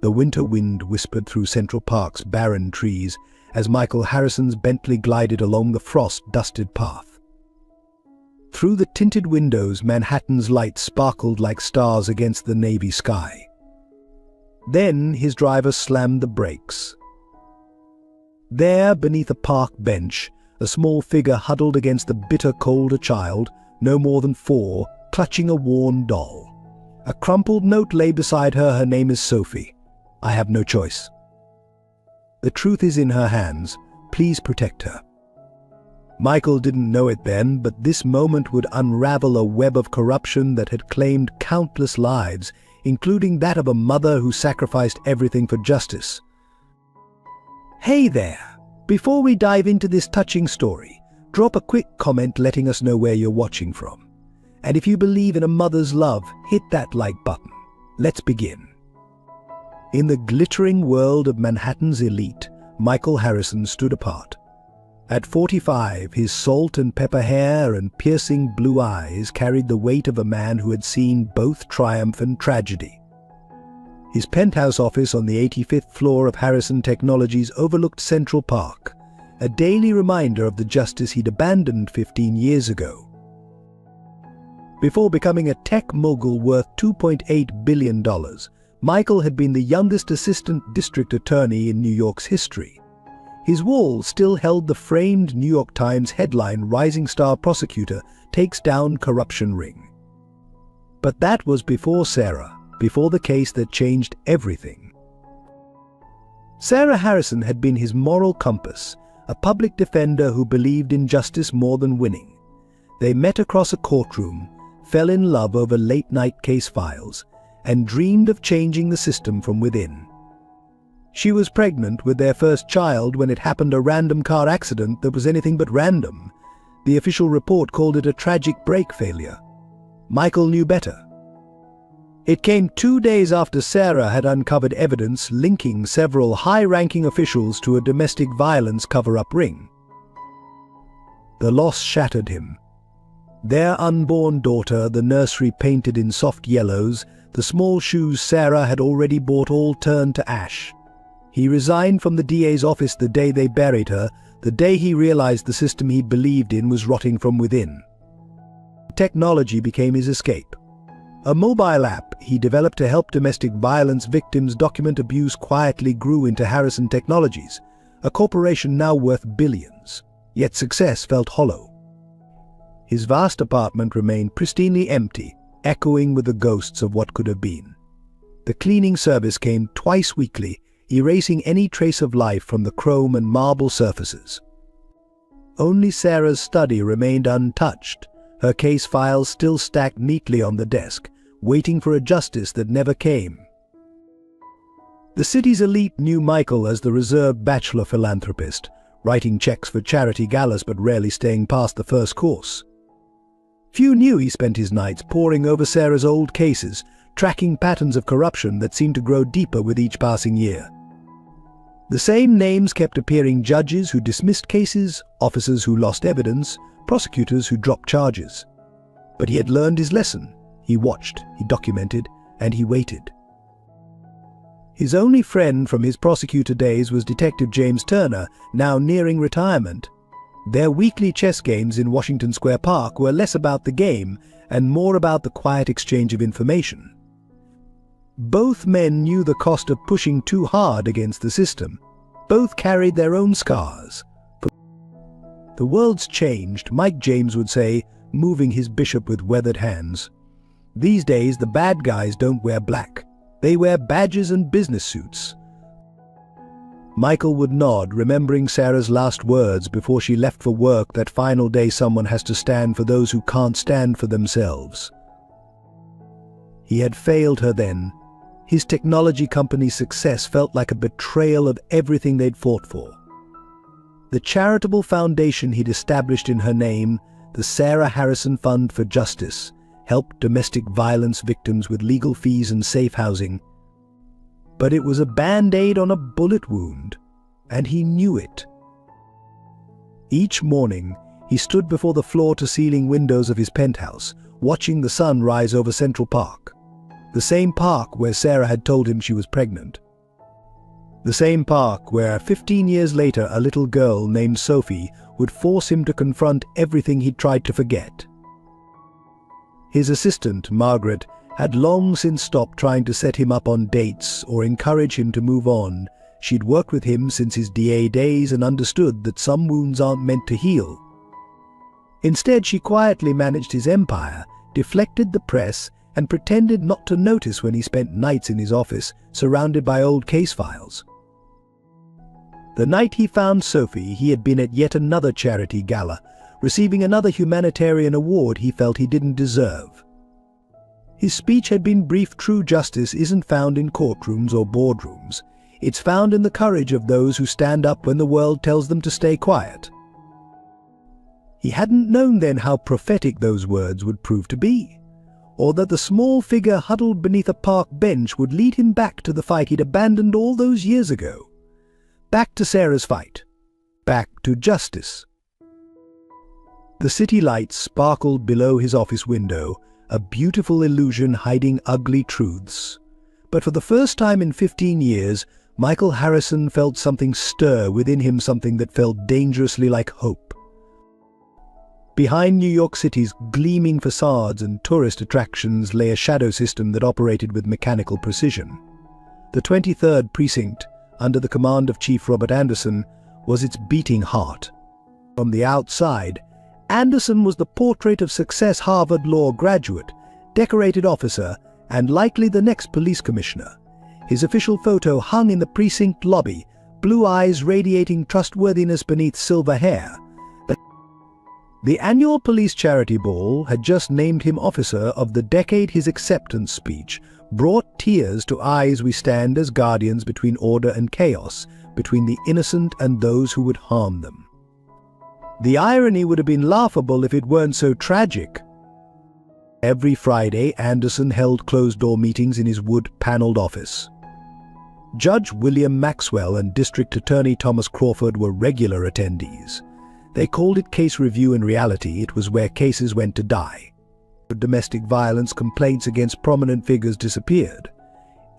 The winter wind whispered through Central Park's barren trees as Michael Harrison's Bentley glided along the frost-dusted path. Through the tinted windows, Manhattan's lights sparkled like stars against the navy sky. Then his driver slammed the brakes. There, beneath a park bench, a small figure huddled against the bitter cold, a child, no more than 4, clutching a worn doll. A crumpled note lay beside her. Her name is Sophie. I have no choice. The truth is in her hands. Please protect her. Michael didn't know it then, but this moment would unravel a web of corruption that had claimed countless lives, including that of a mother who sacrificed everything for justice. Hey there! Before we dive into this touching story, drop a quick comment letting us know where you're watching from. And if you believe in a mother's love, hit that like button. Let's begin. In the glittering world of Manhattan's elite, Michael Harrison stood apart. At 45, his salt and pepper hair and piercing blue eyes carried the weight of a man who had seen both triumph and tragedy. His penthouse office on the 85th floor of Harrison Technologies overlooked Central Park, a daily reminder of the justice he'd abandoned 15 years ago. Before becoming a tech mogul worth $2.8 billion, Michael had been the youngest assistant district attorney in New York's history. His wall still held the framed New York Times headline, "Rising Star Prosecutor Takes Down Corruption Ring." But that was before Sarah, before the case that changed everything. Sarah Harrison had been his moral compass, a public defender who believed in justice more than winning. They met across a courtroom, fell in love over late-night case files, and dreamed of changing the system from within. She was pregnant with their first child when it happened, a random car accident that was anything but random. The official report called it a tragic brake failure. Michael knew better. It came 2 days after Sarah had uncovered evidence linking several high-ranking officials to a domestic violence cover-up ring. The loss shattered him. Their unborn daughter, the nursery painted in soft yellows, the small shoes Sarah had already bought, all turned to ash. He resigned from the DA's office the day they buried her, the day he realized the system he believed in was rotting from within. Technology became his escape. A mobile app he developed to help domestic violence victims document abuse quietly grew into Harrison Technologies, a corporation now worth billions. Yet success felt hollow. His vast apartment remained pristinely empty, echoing with the ghosts of what could have been. The cleaning service came twice weekly, erasing any trace of life from the chrome and marble surfaces. Only Sarah's study remained untouched, her case files still stacked neatly on the desk, waiting for a justice that never came. The city's elite knew Michael as the reserved bachelor philanthropist, writing checks for charity galas but rarely staying past the first course. Few knew he spent his nights poring over Sarah's old cases, tracking patterns of corruption that seemed to grow deeper with each passing year. The same names kept appearing: judges who dismissed cases, officers who lost evidence, prosecutors who dropped charges. But he had learned his lesson. He watched, he documented, and he waited. His only friend from his prosecutor days was Detective James Turner, now nearing retirement. Their weekly chess games in Washington Square Park were less about the game and more about the quiet exchange of information. Both men knew the cost of pushing too hard against the system. Both carried their own scars. The world's changed, Mike James would say, moving his bishop with weathered hands. These days, the bad guys don't wear black. They wear badges and business suits. Michael would nod, remembering Sarah's last words before she left for work, that final day someone has to stand for those who can't stand for themselves. He had failed her then. His technology company's success felt like a betrayal of everything they'd fought for. The charitable foundation he'd established in her name, the Sarah Harrison Fund for Justice, helped domestic violence victims with legal fees and safe housing. But it was a band-aid on a bullet wound, and he knew it. Each morning, he stood before the floor-to-ceiling windows of his penthouse, watching the sun rise over Central Park, the same park where Sarah had told him she was pregnant. The same park where 15 years later a little girl named Sophie would force him to confront everything he'd tried to forget. His assistant, Margaret, had long since stopped trying to set him up on dates or encourage him to move on. She'd worked with him since his DA days and understood that some wounds aren't meant to heal. Instead, she quietly managed his empire, deflected the press, and pretended not to notice when he spent nights in his office, surrounded by old case files. The night he found Sophie, he had been at yet another charity gala, receiving another humanitarian award he felt he didn't deserve. His speech had been brief. True justice isn't found in courtrooms or boardrooms. It's found in the courage of those who stand up when the world tells them to stay quiet. He hadn't known then how prophetic those words would prove to be, or that the small figure huddled beneath a park bench would lead him back to the fight he'd abandoned all those years ago. Back to Sarah's fight. Back to justice. The city lights sparkled below his office window, a beautiful illusion hiding ugly truths. But for the first time in 15 years, Michael Harrison felt something stir within him, something that felt dangerously like hope. Behind New York City's gleaming facades and tourist attractions lay a shadow system that operated with mechanical precision. The 23rd Precinct, under the command of Chief Robert Anderson, was its beating heart. From the outside, Anderson was the portrait of success: Harvard Law graduate, decorated officer, and likely the next police commissioner. His official photo hung in the precinct lobby, blue eyes radiating trustworthiness beneath silver hair. The annual police charity ball had just named him Officer of the Decade. His acceptance speech brought tears to eyes. We stand as guardians between order and chaos, between the innocent and those who would harm them. The irony would have been laughable if it weren't so tragic. Every Friday, Anderson held closed-door meetings in his wood-paneled office. Judge William Maxwell and District Attorney Thomas Crawford were regular attendees. They called it case review. In reality, it was where cases went to die. Domestic violence complaints against prominent figures disappeared.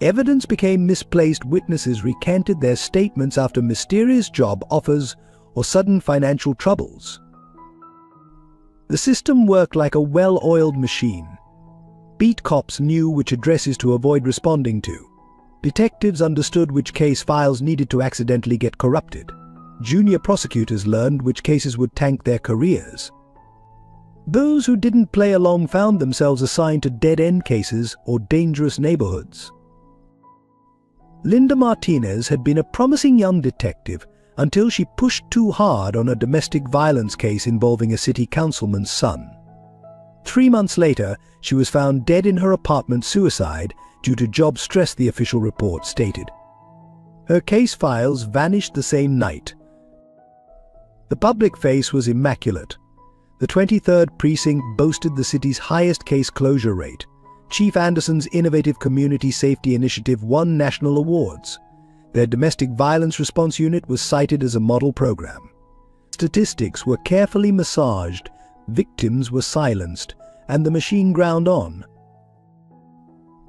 Evidence became misplaced. Witnesses recanted their statements after mysterious job offers or sudden financial troubles. The system worked like a well-oiled machine. Beat cops knew which addresses to avoid responding to. Detectives understood which case files needed to accidentally get corrupted. Junior prosecutors learned which cases would tank their careers. Those who didn't play along found themselves assigned to dead-end cases or dangerous neighborhoods. Linda Martinez had been a promising young detective until she pushed too hard on a domestic violence case involving a city councilman's son. 3 months later, she was found dead in her apartment, suicide due to job stress, the official report stated. Her case files vanished the same night. The public face was immaculate. The 23rd Precinct boasted the city's highest case closure rate. Chief Anderson's innovative community safety initiative won national awards. Their domestic violence response unit was cited as a model program. Statistics were carefully massaged, victims were silenced, and the machine ground on.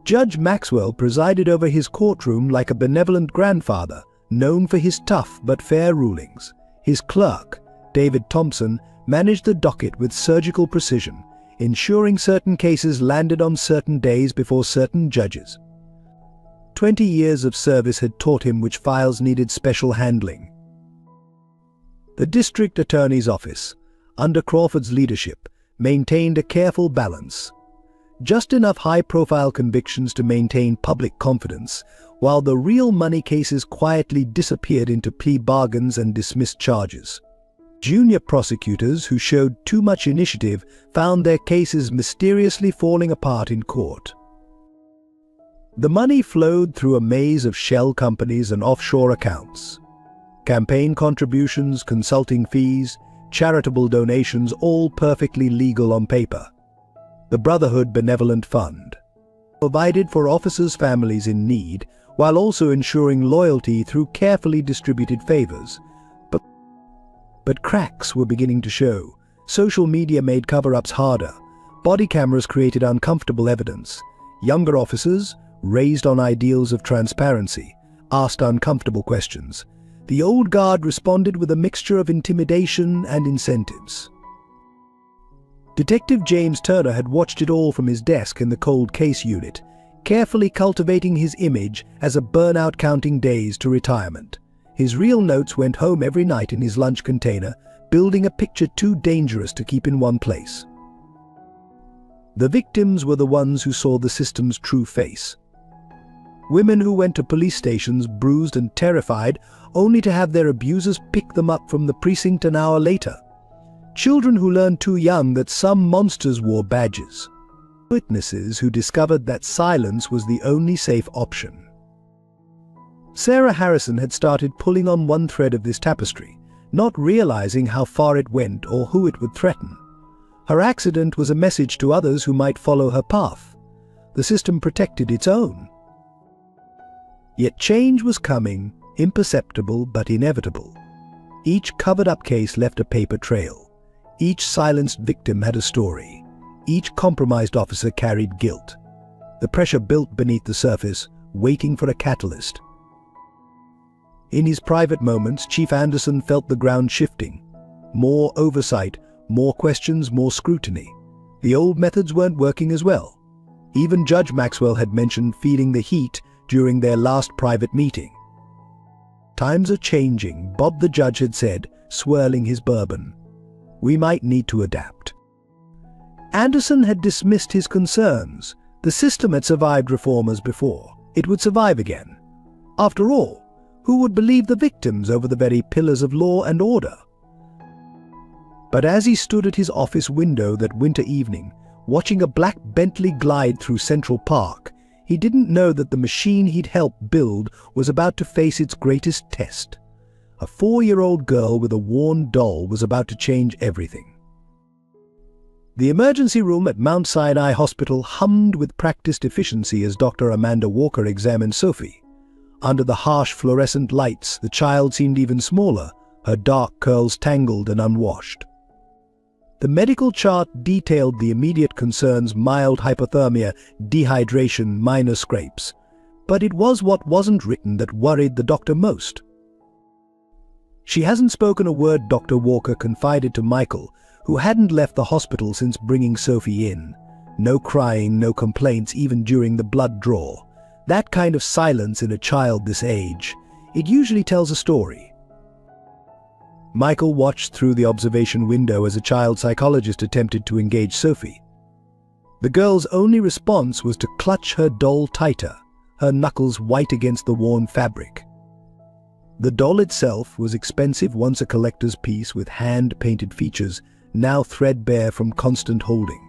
Judge Maxwell presided over his courtroom like a benevolent grandfather, known for his tough but fair rulings. His clerk, David Thompson, managed the docket with surgical precision, ensuring certain cases landed on certain days before certain judges. 20 years of service had taught him which files needed special handling. The district attorney's office, under Crawford's leadership, maintained a careful balance. Just enough high-profile convictions to maintain public confidence, while the real money cases quietly disappeared into plea bargains and dismissed charges. Junior prosecutors who showed too much initiative found their cases mysteriously falling apart in court. The money flowed through a maze of shell companies and offshore accounts. Campaign contributions, consulting fees, charitable donations, all perfectly legal on paper. The Brotherhood Benevolent Fund provided for officers' families in need, while also ensuring loyalty through carefully distributed favors. But cracks were beginning to show. Social media made cover-ups harder. Body cameras created uncomfortable evidence. Younger officers, raised on ideals of transparency, asked uncomfortable questions. The old guard responded with a mixture of intimidation and incentives. Detective James Turner had watched it all from his desk in the cold case unit, carefully cultivating his image as a burnout counting days to retirement. His real notes went home every night in his lunch container, building a picture too dangerous to keep in one place. The victims were the ones who saw the system's true face. Women who went to police stations bruised and terrified, only to have their abusers pick them up from the precinct an hour later. Children who learned too young that some monsters wore badges. Witnesses who discovered that silence was the only safe option. Sarah Harrison had started pulling on one thread of this tapestry, not realizing how far it went or who it would threaten. Her accident was a message to others who might follow her path. The system protected its own. Yet change was coming, imperceptible but inevitable. Each covered-up case left a paper trail. Each silenced victim had a story. Each compromised officer carried guilt. The pressure built beneath the surface, waiting for a catalyst. In his private moments, Chief Anderson felt the ground shifting. More oversight, more questions, more scrutiny. The old methods weren't working as well. Even Judge Maxwell had mentioned feeling the heat during their last private meeting. "Times are changing," Bob the judge had said, swirling his bourbon. "We might need to adapt." Anderson had dismissed his concerns. The system had survived reformers before. It would survive again. After all, who would believe the victims over the very pillars of law and order? But as he stood at his office window that winter evening, watching a black Bentley glide through Central Park, he didn't know that the machine he'd helped build was about to face its greatest test. A 4-year-old girl with a worn doll was about to change everything. The emergency room at Mount Sinai Hospital hummed with practiced efficiency as Dr. Amanda Walker examined Sophie. Under the harsh fluorescent lights, the child seemed even smaller, her dark curls tangled and unwashed. The medical chart detailed the immediate concerns: mild hypothermia, dehydration, minor scrapes. But it was what wasn't written that worried the doctor most. "She hasn't spoken a word," Dr. Walker confided to Michael, who hadn't left the hospital since bringing Sophie in. No crying, no complaints, even during the blood draw. That kind of silence in a child this age, it usually tells a story. Michael watched through the observation window as a child psychologist attempted to engage Sophie. The girl's only response was to clutch her doll tighter, her knuckles white against the worn fabric. The doll itself was expensive, once a collector's piece with hand-painted features, now threadbare from constant holding.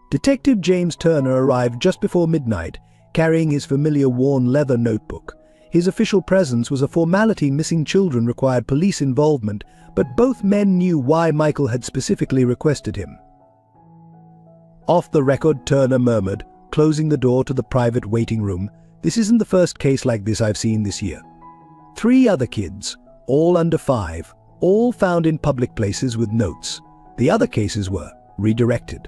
Detective James Turner arrived just before midnight, carrying his familiar worn leather notebook. His official presence was a formality. Missing children required police involvement, but both men knew why Michael had specifically requested him. Off the record, Turner murmured, closing the door to the private waiting room, "This isn't the first case like this I've seen this year. 3 other kids, all under 5, all found in public places with notes. The other cases were redirected."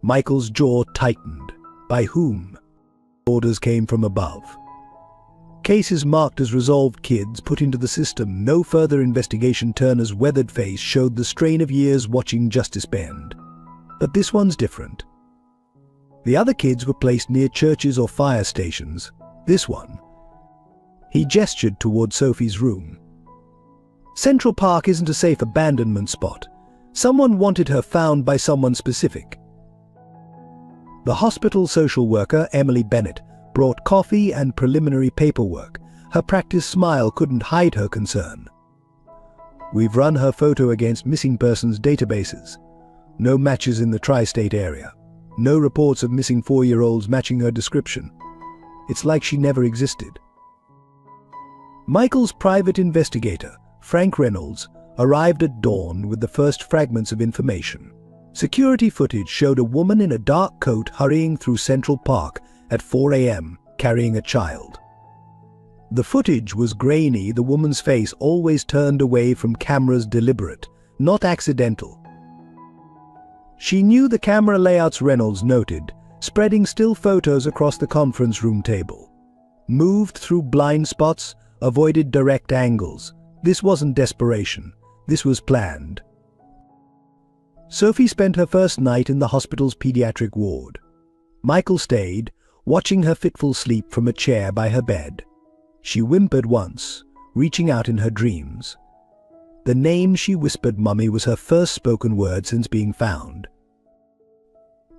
Michael's jaw tightened. By whom? Orders came from above. Cases marked as resolved, kids put into the system, no further investigation. Turner's weathered face showed the strain of years watching justice bend. But this one's different. The other kids were placed near churches or fire stations. This one. He gestured toward Sophie's room. Central Park isn't a safe abandonment spot. Someone wanted her found by someone specific. The hospital social worker, Emily Bennett, brought coffee and preliminary paperwork. Her practiced smile couldn't hide her concern. "We've run her photo against missing persons databases. No matches in the tri-state area. No reports of missing 4-year-olds matching her description. It's like she never existed." Michael's private investigator, Frank Reynolds, arrived at dawn with the first fragments of information. Security footage showed a woman in a dark coat hurrying through Central Park at 4 a.m., carrying a child. The footage was grainy, the woman's face always turned away from cameras, deliberate, not accidental. She knew the camera layouts, Reynolds noted, spreading still photos across the conference room table. moved through blind spots, avoided direct angles. This wasn't desperation. This was planned. Sophie spent her first night in the hospital's pediatric ward. Michael stayed, watching her fitful sleep from a chair by her bed. She whimpered once, reaching out in her dreams. The name she whispered Mummy was her first spoken word since being found.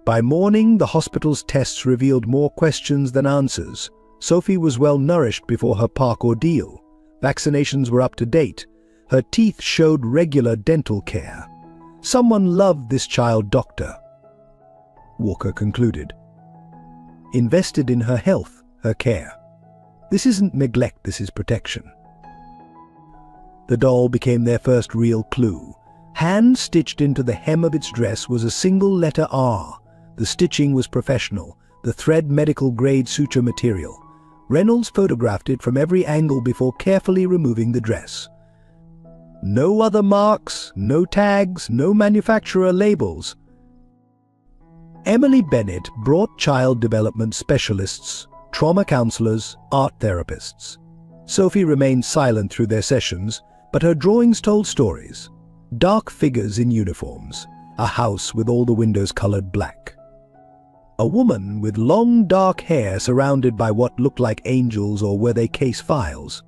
By morning, the hospital's tests revealed more questions than answers. Sophie was well nourished before her park ordeal. Vaccinations were up to date. Her teeth showed regular dental care. Someone loved this child doctor, Walker concluded. Invested in her health, her care. This isn't neglect, this is protection. The doll became their first real clue. Hand-stitched into the hem of its dress was a single letter R. The stitching was professional, the thread medical-grade suture material. Reynolds photographed it from every angle before carefully removing the dress. No other marks, no tags, no manufacturer labels. Emily Bennett brought child development specialists, trauma counselors, art therapists. Sophie remained silent through their sessions, but her drawings told stories. Dark figures in uniforms, a house with all the windows colored black. A woman with long dark hair surrounded by what looked like angels, or were they case files?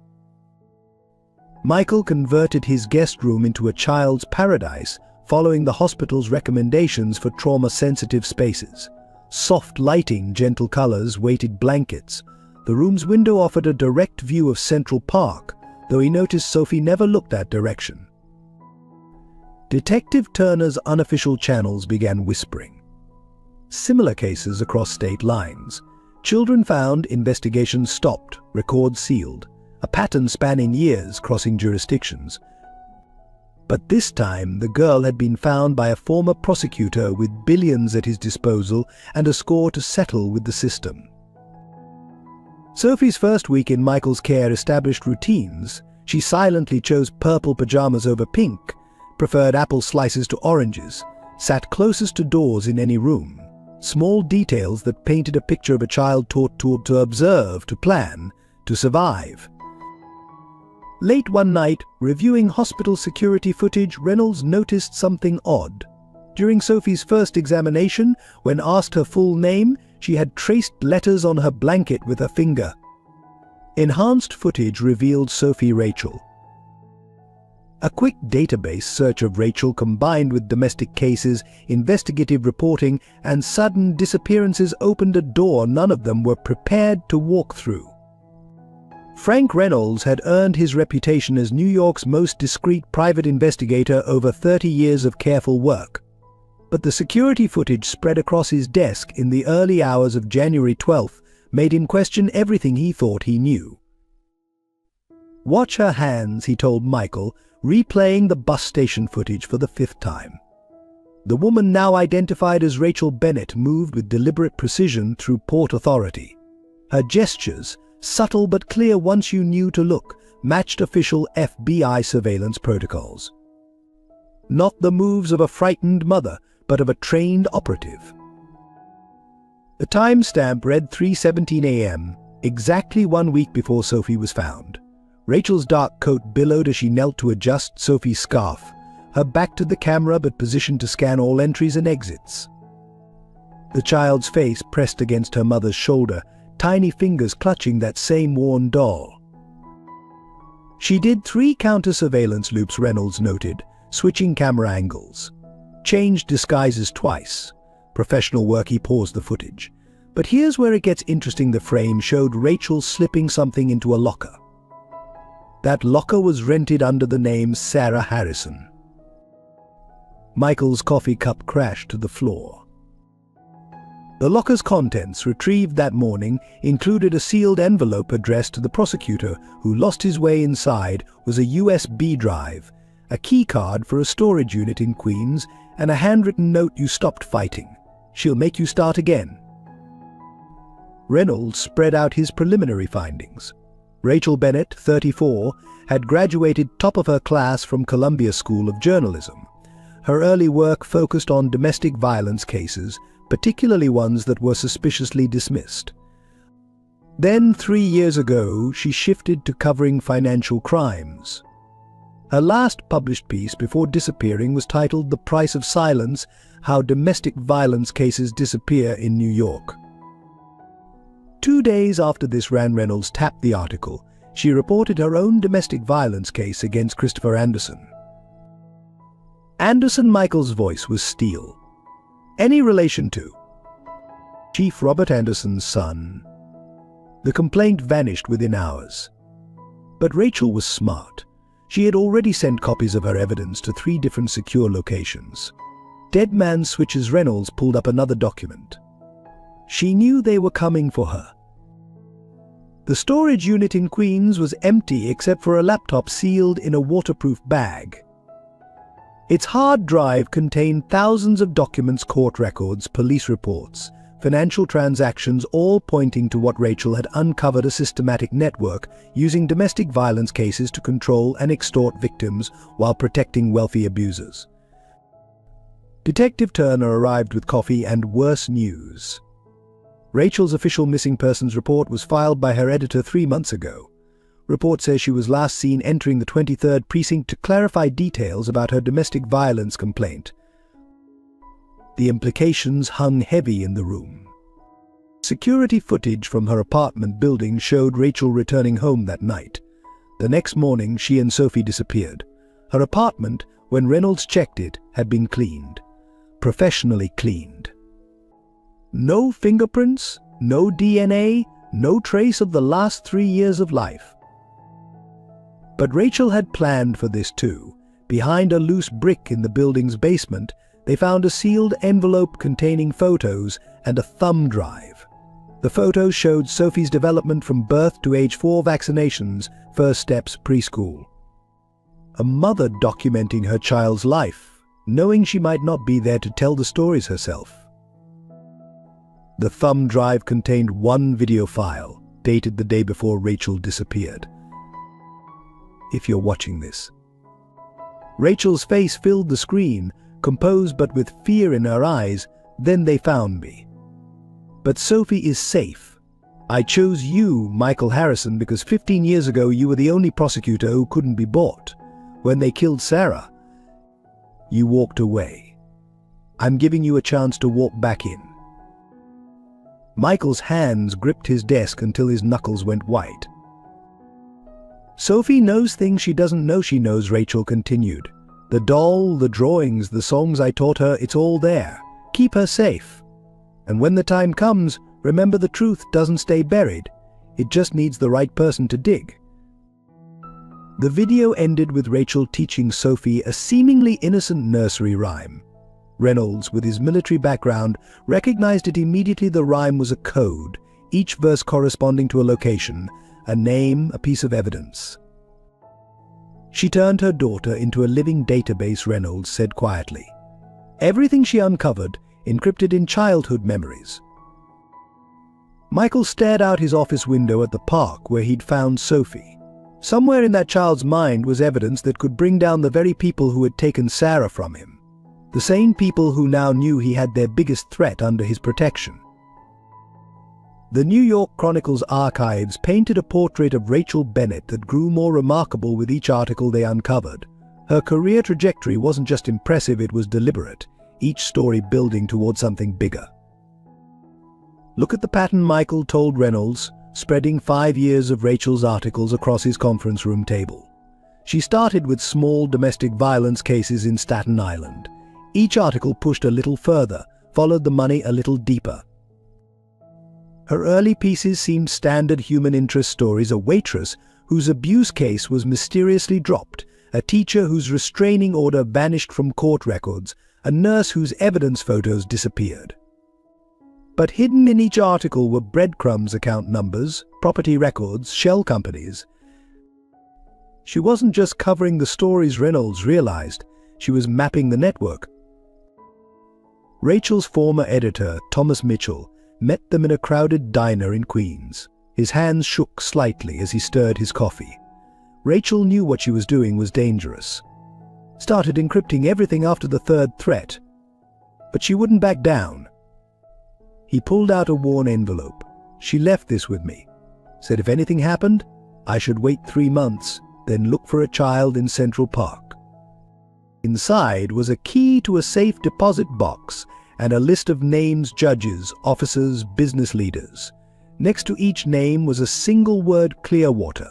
Michael converted his guest room into a child's paradise, following the hospital's recommendations for trauma-sensitive spaces. Soft lighting, gentle colors, weighted blankets. The room's window offered a direct view of Central Park, though he noticed Sophie never looked that direction. Detective Turner's unofficial channels began whispering. Similar cases across state lines. Children found, investigations stopped, records sealed. A pattern spanning years, crossing jurisdictions. But this time, the girl had been found by a former prosecutor with billions at his disposal and a score to settle with the system. Sophie's first week in Michael's care established routines. She silently chose purple pajamas over pink, preferred apple slices to oranges, sat closest to doors in any room. Small details that painted a picture of a child taught to observe, to plan, to survive. Late one night, reviewing hospital security footage, Reynolds noticed something odd. During Sophie's first examination, when asked her full name, she had traced letters on her blanket with her finger. Enhanced footage revealed Sophie Rachel. A quick database search of Rachel combined with domestic cases, investigative reporting, and sudden disappearances opened a door none of them were prepared to walk through. Frank Reynolds had earned his reputation as New York's most discreet private investigator over 30 years of careful work. But the security footage spread across his desk in the early hours of January 12th made him question everything he thought he knew. Watch her hands, he told Michael, replaying the bus station footage for the 5th time. The woman now identified as Rachel Bennett moved with deliberate precision through Port Authority. Her gestures, subtle but clear once you knew to look, matched official FBI surveillance protocols. Not the moves of a frightened mother, but of a trained operative. The timestamp read 3:17 a.m., exactly 1 week before Sophie was found. Rachel's dark coat billowed as she knelt to adjust Sophie's scarf, her back to the camera but positioned to scan all entries and exits. The child's face pressed against her mother's shoulder, tiny fingers clutching that same worn doll. She did 3 counter-surveillance loops, Reynolds noted, switching camera angles. Changed disguises twice. Professional work, he paused the footage. But here's where it gets interesting. The frame showed Rachel slipping something into a locker. That locker was rented under the name Sarah Harrison. Michael's coffee cup crashed to the floor. The locker's contents, retrieved that morning, included a sealed envelope addressed to the prosecutor, who lost his way inside was a USB drive, a key card for a storage unit in Queens, and a handwritten note: "You stopped fighting. She'll make you start again." Reynolds spread out his preliminary findings. Rachel Bennett, 34, had graduated top of her class from Columbia School of Journalism. Her early work focused on domestic violence cases, particularly ones that were suspiciously dismissed. Then, 3 years ago, she shifted to covering financial crimes. Her last published piece before disappearing was titled "The Price of Silence: How Domestic Violence Cases Disappear in New York." 2 days after this, Reynolds tapped the article. She reported her own domestic violence case against Christopher Anderson. Anderson Michael's voice was steel. Any relation to Chief Robert Anderson's son? The complaint vanished within hours. But Rachel was smart. She had already sent copies of her evidence to 3 different secure locations. Dead Man Switches Reynolds pulled up another document. She knew they were coming for her. The storage unit in Queens was empty except for a laptop sealed in a waterproof bag. Its hard drive contained thousands of documents, court records, police reports, financial transactions, all pointing to what Rachel had uncovered: a systematic network using domestic violence cases to control and extort victims while protecting wealthy abusers. Detective Turner arrived with coffee and worse news. Rachel's official missing persons report was filed by her editor 3 months ago. Report says she was last seen entering the 23rd precinct to clarify details about her domestic violence complaint. The implications hung heavy in the room. Security footage from her apartment building showed Rachel returning home that night. The next morning, she and Sophie disappeared. Her apartment, when Reynolds checked it, had been cleaned. Professionally cleaned. No fingerprints, no DNA, no trace of the last 3 years of life. But Rachel had planned for this too. Behind a loose brick in the building's basement, they found a sealed envelope containing photos and a thumb drive. The photos showed Sophie's development from birth to age 4, vaccinations, first steps, preschool. A mother documenting her child's life, knowing she might not be there to tell the stories herself. The thumb drive contained one video file, dated the day before Rachel disappeared. If you're watching this. Rachel's face filled the screen, composed but with fear in her eyes. Then they found me. But Sophie is safe. I chose you, Michael Harrison, because 15 years ago you were the only prosecutor who couldn't be bought. When they killed Sarah, you walked away. I'm giving you a chance to walk back in. Michael's hands gripped his desk until his knuckles went white. Sophie knows things she doesn't know she knows, Rachel continued. The doll, the drawings, the songs I taught her, it's all there. Keep her safe. And when the time comes, remember the truth doesn't stay buried. It just needs the right person to dig. The video ended with Rachel teaching Sophie a seemingly innocent nursery rhyme. Reynolds, with his military background, recognized it immediately. The rhyme was a code, each verse corresponding to a location, a name, a piece of evidence. She turned her daughter into a living database, Reynolds said quietly. Everything she uncovered, encrypted in childhood memories. Michael stared out his office window at the park where he'd found Sophie. Somewhere in that child's mind was evidence that could bring down the very people who had taken Sarah from him. The same people who now knew he had their biggest threat under his protection. The New York Chronicle's archives painted a portrait of Rachel Bennett that grew more remarkable with each article they uncovered. Her career trajectory wasn't just impressive, it was deliberate, each story building toward something bigger. Look at the pattern, Michael told Reynolds, spreading 5 years of Rachel's articles across his conference room table. She started with small domestic violence cases in Staten Island. Each article pushed a little further, followed the money a little deeper. Her early pieces seemed standard human interest stories: a waitress whose abuse case was mysteriously dropped, a teacher whose restraining order vanished from court records, a nurse whose evidence photos disappeared. But hidden in each article were breadcrumbs, account numbers, property records, shell companies. She wasn't just covering the stories, Reynolds realized, she was mapping the network. Rachel's former editor, Thomas Mitchell, met them in a crowded diner in Queens. His hands shook slightly as he stirred his coffee. Rachel knew what she was doing was dangerous. Started encrypting everything after the 3rd threat. But she wouldn't back down. He pulled out a worn envelope. She left this with me. said if anything happened, I should wait 3 months, then look for a child in Central Park. Inside was a key to a safe deposit box and a list of names: judges, officers, business leaders. Next to each name was a single word: Clearwater.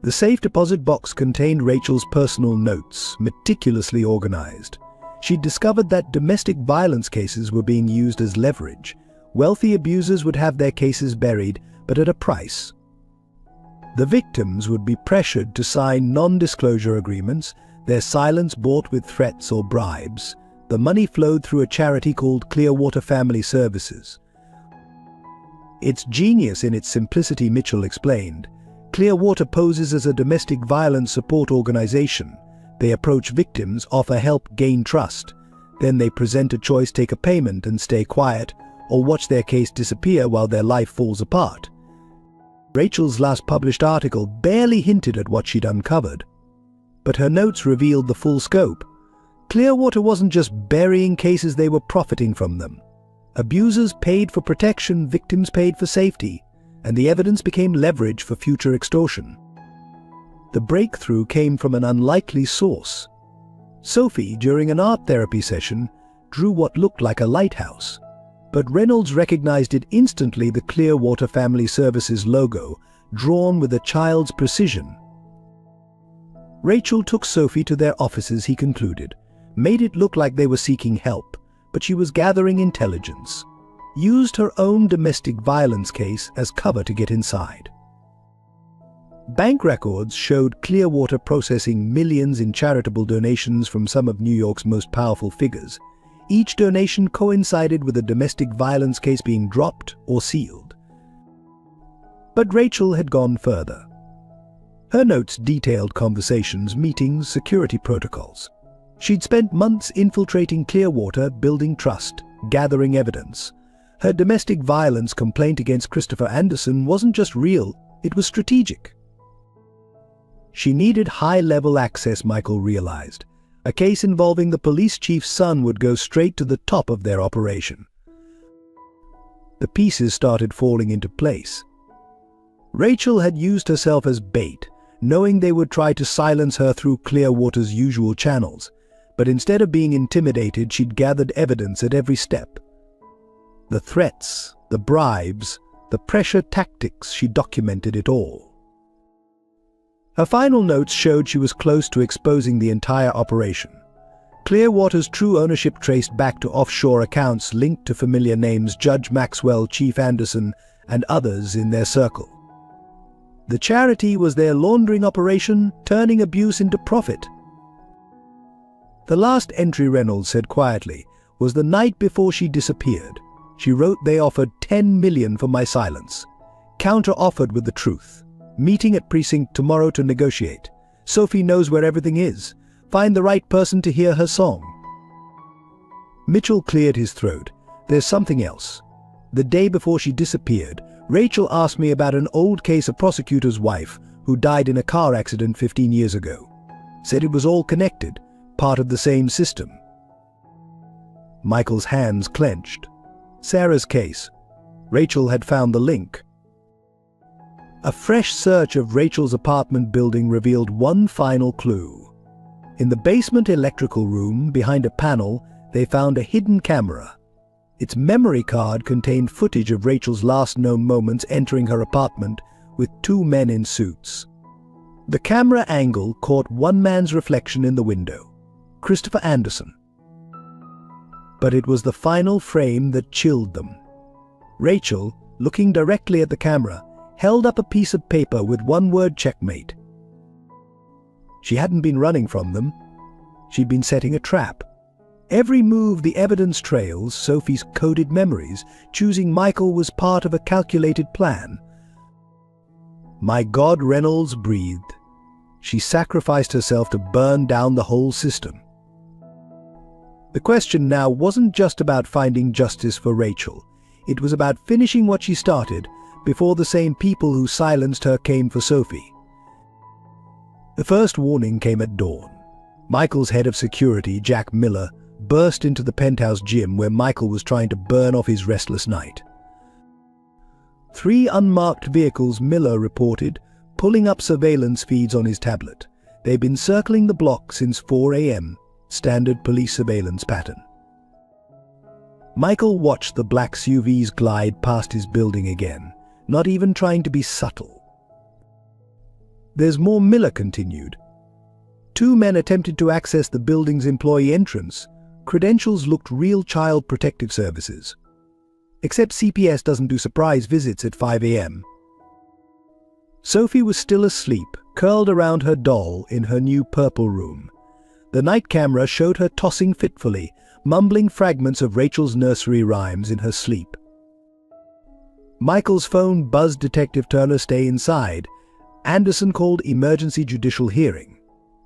The safe deposit box contained Rachel's personal notes, meticulously organized. She'd discovered that domestic violence cases were being used as leverage. Wealthy abusers would have their cases buried, but at a price. The victims would be pressured to sign non-disclosure agreements, their silence bought with threats or bribes. The money flowed through a charity called Clearwater Family Services. Its genius in its simplicity, Mitchell explained. Clearwater poses as a domestic violence support organization. They approach victims, offer help, gain trust. Then they present a choice: take a payment and stay quiet, or watch their case disappear while their life falls apart. Rachel's last published article barely hinted at what she'd uncovered, but her notes revealed the full scope. Clearwater wasn't just burying cases, they were profiting from them. Abusers paid for protection, victims paid for safety, and the evidence became leverage for future extortion. The breakthrough came from an unlikely source. Sophie, during an art therapy session, drew what looked like a lighthouse, but Reynolds recognized it instantly: the Clearwater Family Services logo, drawn with a child's precision. Rachel took Sophie to their offices, he concluded, made it look like they were seeking help, but she was gathering intelligence. Used her own domestic violence case as cover to get inside. Bank records showed Clearwater processing millions in charitable donations from some of New York's most powerful figures. Each donation coincided with a domestic violence case being dropped or sealed. But Rachel had gone further. Her notes detailed conversations, meetings, security protocols. She'd spent months infiltrating Clearwater, building trust, gathering evidence. Her domestic violence complaint against Christopher Anderson wasn't just real, it was strategic. She needed high-level access, Michael realized. A case involving the police chief's son would go straight to the top of their operation. The pieces started falling into place. Rachel had used herself as bait, knowing they would try to silence her through Clearwater's usual channels. But instead of being intimidated, she'd gathered evidence at every step. The threats, the bribes, the pressure tactics, she documented it all. Her final notes showed she was close to exposing the entire operation. Clearwater's true ownership traced back to offshore accounts linked to familiar names: Judge Maxwell, Chief Anderson, and others in their circle. The charity was their laundering operation, turning abuse into profit. The last entry, Reynolds said quietly, was the night before she disappeared. She wrote, "They offered $10 million for my silence. Counter-offered with the truth. Meeting at precinct tomorrow to negotiate. Sophie knows where everything is. Find the right person to hear her song." Mitchell cleared his throat. "There's something else. The day before she disappeared, Rachel asked me about an old case, a prosecutor's wife who died in a car accident 15 years ago. Said it was all connected, part of the same system." Michael's hands clenched. Sarah's case. Rachel had found the link. A fresh search of Rachel's apartment building revealed one final clue. In the basement electrical room, behind a panel, they found a hidden camera. Its memory card contained footage of Rachel's last known moments entering her apartment with 2 men in suits. The camera angle caught one man's reflection in the window, Christopher Anderson. But it was the final frame that chilled them. Rachel, looking directly at the camera, held up a piece of paper with one word: checkmate. She hadn't been running from them. She'd been setting a trap. Every move the evidence trails, Sophie's coded memories, choosing Michael was part of a calculated plan. "My God," Reynolds breathed. She sacrificed herself to burn down the whole system. The question now wasn't just about finding justice for Rachel. It was about finishing what she started before the same people who silenced her came for Sophie. The first warning came at dawn. Michael's head of security, Jack Miller, burst into the penthouse gym where Michael was trying to burn off his restless night. 3 unmarked vehicles, Miller reported, pulling up surveillance feeds on his tablet. They've been circling the block since 4 a.m., standard police surveillance pattern. Michael watched the black SUVs glide past his building again, not even trying to be subtle. "There's more," Miller continued. 2 men attempted to access the building's employee entrance. Credentials looked real Child Protective Services. Except CPS doesn't do surprise visits at 5 a.m. Sophie was still asleep, curled around her doll in her new purple room. The night camera showed her tossing fitfully, mumbling fragments of Rachel's nursery rhymes in her sleep. Michael's phone buzzed. Detective Turner, stay inside. Anderson called emergency judicial hearing.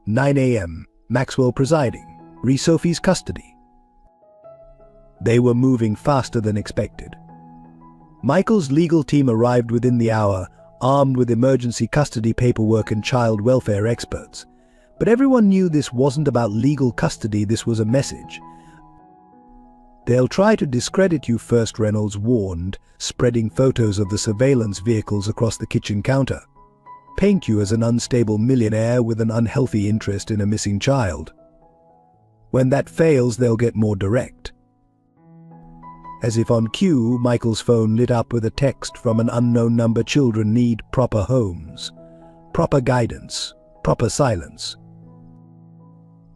9 a.m. Maxwell presiding. Sophie's custody. They were moving faster than expected. Michael's legal team arrived within the hour, armed with emergency custody paperwork and child welfare experts. But everyone knew this wasn't about legal custody, this was a message. "They'll try to discredit you first," Reynolds warned, spreading photos of the surveillance vehicles across the kitchen counter. "Paint you as an unstable millionaire with an unhealthy interest in a missing child. When that fails, they'll get more direct." As if on cue, Michael's phone lit up with a text from an unknown number. "Children need proper homes, proper guidance, proper silence."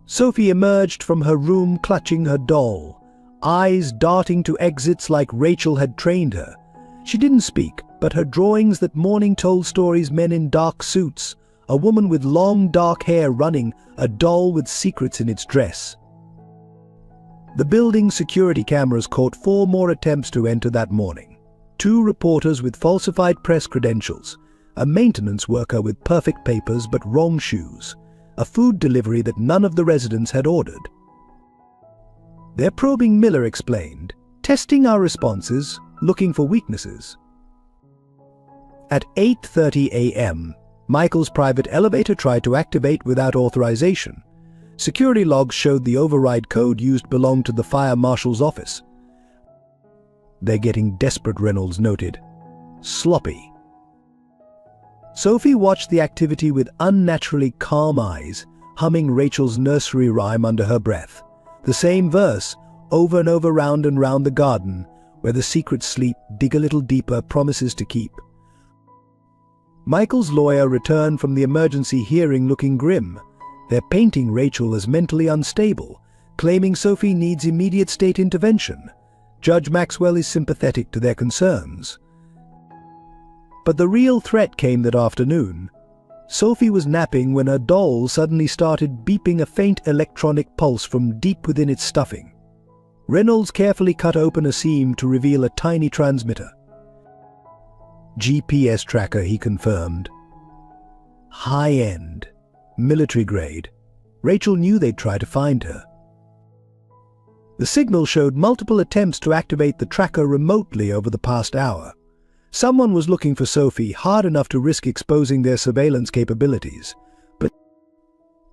Sophie emerged from her room clutching her doll, eyes darting to exits like Rachel had trained her. She didn't speak, but her drawings that morning told stories: men in dark suits, a woman with long dark hair running, a doll with secrets in its dress. The building's security cameras caught 4 more attempts to enter that morning. 2 reporters with falsified press credentials, a maintenance worker with perfect papers but wrong shoes, a food delivery that none of the residents had ordered. "They're probing," Miller explained, "testing our responses, looking for weaknesses." At 8:30 a.m., Michael's private elevator tried to activate without authorization. Security logs showed the override code used belonged to the fire marshal's office. "They're getting desperate," Reynolds noted. "Sloppy." Sophie watched the activity with unnaturally calm eyes, humming Rachel's nursery rhyme under her breath. The same verse, over and over, round and round the garden, where the secrets sleep, dig a little deeper, promises to keep. Michael's lawyer returned from the emergency hearing looking grim. They're painting Rachel as mentally unstable, claiming Sophie needs immediate state intervention. Judge Maxwell is sympathetic to their concerns. But the real threat came that afternoon. Sophie was napping when her doll suddenly started beeping, a faint electronic pulse from deep within its stuffing. Reynolds carefully cut open a seam to reveal a tiny transmitter. "GPS tracker," he confirmed. "High-end. Military grade." Rachel knew they'd try to find her. The signal showed multiple attempts to activate the tracker remotely over the past hour. Someone was looking for Sophie hard enough to risk exposing their surveillance capabilities. But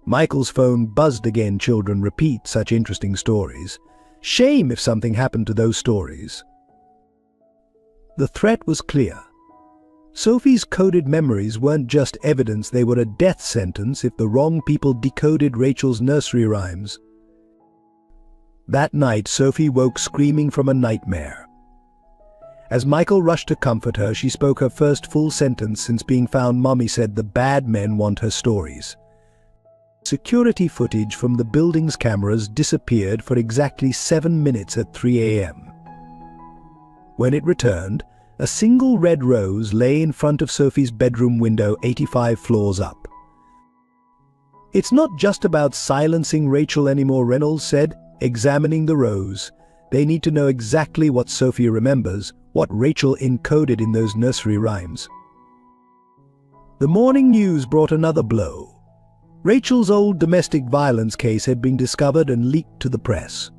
Michael's phone buzzed again. "Children repeat such interesting stories. Shame if something happened to those stories." The threat was clear. Sophie's coded memories weren't just evidence, they were a death sentence if the wrong people decoded Rachel's nursery rhymes. That night, Sophie woke screaming from a nightmare. As Michael rushed to comfort her, she spoke her first full sentence since being found. "Mommy said the bad men want her stories." Security footage from the building's cameras disappeared for exactly 7 minutes at 3 a.m. When it returned, a single red rose lay in front of Sophie's bedroom window 85 floors up. "It's not just about silencing Rachel anymore," Reynolds said, examining the rose. "They need to know exactly what Sophie remembers, what Rachel encoded in those nursery rhymes." The morning news brought another blow. Rachel's old domestic violence case had been discovered and leaked to the press.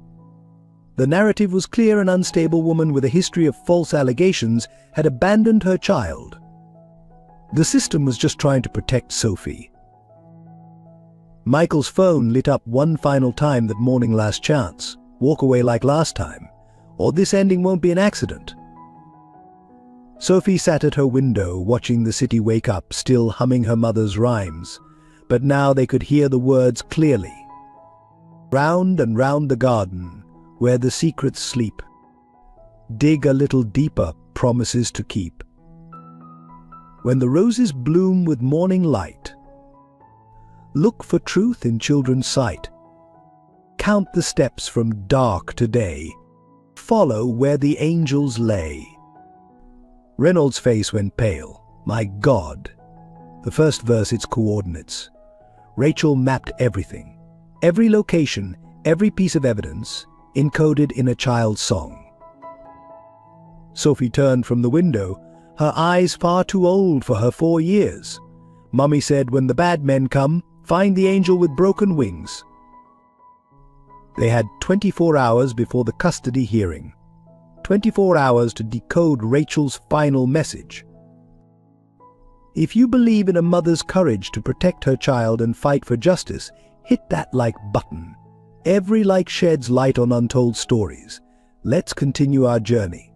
The narrative was clear: an unstable woman with a history of false allegations had abandoned her child. The system was just trying to protect Sophie. Michael's phone lit up one final time that morning. "Last chance. Walk away like last time, or this ending won't be an accident." Sophie sat at her window, watching the city wake up, still humming her mother's rhymes. But now they could hear the words clearly. Round and round the garden, where the secrets sleep. Dig a little deeper, promises to keep. When the roses bloom with morning light, look for truth in children's sight. Count the steps from dark to day. Follow where the angels lay. Reynolds' face went pale. My God. The first verse, its coordinates. Rachel mapped everything. Every location, every piece of evidence, encoded in a child's song. Sophie turned from the window, her eyes far too old for her 4 years. Mummy said, when the bad men come, find the angel with broken wings. They had 24 hours before the custody hearing. 24 hours to decode Rachel's final message. If you believe in a mother's courage to protect her child and fight for justice, hit that like button. Every like sheds light on untold stories. Let's continue our journey.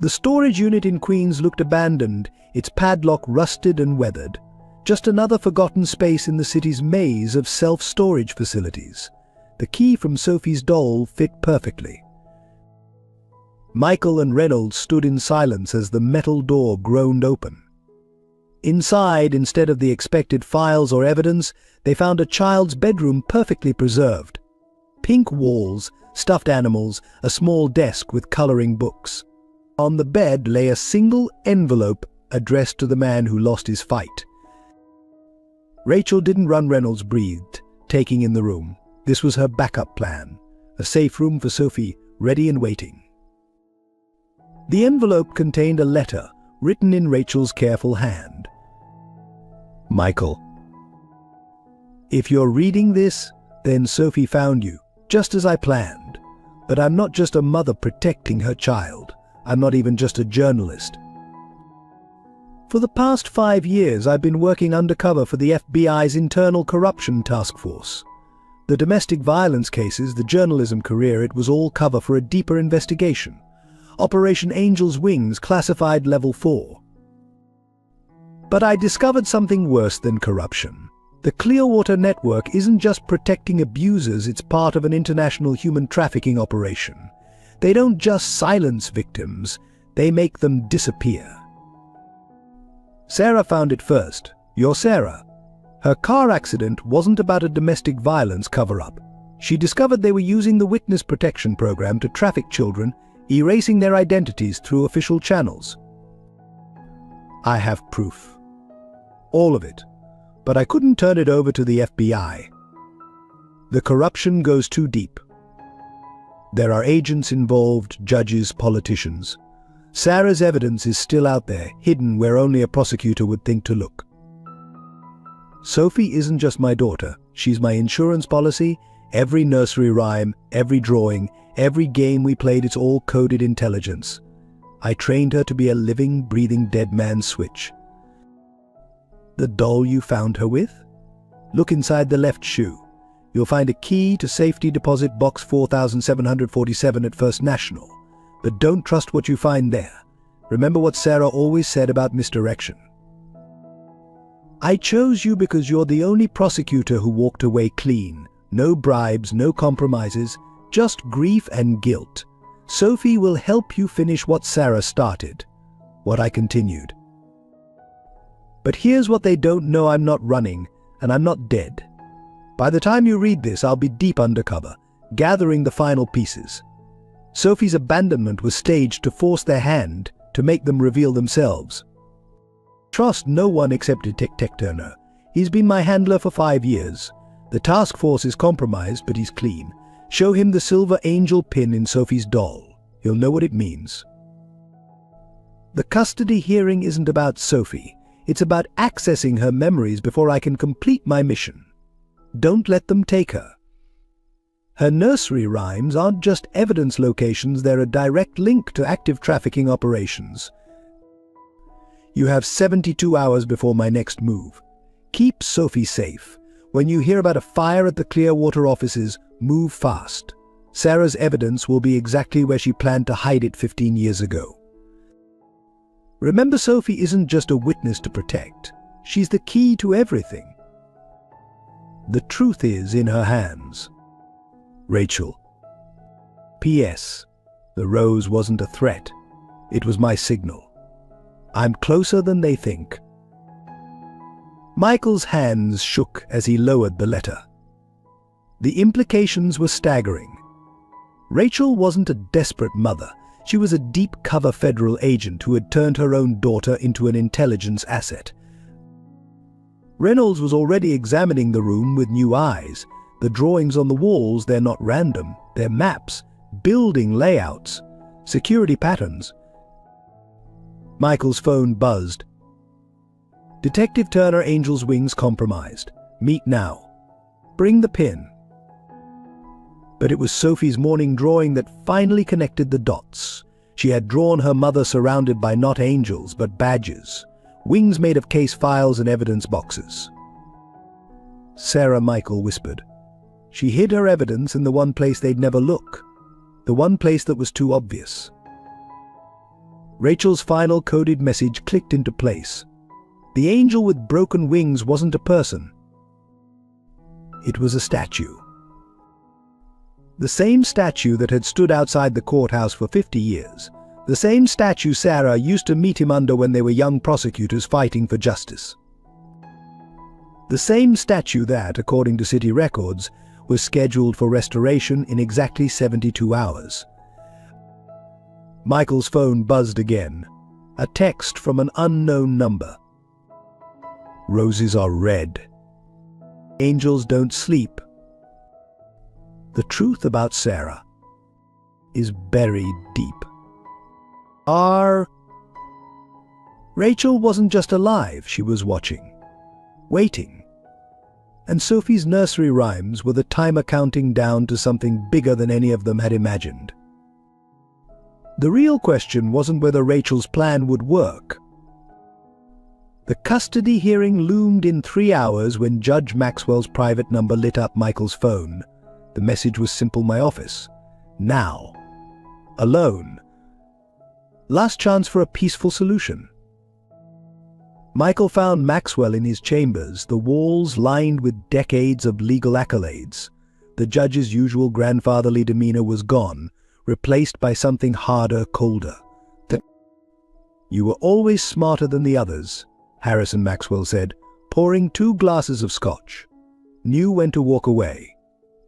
The storage unit in Queens looked abandoned, its padlock rusted and weathered. Just another forgotten space in the city's maze of self-storage facilities. The key from Sophie's doll fit perfectly. Michael and Reynolds stood in silence as the metal door groaned open. Inside, instead of the expected files or evidence, they found a child's bedroom perfectly preserved. Pink walls, stuffed animals, a small desk with coloring books. On the bed lay a single envelope addressed to the man who lost his fight. Rachel didn't run. Reynolds breathed, taking in the room. This was her backup plan. A safe room for Sophie, ready and waiting. The envelope contained a letter, written in Rachel's careful hand. Michael, if you're reading this, then Sophie found you, just as I planned. But I'm not just a mother protecting her child. I'm not even just a journalist. For the past 5 years, I've been working undercover for the FBI's Internal Corruption Task Force. The domestic violence cases, the journalism career, it was all cover for a deeper investigation. Operation Angel's Wings, classified Level 4. But I discovered something worse than corruption. The Clearwater Network isn't just protecting abusers, it's part of an international human trafficking operation. They don't just silence victims, they make them disappear. Sarah found it first. You're Sarah. Her car accident wasn't about a domestic violence cover-up. She discovered they were using the Witness Protection Program to traffic children, erasing their identities through official channels. I have proof. All of it. But I couldn't turn it over to the FBI. The corruption goes too deep. There are agents involved, judges, politicians. Sarah's evidence is still out there, hidden where only a prosecutor would think to look. Sophie isn't just my daughter. She's my insurance policy. Every nursery rhyme, every drawing, every game we played, it's all coded intelligence. I trained her to be a living, breathing dead man's switch. The doll you found her with? Look inside the left shoe. You'll find a key to safety deposit box 4747 at First National. But don't trust what you find there. Remember what Sarah always said about misdirection. I chose you because you're the only prosecutor who walked away clean. No bribes, no compromises, just grief and guilt. Sophie will help you finish what Sarah started, what I continued. But here's what they don't know: I'm not running, and I'm not dead. By the time you read this, I'll be deep undercover, gathering the final pieces. Sophie's abandonment was staged to force their hand, to make them reveal themselves. Trust no one except Detective Turner. He's been my handler for 5 years. The task force is compromised, but he's clean. Show him the silver angel pin in Sophie's doll. He'll know what it means. The custody hearing isn't about Sophie. It's about accessing her memories before I can complete my mission. Don't let them take her. Her nursery rhymes aren't just evidence locations, they're a direct link to active trafficking operations. You have 72 hours before my next move. Keep Sophie safe. When you hear about a fire at the Clearwater offices, move fast. Sarah's evidence will be exactly where she planned to hide it 15 years ago. Remember, Sophie isn't just a witness to protect. She's the key to everything. The truth is in her hands. Rachel. P.S. The rose wasn't a threat. It was my signal. I'm closer than they think. Michael's hands shook as he lowered the letter. The implications were staggering. Rachel wasn't a desperate mother. She was a deep-cover federal agent who had turned her own daughter into an intelligence asset. Reynolds was already examining the room with new eyes. The drawings on the walls, they're not random. They're maps, building layouts, security patterns. Michael's phone buzzed. Detective Turner, Angel's Wings compromised. Meet now. Bring the pin. But it was Sophie's morning drawing that finally connected the dots. She had drawn her mother surrounded by not angels, but badges. Wings made of case files and evidence boxes. Sarah, Michael whispered. She hid her evidence in the one place they'd never look. The one place that was too obvious. Rachel's final coded message clicked into place. The angel with broken wings wasn't a person. It was a statue. The same statue that had stood outside the courthouse for 50 years. The same statue Sarah used to meet him under when they were young prosecutors fighting for justice. The same statue that, according to city records, was scheduled for restoration in exactly 72 hours. Michael's phone buzzed again. A text from an unknown number. Roses are red. Angels don't sleep. The truth about Sarah is buried deep. Rachel wasn't just alive, she was watching, waiting. And Sophie's nursery rhymes were the timer counting down to something bigger than any of them had imagined. The real question wasn't whether Rachel's plan would work. The custody hearing loomed in 3 hours when Judge Maxwell's private number lit up Michael's phone. The message was simple: my office. Now. Alone. Last chance for a peaceful solution. Michael found Maxwell in his chambers, the walls lined with decades of legal accolades. The judge's usual grandfatherly demeanor was gone, replaced by something harder, colder. You were always smarter than the others, Harrison Maxwell said, pouring 2 glasses of scotch. Knew when to walk away.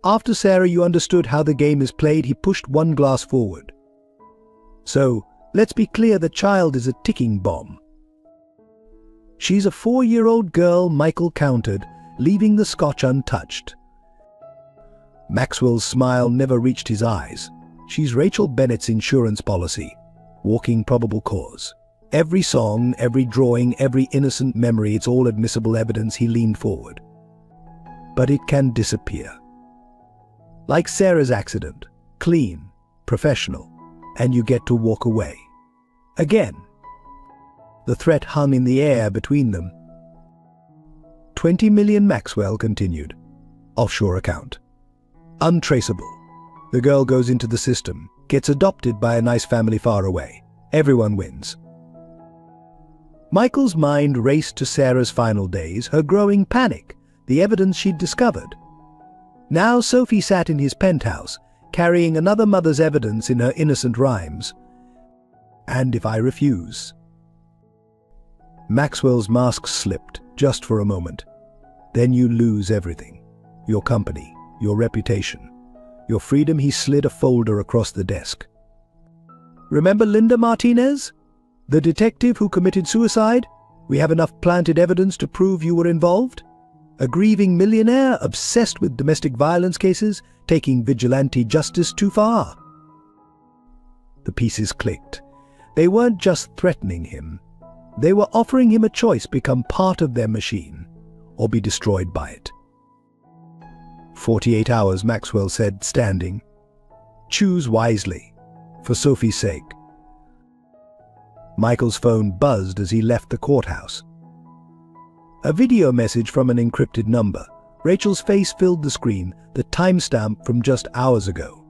After Sarah, you understood how the game is played. He pushed 1 glass forward. So, let's be clear, the child is a ticking bomb. She's a 4-year-old girl, Michael countered, leaving the scotch untouched. Maxwell's smile never reached his eyes. She's Rachel Bennett's insurance policy. Walking probable cause. Every song, every drawing, every innocent memory, it's all admissible evidence. He leaned forward. But it can disappear. Like Sarah's accident. Clean, professional, and you get to walk away. Again. The threat hung in the air between them. 20 million, Maxwell continued. Offshore account. Untraceable. The girl goes into the system, gets adopted by a nice family far away. Everyone wins. Michael's mind raced to Sarah's final days, her growing panic, the evidence she'd discovered. Now Sophie sat in his penthouse, carrying another mother's evidence in her innocent rhymes. And if I refuse? Maxwell's mask slipped, just for a moment. Then you lose everything. Your company, your reputation, your freedom. He slid a folder across the desk. Remember Linda Martinez? The detective who committed suicide? We have enough planted evidence to prove you were involved. A grieving millionaire, obsessed with domestic violence cases, taking vigilante justice too far. The pieces clicked. They weren't just threatening him. They were offering him a choice: become part of their machine, or be destroyed by it. 48 hours, Maxwell said, standing. Choose wisely, for Sophie's sake. Michael's phone buzzed as he left the courthouse. A video message from an encrypted number. Rachel's face filled the screen, the timestamp from just hours ago.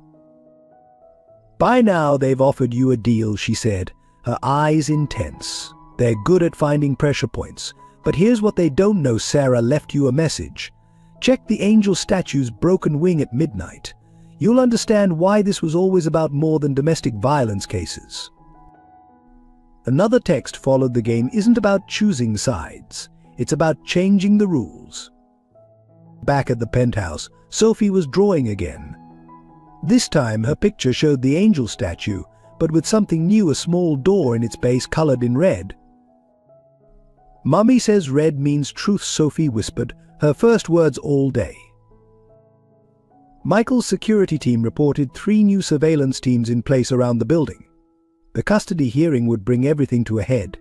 By now they've offered you a deal, she said. her eyes intense. They're good at finding pressure points. But here's what they don't know: Sarah left you a message. Check the angel statue's broken wing at midnight. You'll understand why this was always about more than domestic violence cases. Another text followed. The game isn't about choosing sides. It's about changing the rules. Back at the penthouse, Sophie was drawing again. This time her picture showed the angel statue, but with something new: a small door in its base colored in red. "Mummy says red means truth," Sophie whispered, her first words all day. Michael's security team reported 3 new surveillance teams in place around the building. The custody hearing would bring everything to a head.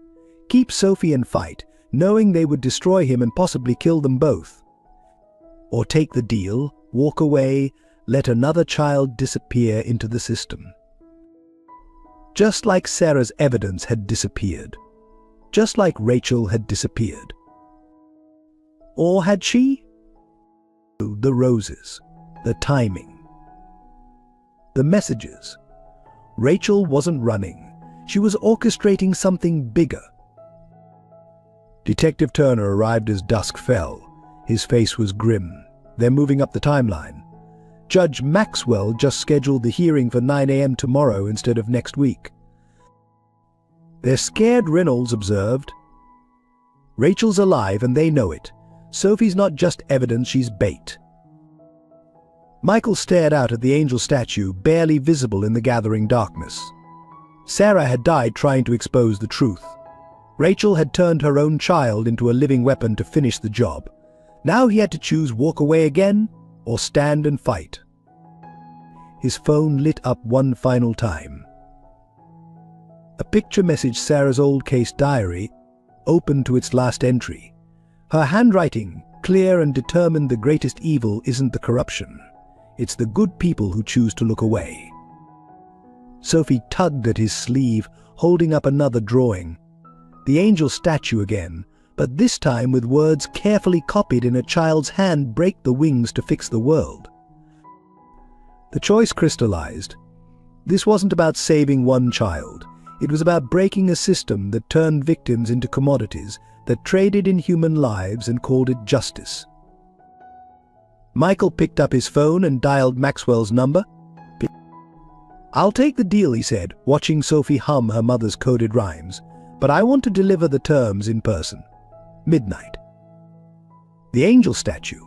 Keep Sophie and fight, knowing they would destroy him and possibly kill them both. Or take the deal, walk away, let another child disappear into the system. Just like Sarah's evidence had disappeared. Just like Rachel had disappeared. Or had she? The roses, the timing, the messages. Rachel wasn't running. She was orchestrating something bigger. Detective Turner arrived as dusk fell. His face was grim. They're moving up the timeline. Judge Maxwell just scheduled the hearing for 9 a.m. tomorrow instead of next week. "They're scared," Reynolds observed. "Rachel's alive and they know it. Sophie's not just evidence, she's bait." Michael stared out at the angel statue, barely visible in the gathering darkness. Sarah had died trying to expose the truth. Rachel had turned her own child into a living weapon to finish the job. Now he had to choose: walk away again or stand and fight. His phone lit up one final time. A picture message: Sarah's old case diary, open to its last entry. Her handwriting, clear and determined: the greatest evil isn't the corruption. It's the good people who choose to look away. Sophie tugged at his sleeve, holding up another drawing. The angel statue again, but this time with words carefully copied in a child's hand: break the wings to fix the world. The choice crystallized. This wasn't about saving one child. It was about breaking a system that turned victims into commodities, that traded in human lives and called it justice. Michael picked up his phone and dialed Maxwell's number. "I'll take the deal," he said, watching Sophie hum her mother's coded rhymes. "But I want to deliver the terms in person. Midnight." The angel statue.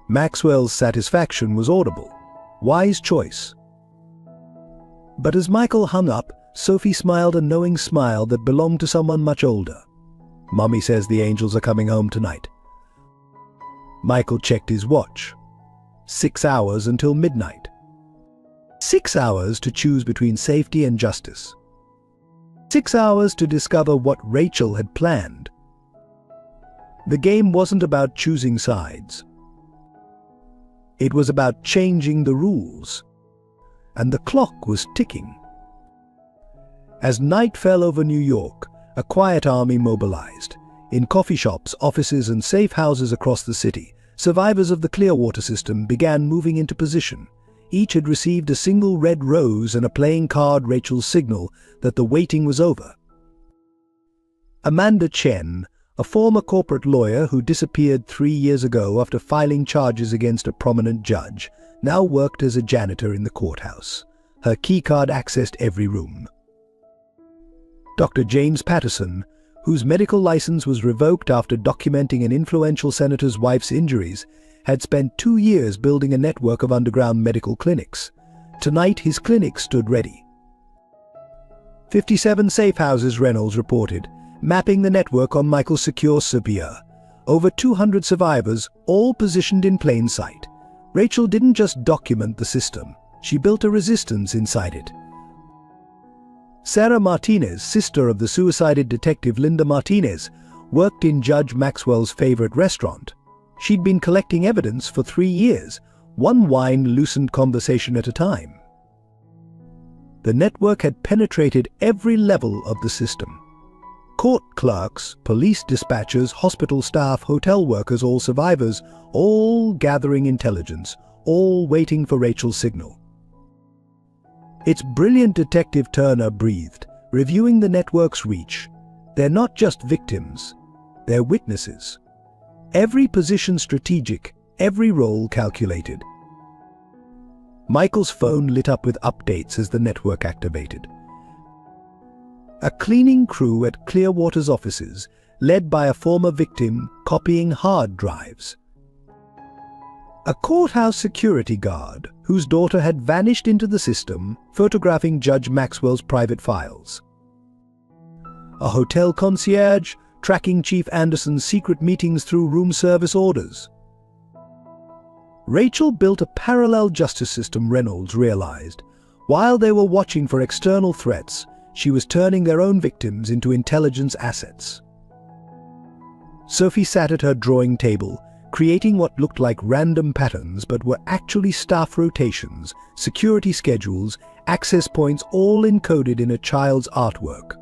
Maxwell's satisfaction was audible. Wise choice. But as Michael hung up, Sophie smiled a knowing smile that belonged to someone much older. "Mummy says the angels are coming home tonight." Michael checked his watch. 6 hours until midnight. 6 hours to choose between safety and justice. 6 hours to discover what Rachel had planned. The game wasn't about choosing sides. It was about changing the rules. And the clock was ticking. As night fell over New York, a quiet army mobilized. In coffee shops, offices, and safe houses across the city, survivors of the Clearwater system began moving into position. Each had received a single red rose and a playing card, Rachel's signal that the waiting was over. Amanda Chen, a former corporate lawyer who disappeared 3 years ago after filing charges against a prominent judge, now worked as a janitor in the courthouse. Her keycard accessed every room. Dr. James Patterson, whose medical license was revoked after documenting an influential senator's wife's injuries, had spent 2 years building a network of underground medical clinics. Tonight his clinic stood ready. 57 safe houses, Reynolds reported, mapping the network on Michael's secure Sevier. Over 200 survivors, all positioned in plain sight. Rachel didn't just document the system, she built a resistance inside it. Sarah Martinez, sister of the suicided detective Linda Martinez, worked in Judge Maxwell's favorite restaurant. She'd been collecting evidence for 3 years, one wine-loosened conversation at a time. The network had penetrated every level of the system. Court clerks, police dispatchers, hospital staff, hotel workers, all survivors, all gathering intelligence, all waiting for Rachel's signal. It's brilliant Detective Turner breathed, reviewing the network's reach. They're not just victims, they're witnesses. Every position strategic, every role calculated. Michael's phone lit up with updates as the network activated. A cleaning crew at Clearwater's offices, led by a former victim, copying hard drives. A courthouse security guard, whose daughter had vanished into the system, photographing Judge Maxwell's private files. A hotel concierge, tracking Chief Anderson's secret meetings through room service orders. Rachel built a parallel justice system, Reynolds realized. While they were watching for external threats, she was turning their own victims into intelligence assets. Sophie sat at her drawing table, creating what looked like random patterns but were actually staff rotations, security schedules, access points, all encoded in a child's artwork.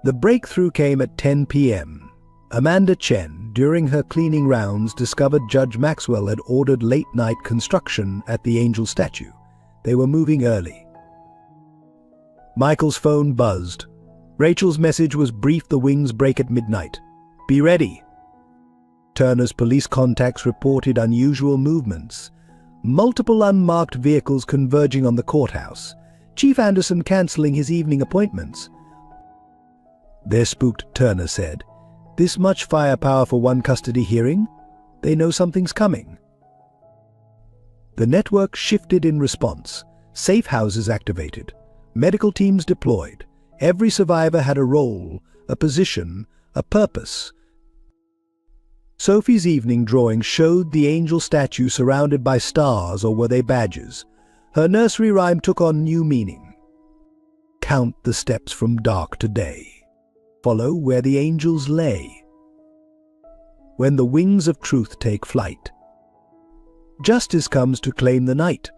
The breakthrough came at 10 p.m. Amanda Chen, during her cleaning rounds, discovered Judge Maxwell had ordered late-night construction at the angel statue. They were moving early. Michael's phone buzzed. Rachel's message was brief: the wings break at midnight. Be ready. Turner's police contacts reported unusual movements. Multiple unmarked vehicles converging on the courthouse. Chief Anderson cancelling his evening appointments. They're spooked, Turner said. This much firepower for one custody hearing? They know something's coming. The network shifted in response. Safe houses activated. Medical teams deployed. Every survivor had a role, a position, a purpose. Sophie's evening drawing showed the angel statue surrounded by stars, or were they badges? Her nursery rhyme took on new meaning. Count the steps from dark to day. Follow where the angels lay. When the wings of truth take flight, justice comes to claim the night.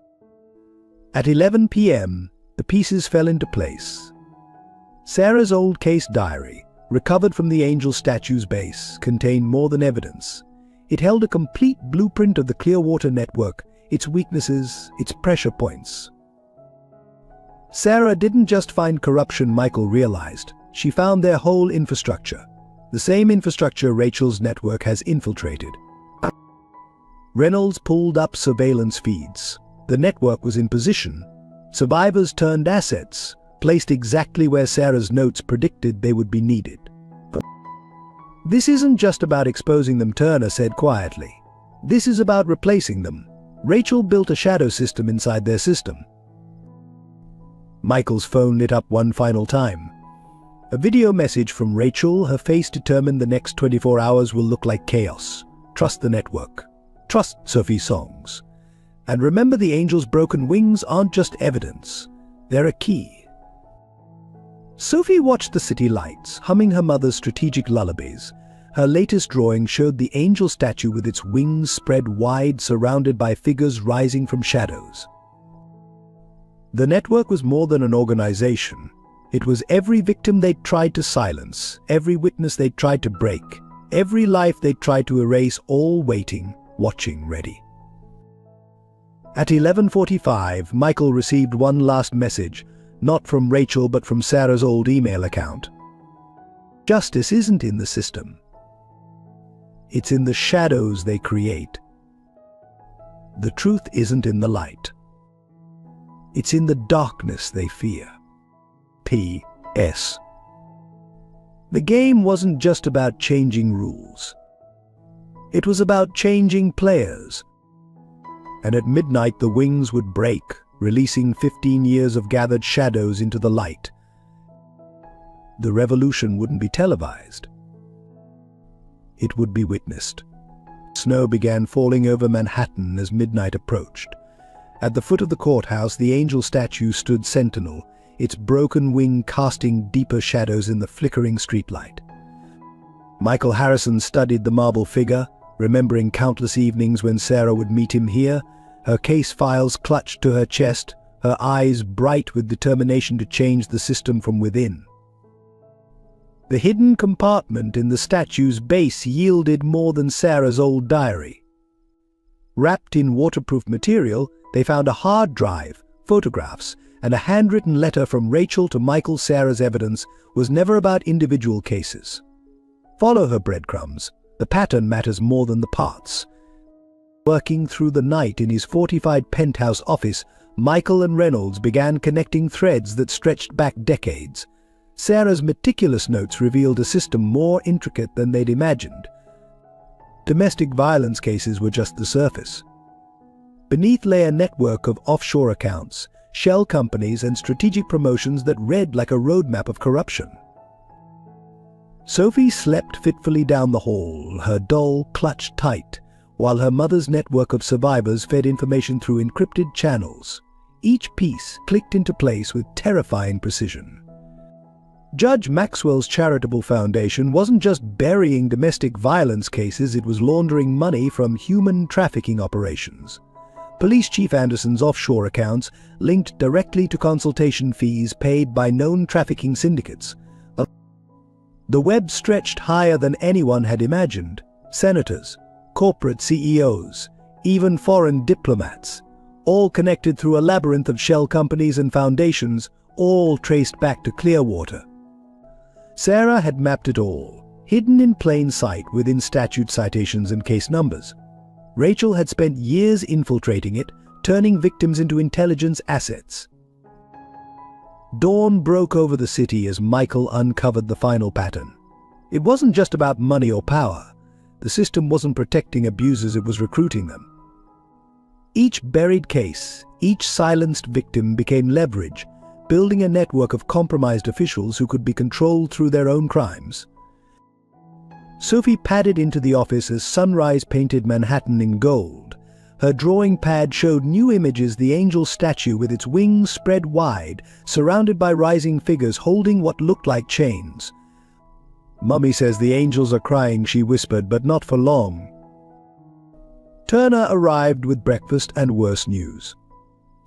At 11 p.m., the pieces fell into place. Sarah's old case diary, recovered from the angel statue's base, contained more than evidence. It held a complete blueprint of the Clearwater network, its weaknesses, its pressure points. Sarah didn't just find corruption, Michael realized. She found their whole infrastructure, the same infrastructure Rachel's network has infiltrated. Reynolds pulled up surveillance feeds. The network was in position. Survivors turned assets, placed exactly where Sarah's notes predicted they would be needed. This isn't just about exposing them, Turner said quietly. This is about replacing them. Rachel built a shadow system inside their system. Michael's phone lit up one final time. A video message from Rachel, her face determined the next 24 hours will look like chaos. Trust the network. Trust Sophie's songs. And remember, the angels' broken wings aren't just evidence. They're a key. Sophie watched the city lights, humming her mother's strategic lullabies. Her latest drawing showed the angel statue with its wings spread wide, surrounded by figures rising from shadows. The network was more than an organization. It was every victim they'd tried to silence, every witness they'd tried to break, every life they'd tried to erase, all waiting, watching, ready. At 11:45, Michael received one last message, not from Rachel but from Sarah's old email account. Justice isn't in the system. It's in the shadows they create. The truth isn't in the light. It's in the darkness they fear. P.S. The game wasn't just about changing rules. It was about changing players. And at midnight the wings would break, releasing 15 years of gathered shadows into the light. The revolution wouldn't be televised. It would be witnessed. Snow began falling over Manhattan as midnight approached. At the foot of the courthouse, the angel statue stood sentinel, its broken wing casting deeper shadows in the flickering streetlight. Michael Harrison studied the marble figure, remembering countless evenings when Sarah would meet him here, her case files clutched to her chest, her eyes bright with determination to change the system from within. The hidden compartment in the statue's base yielded more than Sarah's old diary. Wrapped in waterproof material, they found a hard drive, photographs, and a handwritten letter from Rachel to Michael. Sarah's evidence was never about individual cases. Follow her breadcrumbs. The pattern matters more than the parts. Working through the night in his fortified penthouse office, Michael and Reynolds began connecting threads that stretched back decades. Sarah's meticulous notes revealed a system more intricate than they'd imagined. Domestic violence cases were just the surface. Beneath lay a network of offshore accounts, shell companies, and strategic promotions that read like a roadmap of corruption. Sophie slept fitfully down the hall, her doll clutched tight, while her mother's network of survivors fed information through encrypted channels. Each piece clicked into place with terrifying precision. Judge Maxwell's charitable foundation wasn't just burying domestic violence cases, it was laundering money from human trafficking operations. Police Chief Anderson's offshore accounts linked directly to consultation fees paid by known trafficking syndicates. The web stretched higher than anyone had imagined. Senators, corporate CEOs, even foreign diplomats, all connected through a labyrinth of shell companies and foundations, all traced back to Clearwater. Sarah had mapped it all, hidden in plain sight within statute citations and case numbers. Rachel had spent years infiltrating it, turning victims into intelligence assets. Dawn broke over the city as Michael uncovered the final pattern. It wasn't just about money or power. The system wasn't protecting abusers, it was recruiting them. Each buried case, each silenced victim became leverage, building a network of compromised officials who could be controlled through their own crimes. Sophie padded into the office as sunrise painted Manhattan in gold. Her drawing pad showed new images: the angel statue with its wings spread wide, surrounded by rising figures holding what looked like chains. "Mummy says the angels are crying," she whispered, "but not for long." Turner arrived with breakfast and worse news.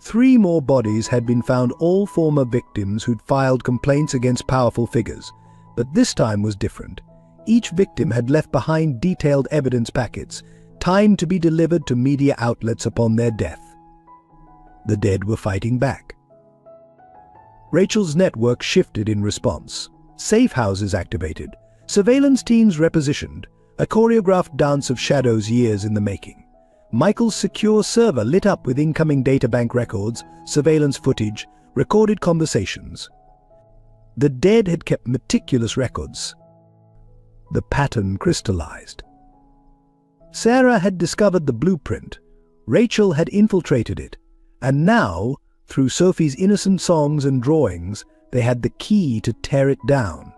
3 more bodies had been found, all former victims who'd filed complaints against powerful figures. But this time was different. Each victim had left behind detailed evidence packets, timed to be delivered to media outlets upon their death. The dead were fighting back. Rachel's network shifted in response. Safe houses activated, surveillance teams repositioned, a choreographed dance of shadows years in the making. Michael's secure server lit up with incoming databank records, surveillance footage, recorded conversations. The dead had kept meticulous records. The pattern crystallized. Sarah had discovered the blueprint. Rachel had infiltrated it. And now, through Sophie's innocent songs and drawings, they had the key to tear it down.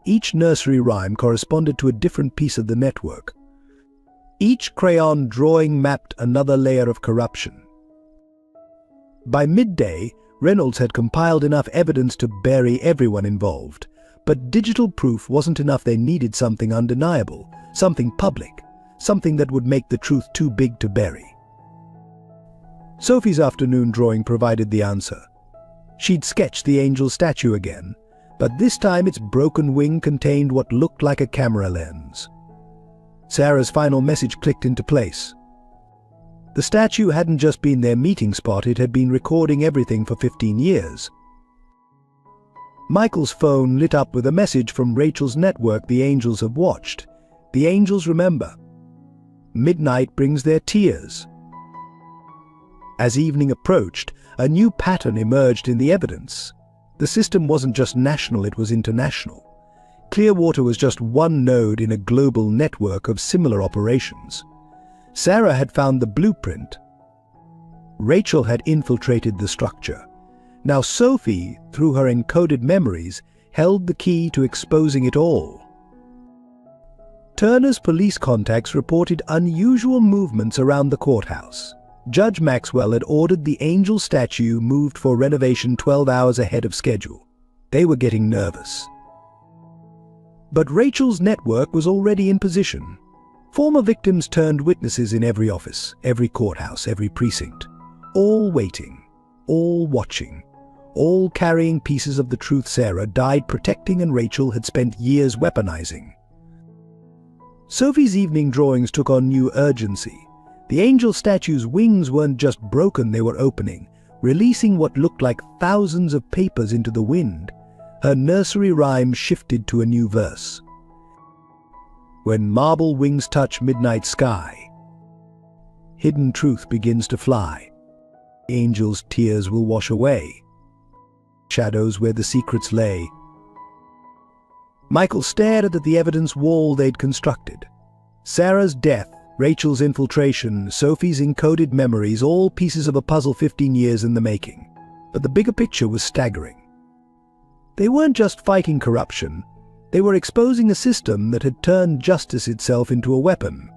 Each nursery rhyme corresponded to a different piece of the network. Each crayon drawing mapped another layer of corruption. By midday, Reynolds had compiled enough evidence to bury everyone involved. But digital proof wasn't enough. They needed something undeniable, something public, something that would make the truth too big to bury. Sophie's afternoon drawing provided the answer. She'd sketched the angel statue again, but this time its broken wing contained what looked like a camera lens. Sarah's final message clicked into place. The statue hadn't just been their meeting spot, it had been recording everything for 15 years. Michael's phone lit up with a message from Rachel's network: "The angels have watched. The angels remember. Midnight brings their tears." As evening approached, a new pattern emerged in the evidence. The system wasn't just national, it was international. Clearwater was just one node in a global network of similar operations. Sarah had found the blueprint. Rachel had infiltrated the structure. Now Sophie, through her encoded memories, held the key to exposing it all. Turner's police contacts reported unusual movements around the courthouse. Judge Maxwell had ordered the angel statue moved for renovation 12 hours ahead of schedule. They were getting nervous. But Rachel's network was already in position. Former victims turned witnesses in every office, every courthouse, every precinct. All waiting, all watching, all carrying pieces of the truth Sarah died protecting and Rachel had spent years weaponizing. Sophie's evening drawings took on new urgency. The angel statue's wings weren't just broken, they were opening, Releasing what looked like thousands of papers into the wind, her nursery rhyme shifted to a new verse. When marble wings touch midnight sky, hidden truth begins to fly. Angels' tears will wash away shadows where the secrets lay. Michael stared at the evidence wall they'd constructed. Sarah's death, Rachel's infiltration, Sophie's encoded memories, all pieces of a puzzle 15 years in the making. But the bigger picture was staggering. They weren't just fighting corruption, they were exposing a system that had turned justice itself into a weapon.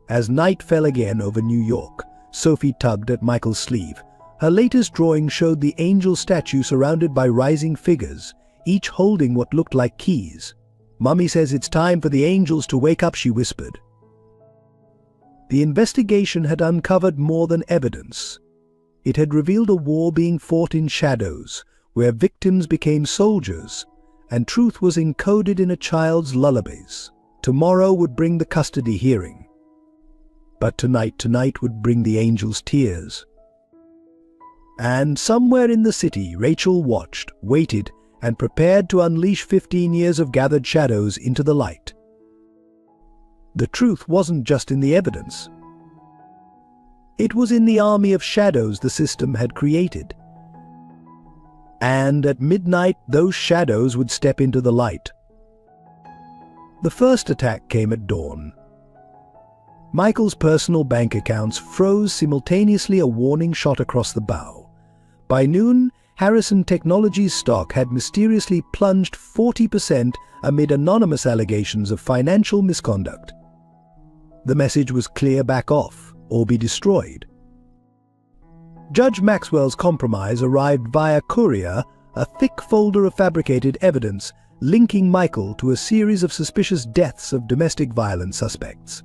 As night fell again over New York, Sophie tugged at Michael's sleeve. Her latest drawing showed the angel statue surrounded by rising figures, each holding what looked like keys. "Mummy says it's time for the angels to wake up," she whispered. The investigation had uncovered more than evidence. It had revealed a war being fought in shadows, where victims became soldiers, and truth was encoded in a child's lullabies. Tomorrow would bring the custody hearing. But tonight would bring the angels' tears. And somewhere in the city, Rachel watched, waited, and prepared to unleash 15 years of gathered shadows into the light. The truth wasn't just in the evidence. It was in the army of shadows the system had created. And at midnight, those shadows would step into the light. The first attack came at dawn. Michael's personal bank accounts froze simultaneously, a warning shot across the bow. By noon, Harrison Technologies stock had mysteriously plunged 40% amid anonymous allegations of financial misconduct. The message was clear: back off, or be destroyed. Judge Maxwell's compromise arrived via courier, a thick folder of fabricated evidence linking Michael to a series of suspicious deaths of domestic violence suspects.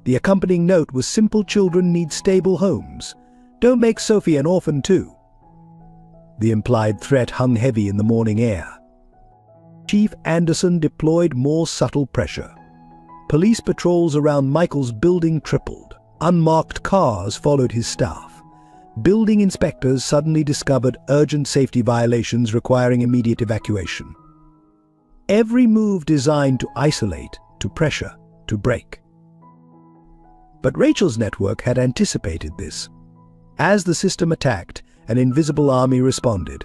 The accompanying note was simple: children need stable homes. Don't make Sophie an orphan too. The implied threat hung heavy in the morning air. Chief Anderson deployed more subtle pressure. Police patrols around Michael's building tripled. Unmarked cars followed his staff. Building inspectors suddenly discovered urgent safety violations requiring immediate evacuation. Every move designed to isolate, to pressure, to break. But Rachel's network had anticipated this. As the system attacked, an invisible army responded.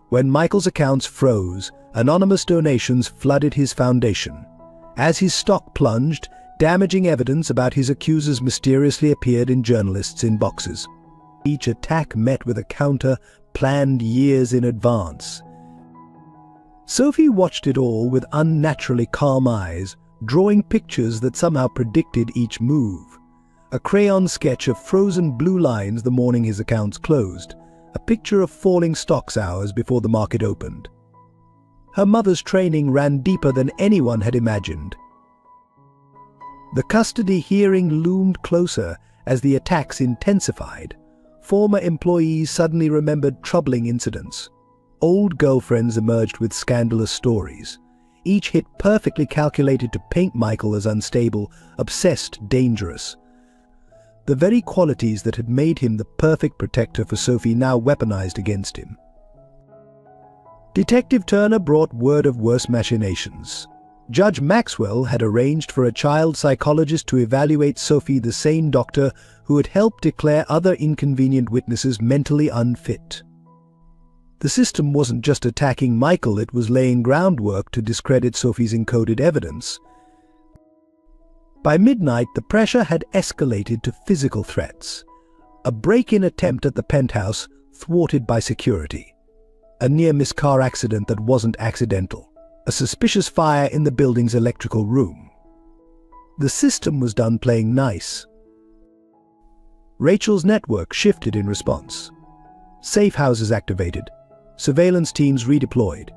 When Michael's accounts froze, anonymous donations flooded his foundation. As his stock plunged, damaging evidence about his accusers mysteriously appeared in journalists' inboxes. Each attack met with a counter planned years in advance. Sophie watched it all with unnaturally calm eyes, drawing pictures that somehow predicted each move. A crayon sketch of frozen blue lines the morning his accounts closed. A picture of falling stocks hours before the market opened. Her mother's training ran deeper than anyone had imagined. The custody hearing loomed closer as the attacks intensified. Former employees suddenly remembered troubling incidents. Old girlfriends emerged with scandalous stories. Each hit perfectly calculated to paint Michael as unstable, obsessed, dangerous. The very qualities that had made him the perfect protector for Sophie now weaponized against him. Detective Turner brought word of worse machinations. Judge Maxwell had arranged for a child psychologist to evaluate Sophie, the sane doctor who had helped declare other inconvenient witnesses mentally unfit. The system wasn't just attacking Michael, it was laying groundwork to discredit Sophie's encoded evidence. By midnight, the pressure had escalated to physical threats. A break-in attempt at the penthouse thwarted by security. A near-miss car accident that wasn't accidental. A suspicious fire in the building's electrical room. The system was done playing nice. Rachel's network shifted in response. Safe houses activated. Surveillance teams redeployed.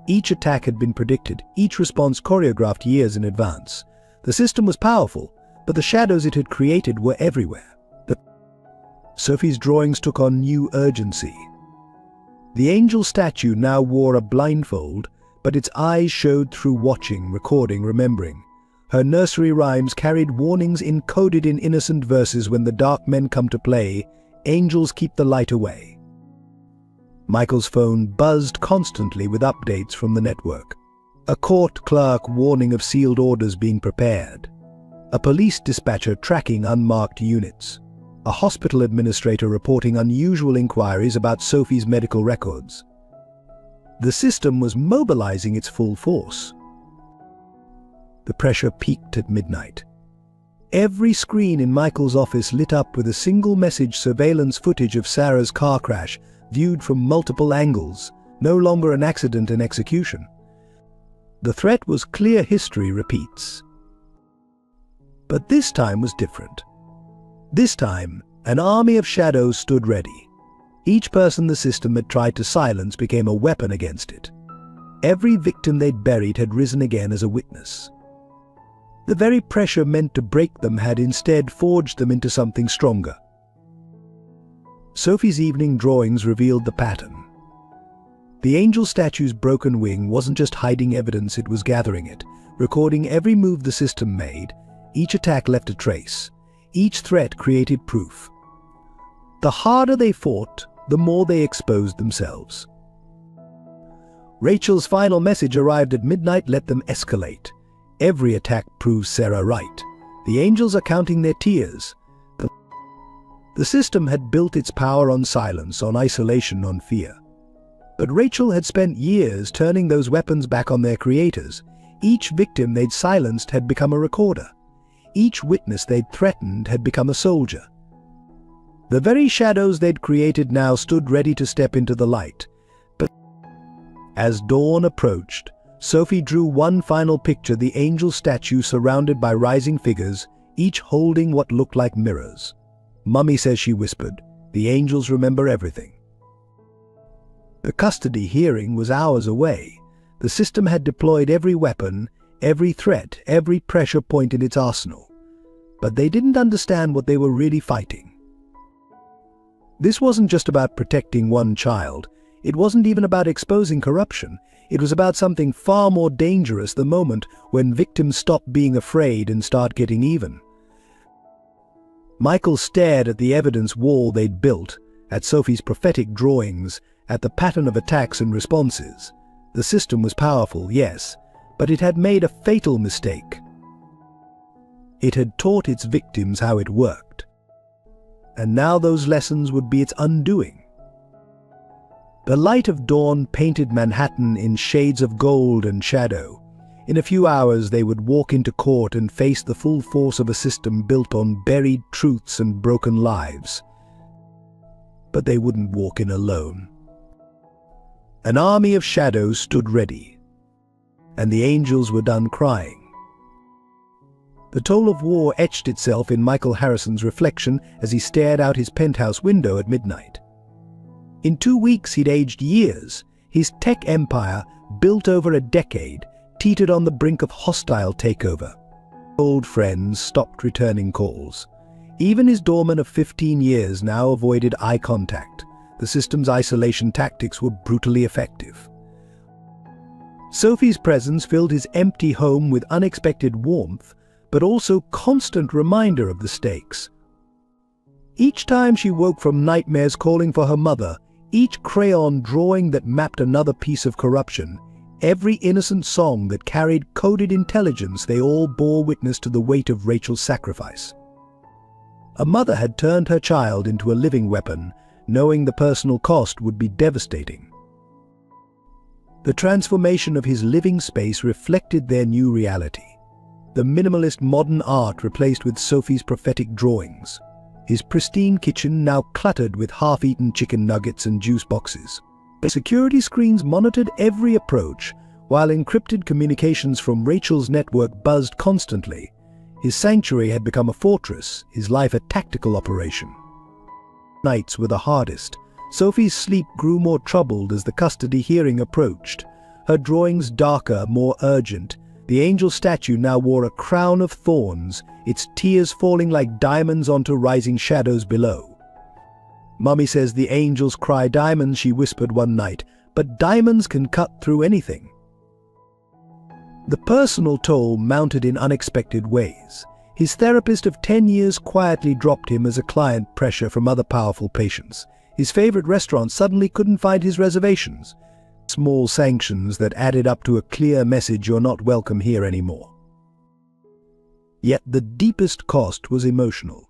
Each attack had been predicted, each response choreographed years in advance. The system was powerful, but the shadows it had created were everywhere. Sophie's drawings took on new urgency. The angel statue now wore a blindfold, but its eyes showed through watching, recording, remembering. Her nursery rhymes carried warnings encoded in innocent verses: when the dark men come to play, Angels keep the light away. Michael's phone buzzed constantly with updates from the network. A court clerk warning of sealed orders being prepared. A police dispatcher tracking unmarked units. A hospital administrator reporting unusual inquiries about Sophie's medical records. The system was mobilizing its full force. The pressure peaked at midnight. Every screen in Michael's office lit up with a single message: surveillance footage of Sarah's car crash, viewed from multiple angles, no longer an accident, an execution. The threat was clear: history repeats. But this time was different. This time, an army of shadows stood ready. Each person the system had tried to silence became a weapon against it. Every victim they'd buried had risen again as a witness. The very pressure meant to break them had instead forged them into something stronger. Sophie's evening drawings revealed the pattern. The angel statue's broken wing wasn't just hiding evidence, it was gathering it, recording every move the system made. Each attack left a trace. Each threat created proof. The harder they fought, the more they exposed themselves. Rachel's final message arrived at midnight: let them escalate. Every attack proves Sarah right. The angels are counting their tears. The system had built its power on silence, on isolation, on fear. But Rachel had spent years turning those weapons back on their creators. Each victim they'd silenced had become a recorder. Each witness they'd threatened had become a soldier. The very shadows they'd created now stood ready to step into the light. But as dawn approached, Sophie drew one final picture: the angel statue surrounded by rising figures, each holding what looked like mirrors. "Mummy says," she whispered, "the angels remember everything." The custody hearing was hours away. The system had deployed every weapon, every threat, every pressure point in its arsenal. But they didn't understand what they were really fighting. This wasn't just about protecting one child. It wasn't even about exposing corruption. It was about something far more dangerous: the moment when victims stop being afraid and start getting even. Michael stared at the evidence wall they'd built, at Sophie's prophetic drawings, at the pattern of attacks and responses. The system was powerful, yes, but it had made a fatal mistake. It had taught its victims how it worked. And now those lessons would be its undoing. The light of dawn painted Manhattan in shades of gold and shadow. In a few hours they would walk into court and face the full force of a system built on buried truths and broken lives. But they wouldn't walk in alone. An army of shadows stood ready, and the angels were done crying. The toll of war etched itself in Michael Harrison's reflection as he stared out his penthouse window at midnight. In 2 weeks he'd aged years. His tech empire, built over a decade, teetered on the brink of hostile takeover. Old friends stopped returning calls. Even his doorman of 15 years now avoided eye contact. The system's isolation tactics were brutally effective. Sophie's presence filled his empty home with unexpected warmth, but also constant reminder of the stakes. Each time she woke from nightmares calling for her mother, each crayon drawing that mapped another piece of corruption, every innocent song that carried coded intelligence, they all bore witness to the weight of Rachel's sacrifice. A mother had turned her child into a living weapon, knowing the personal cost would be devastating. The transformation of his living space reflected their new reality. The minimalist modern art replaced with Sophie's prophetic drawings. His pristine kitchen now cluttered with half-eaten chicken nuggets and juice boxes. Security screens monitored every approach, while encrypted communications from Rachel's network buzzed constantly. His sanctuary had become a fortress, his life a tactical operation. Nights were the hardest. Sophie's sleep grew more troubled as the custody hearing approached. Her drawings darker, more urgent. The angel statue now wore a crown of thorns, its tears falling like diamonds onto rising shadows below. "Mummy says the angels cry diamonds," she whispered one night, "but diamonds can cut through anything." The personal toll mounted in unexpected ways. His therapist of 10 years quietly dropped him as a client pressure from other powerful patients. His favorite restaurant suddenly couldn't find his reservations. Small sanctions that added up to a clear message: you're not welcome here anymore. Yet the deepest cost was emotional.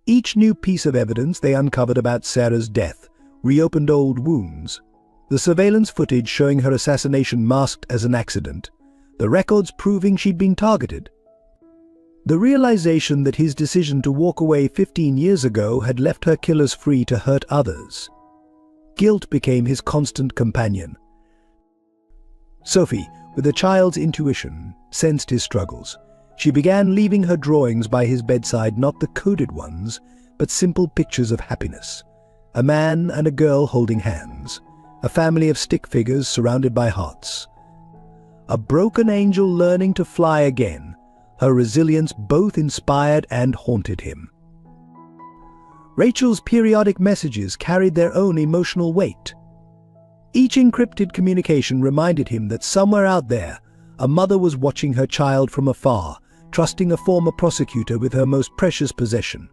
Each new piece of evidence they uncovered about Sarah's death reopened old wounds. The surveillance footage showing her assassination masked as an accident, the records proving she'd been targeted. The realization that his decision to walk away 15 years ago had left her killers free to hurt others. Guilt became his constant companion. Sophie, with a child's intuition, sensed his struggles. She began leaving her drawings by his bedside, not the coded ones, but simple pictures of happiness. A man and a girl holding hands. A family of stick figures surrounded by hearts. A broken angel learning to fly again. Her resilience both inspired and haunted him. Rachel's periodic messages carried their own emotional weight. Each encrypted communication reminded him that somewhere out there, a mother was watching her child from afar, trusting a former prosecutor with her most precious possession.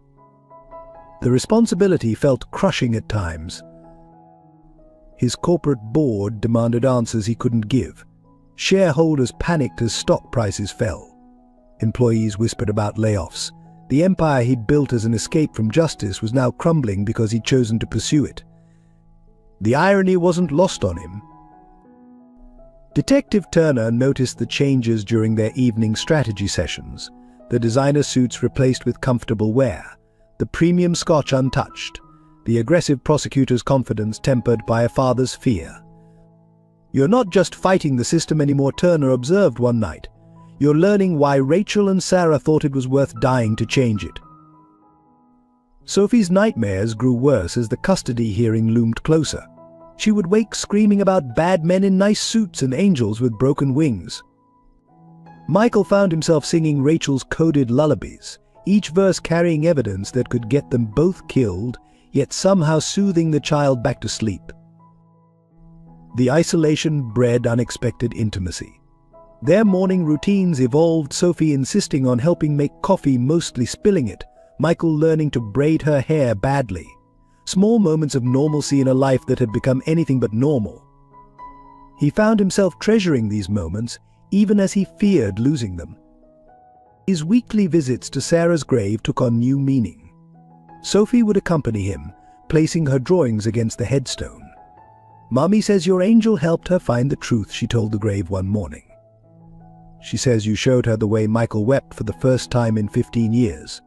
The responsibility felt crushing at times. His corporate board demanded answers he couldn't give. Shareholders panicked as stock prices fell. Employees whispered about layoffs. The empire he'd built as an escape from justice was now crumbling because he'd chosen to pursue it. The irony wasn't lost on him. Detective Turner noticed the changes during their evening strategy sessions. The designer suits replaced with comfortable wear, the premium scotch untouched, the aggressive prosecutor's confidence tempered by a father's fear. "You're not just fighting the system anymore," Turner observed one night. "You're learning why Rachel and Sarah thought it was worth dying to change it." Sophie's nightmares grew worse as the custody hearing loomed closer. She would wake screaming about bad men in nice suits and angels with broken wings. Michael found himself singing Rachel's coded lullabies, each verse carrying evidence that could get them both killed, yet somehow soothing the child back to sleep. The isolation bred unexpected intimacy. Their morning routines evolved, Sophie insisting on helping make coffee, mostly spilling it, Michael learning to braid her hair badly. Small moments of normalcy in a life that had become anything but normal. He found himself treasuring these moments, even as he feared losing them. His weekly visits to Sarah's grave took on new meaning. Sophie would accompany him, placing her drawings against the headstone. "Mommy says your angel helped her find the truth," she told the grave one morning. "She says you showed her the way." Michael wept for the first time in 15 years.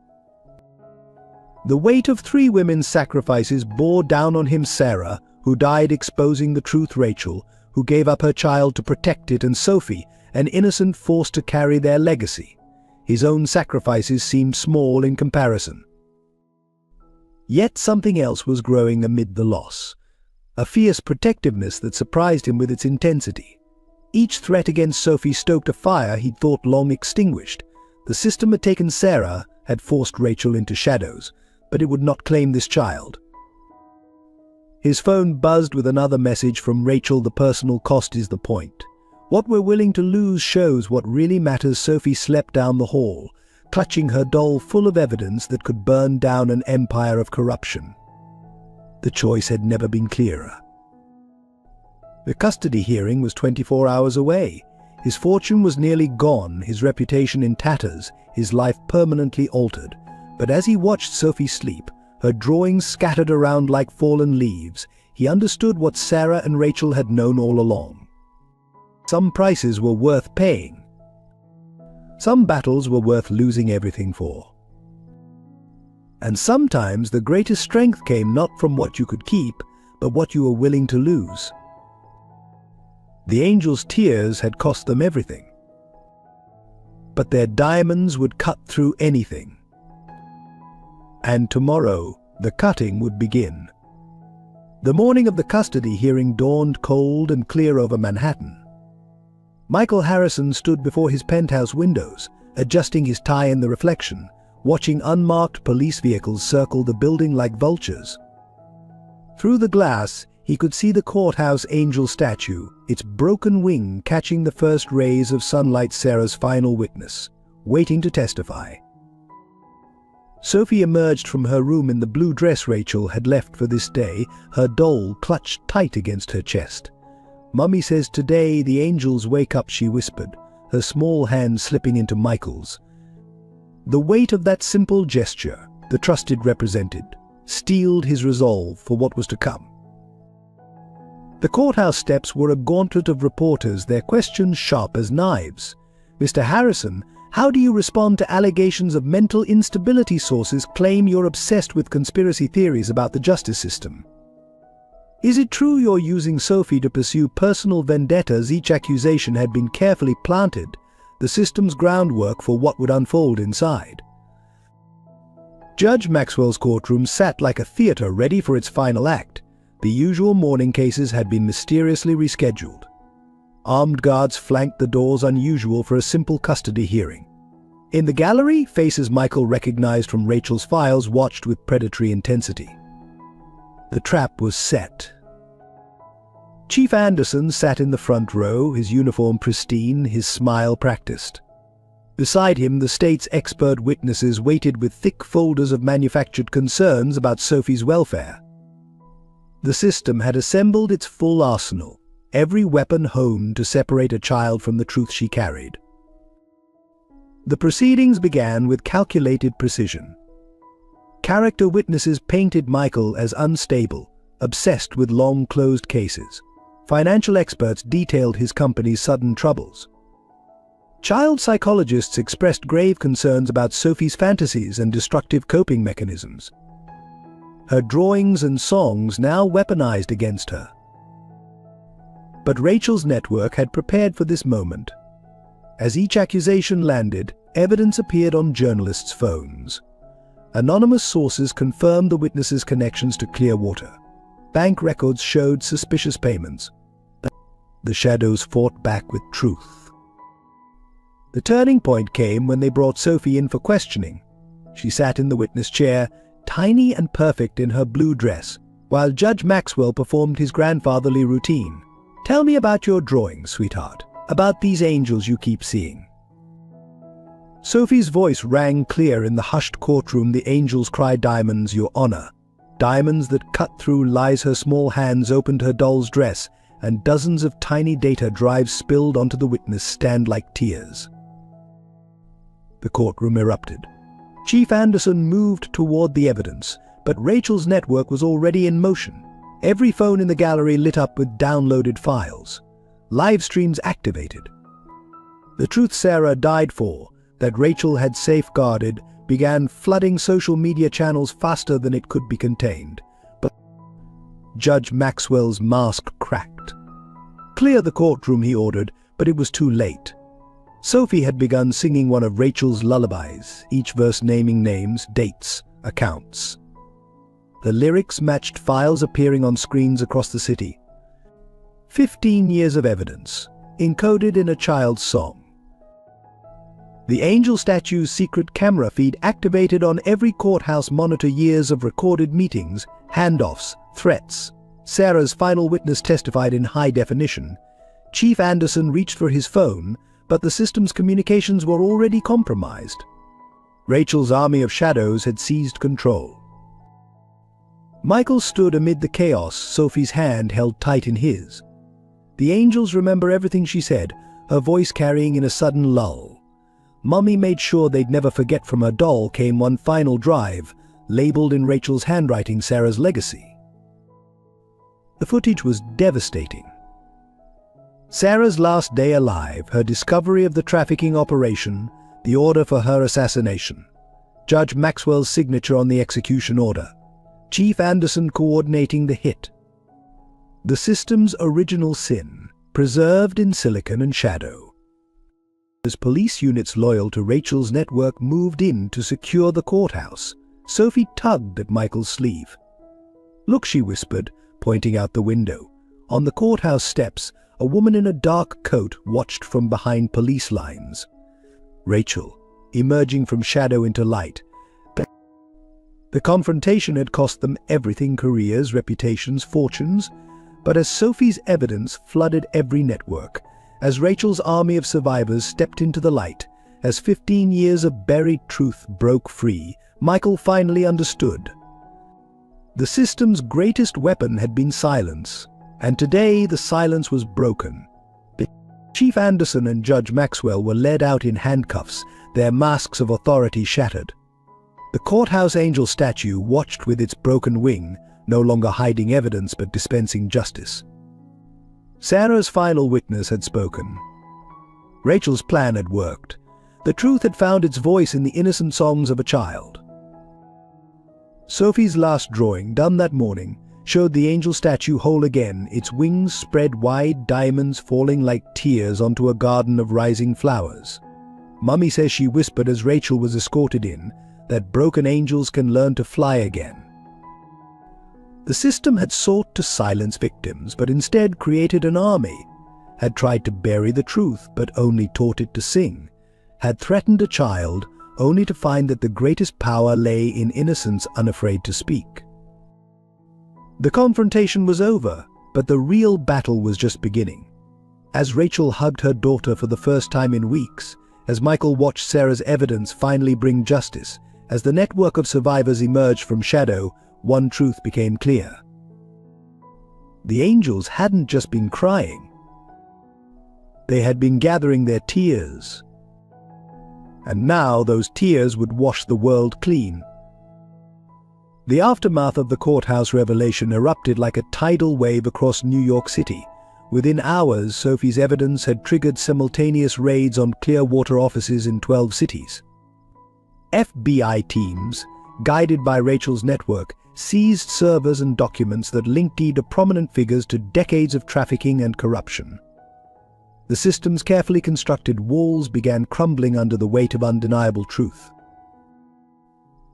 The weight of 3 women's sacrifices bore down on him: Sarah, who died exposing the truth; Rachel, who gave up her child to protect it; and Sophie, an innocent forced to carry their legacy. His own sacrifices seemed small in comparison. Yet something else was growing amid the loss. A fierce protectiveness that surprised him with its intensity. Each threat against Sophie stoked a fire he'd thought long extinguished. The system had taken Sarah, had forced Rachel into shadows, but it would not claim this child. His phone buzzed with another message from Rachel: "The personal cost is the point. What we're willing to lose shows what really matters." Sophie slept down the hall, clutching her doll full of evidence that could burn down an empire of corruption. The choice had never been clearer. The custody hearing was 24 hours away. His fortune was nearly gone, his reputation in tatters, his life permanently altered. But as he watched Sophie sleep, her drawings scattered around like fallen leaves, he understood what Sarah and Rachel had known all along. Some prices were worth paying. Some battles were worth losing everything for. And sometimes the greatest strength came not from what you could keep, but what you were willing to lose. The angel's tears had cost them everything. But their diamonds would cut through anything. And tomorrow, the cutting would begin. The morning of the custody hearing dawned cold and clear over Manhattan. Michael Harrison stood before his penthouse windows, adjusting his tie in the reflection, watching unmarked police vehicles circle the building like vultures. Through the glass, he could see the courthouse angel statue, its broken wing catching the first rays of sunlight, Sarah's final witness, waiting to testify. Sophie emerged from her room in the blue dress Rachel had left for this day, her doll clutched tight against her chest. "Mummy says today the angels wake up," she whispered, her small hand slipping into Michael's. The weight of that simple gesture, the trusted represented, steeled his resolve for what was to come. The courthouse steps were a gauntlet of reporters, their questions sharp as knives. "Mr. Harrison, how do you respond to allegations of mental instability? Sources claim you're obsessed with conspiracy theories about the justice system. Is it true you're using Sophie to pursue personal vendettas?" Each accusation had been carefully planted, the system's groundwork for what would unfold inside. Judge Maxwell's courtroom sat like a theater ready for its final act. The usual morning cases had been mysteriously rescheduled. Armed guards flanked the doors, unusual for a simple custody hearing. In the gallery, faces Michael recognized from Rachel's files watched with predatory intensity. The trap was set. Chief Anderson sat in the front row, his uniform pristine, his smile practiced. Beside him, the state's expert witnesses waited with thick folders of manufactured concerns about Sophie's welfare. The system had assembled its full arsenal, every weapon honed to separate a child from the truth she carried. The proceedings began with calculated precision. Character witnesses painted Michael as unstable, obsessed with long-closed cases. Financial experts detailed his company's sudden troubles. Child psychologists expressed grave concerns about Sophie's fantasies and destructive coping mechanisms. Her drawings and songs now weaponized against her. But Rachel's network had prepared for this moment. As each accusation landed, evidence appeared on journalists' phones. Anonymous sources confirmed the witnesses' connections to Clearwater. Bank records showed suspicious payments. The shadows fought back with truth. The turning point came when they brought Sophie in for questioning. She sat in the witness chair, tiny and perfect in her blue dress, while Judge Maxwell performed his grandfatherly routine. "Tell me about your drawings, sweetheart, about these angels you keep seeing." Sophie's voice rang clear in the hushed courtroom. "The angels cry diamonds, Your Honor." Diamonds that cut through lies. Her small hands opened her doll's dress, and dozens of tiny data drives spilled onto the witness stand like tears. The courtroom erupted. Chief Anderson moved toward the evidence, but Rachel's network was already in motion. Every phone in the gallery lit up with downloaded files. Live streams activated. The truth Sarah died for, that Rachel had safeguarded, began flooding social media channels faster than it could be contained. But Judge Maxwell's mask cracked. "Clear the courtroom," he ordered, but it was too late. Sophie had begun singing one of Rachel's lullabies, each verse naming names, dates, accounts. The lyrics matched files appearing on screens across the city. 15 years of evidence, encoded in a child's song. The angel statue's secret camera feed activated on every courthouse monitor. Years of recorded meetings, handoffs, threats. Sarah's final witness testified in high definition. Chief Anderson reached for his phone, but the system's communications were already compromised. Rachel's army of shadows had seized control. Michael stood amid the chaos, Sophie's hand held tight in his. The angels remember everything she said, her voice carrying in a sudden lull. Mummy made sure they'd never forget. From her doll came one final drive, labeled in Rachel's handwriting, Sarah's legacy. The footage was devastating. Sarah's last day alive, her discovery of the trafficking operation, the order for her assassination. Judge Maxwell's signature on the execution order. Chief Anderson coordinating the hit. The system's original sin, preserved in silicon and shadow. As police units loyal to Rachel's network moved in to secure the courthouse, Sophie tugged at Michael's sleeve. "Look," she whispered, pointing out the window. On the courthouse steps, a woman in a dark coat watched from behind police lines. Rachel, emerging from shadow into light. The confrontation had cost them everything: careers, reputations, fortunes. But as Sophie's evidence flooded every network, as Rachel's army of survivors stepped into the light, As 15 years of buried truth broke free, Michael finally understood. The system's greatest weapon had been silence, and today the silence was broken. Chief Anderson and Judge Maxwell were led out in handcuffs, their masks of authority shattered. The courthouse angel statue watched with its broken wing, no longer hiding evidence but dispensing justice. Sarah's final witness had spoken. Rachel's plan had worked. The truth had found its voice in the innocent songs of a child. Sophie's last drawing, done that morning, showed the angel statue whole again, its wings spread wide, diamonds falling like tears onto a garden of rising flowers. Mummy says she whispered as Rachel was escorted in, that broken angels can learn to fly again. The system had sought to silence victims, but instead created an army, had tried to bury the truth, but only taught it to sing, had threatened a child, only to find that the greatest power lay in innocence unafraid to speak. The confrontation was over, but the real battle was just beginning. As Rachel hugged her daughter for the first time in weeks, as Michael watched Sarah's evidence finally bring justice, as the network of survivors emerged from shadow, one truth became clear. The angels hadn't just been crying. They had been gathering their tears. And now those tears would wash the world clean. The aftermath of the courthouse revelation erupted like a tidal wave across New York City. Within hours, Sophie's evidence had triggered simultaneous raids on Clearwater offices in 12 cities. FBI teams, guided by Rachel's network, seized servers and documents that linked either prominent figures to decades of trafficking and corruption. The system's carefully constructed walls began crumbling under the weight of undeniable truth.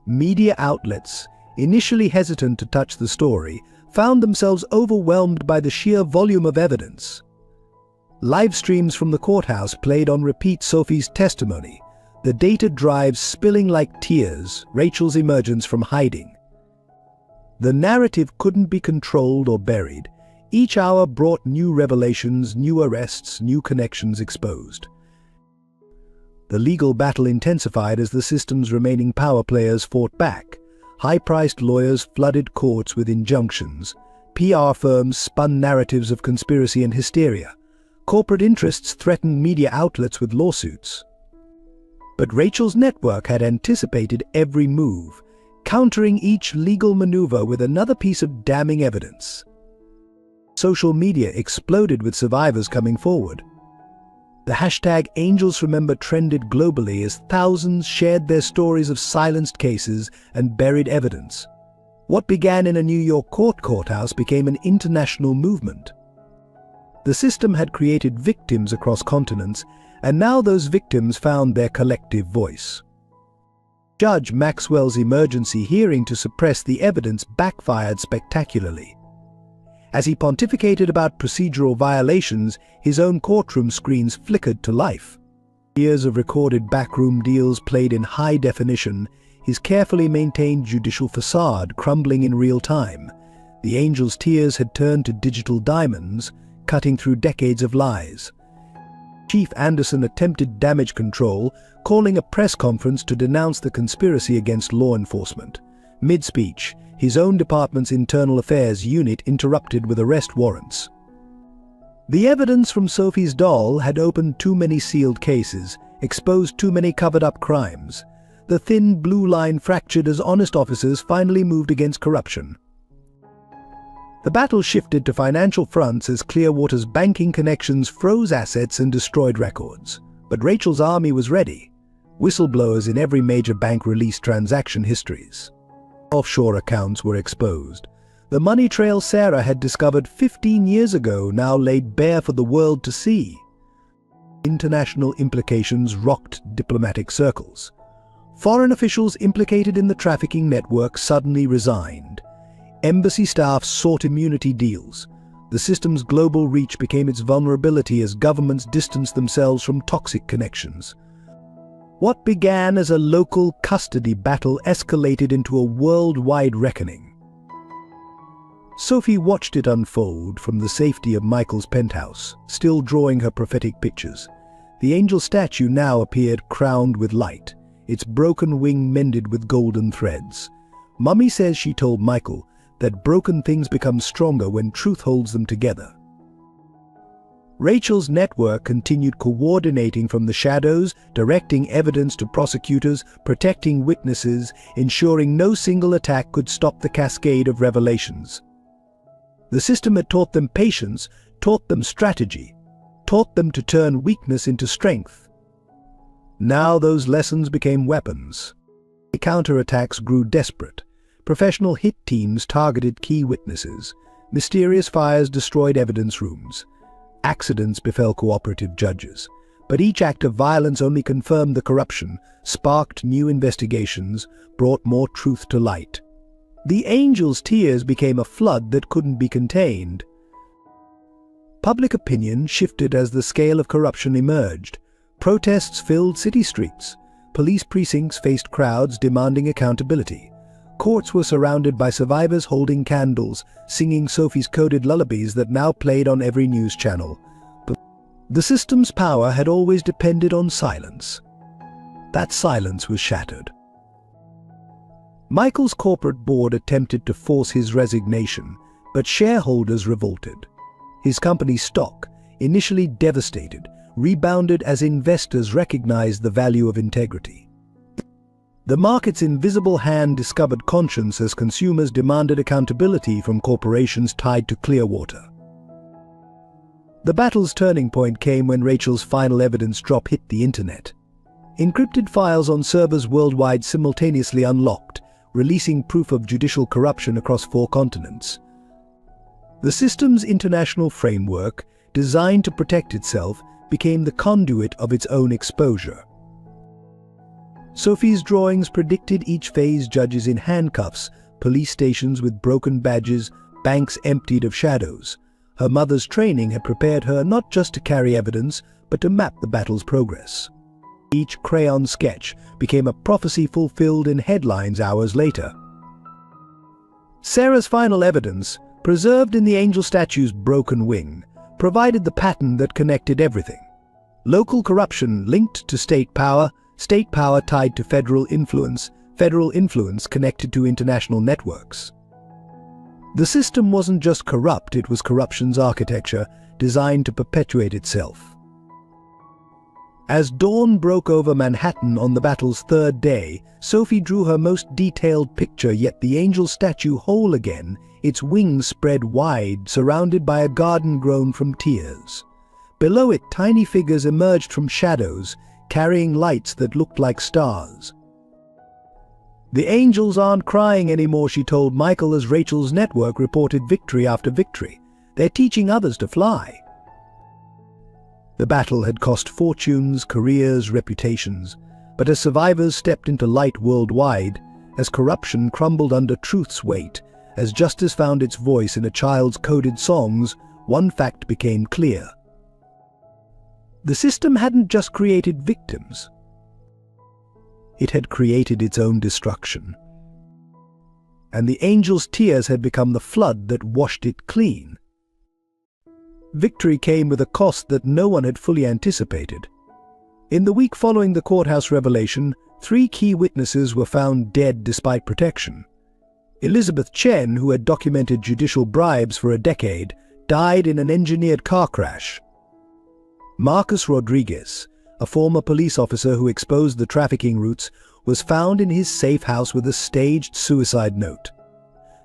Media outlets, initially hesitant to touch the story, found themselves overwhelmed by the sheer volume of evidence. Live streams from the courthouse played on repeat Sophie's testimony, the data drives spilling like tears, Rachel's emergence from hiding. The narrative couldn't be controlled or buried. Each hour brought new revelations, new arrests, new connections exposed. The legal battle intensified as the system's remaining power players fought back. High-priced lawyers flooded courts with injunctions. PR firms spun narratives of conspiracy and hysteria. Corporate interests threatened media outlets with lawsuits. But Rachel's network had anticipated every move, countering each legal maneuver with another piece of damning evidence. Social media exploded with survivors coming forward. The hashtag #AngelsRemember trended globally as thousands shared their stories of silenced cases and buried evidence. What began in a New York courthouse became an international movement. The system had created victims across continents, and now those victims found their collective voice. Judge Maxwell's emergency hearing to suppress the evidence backfired spectacularly. As he pontificated about procedural violations, his own courtroom screens flickered to life. Years of recorded backroom deals played in high definition, his carefully maintained judicial facade crumbling in real time. The angel's tears had turned to digital diamonds, cutting through decades of lies. Chief Anderson attempted damage control, calling a press conference to denounce the conspiracy against law enforcement. Mid-speech, his own department's internal affairs unit interrupted with arrest warrants. The evidence from Sophie's doll had opened too many sealed cases, exposed too many covered-up crimes. The thin blue line fractured as honest officers finally moved against corruption. The battle shifted to financial fronts as Clearwater's banking connections froze assets and destroyed records. But Rachel's army was ready. Whistleblowers in every major bank released transaction histories. Offshore accounts were exposed. The money trail Sarah had discovered 15 years ago now laid bare for the world to see. International implications rocked diplomatic circles. Foreign officials implicated in the trafficking network suddenly resigned. Embassy staff sought immunity deals. The system's global reach became its vulnerability as governments distanced themselves from toxic connections. What began as a local custody battle escalated into a worldwide reckoning. Sophie watched it unfold from the safety of Michael's penthouse, still drawing her prophetic pictures. The angel statue now appeared crowned with light, its broken wing mended with golden threads. Mummy says she told Michael that broken things become stronger when truth holds them together. Rachel's network continued coordinating from the shadows, directing evidence to prosecutors, protecting witnesses, ensuring no single attack could stop the cascade of revelations. The system had taught them patience, taught them strategy, taught them to turn weakness into strength. Now those lessons became weapons. The counterattacks grew desperate. Professional hit teams targeted key witnesses. Mysterious fires destroyed evidence rooms. Accidents befell cooperative judges. But each act of violence only confirmed the corruption, sparked new investigations, brought more truth to light. The angel's tears became a flood that couldn't be contained. Public opinion shifted as the scale of corruption emerged. Protests filled city streets. Police precincts faced crowds demanding accountability. Courts were surrounded by survivors holding candles, singing Sophie's coded lullabies that now played on every news channel. But the system's power had always depended on silence. That silence was shattered. Michael's corporate board attempted to force his resignation, but shareholders revolted. His company's stock, initially devastated, rebounded as investors recognized the value of integrity. The market's invisible hand discovered conscience as consumers demanded accountability from corporations tied to Clearwater. The battle's turning point came when Rachel's final evidence drop hit the internet. Encrypted files on servers worldwide simultaneously unlocked, releasing proof of judicial corruption across 4 continents. The system's international framework, designed to protect itself, became the conduit of its own exposure. Sophie's drawings predicted each phase: judges in handcuffs, police stations with broken badges, banks emptied of shadows. Her mother's training had prepared her not just to carry evidence, but to map the battle's progress. Each crayon sketch became a prophecy fulfilled in headlines hours later. Sarah's final evidence, preserved in the angel statue's broken wing, provided the pattern that connected everything. Local corruption linked to state power tied to federal influence connected to international networks. The system wasn't just corrupt, it was corruption's architecture, designed to perpetuate itself. As dawn broke over Manhattan on the battle's 3rd day, Sophie drew her most detailed picture, yet the angel statue whole again, its wings spread wide, surrounded by a garden grown from tears. Below it, tiny figures emerged from shadows, carrying lights that looked like stars. "The angels aren't crying anymore," she told Michael as Rachel's network reported victory after victory. "They're teaching others to fly." The battle had cost fortunes, careers, reputations, but as survivors stepped into light worldwide, as corruption crumbled under truth's weight, as justice found its voice in a child's coded songs, one fact became clear. The system hadn't just created victims. It had created its own destruction. And the angel's tears had become the flood that washed it clean. Victory came with a cost that no one had fully anticipated. In the week following the courthouse revelation, 3 key witnesses were found dead despite protection. Elizabeth Chen, who had documented judicial bribes for a decade, died in an engineered car crash. Marcus Rodriguez, a former police officer who exposed the trafficking routes, was found in his safe house with a staged suicide note.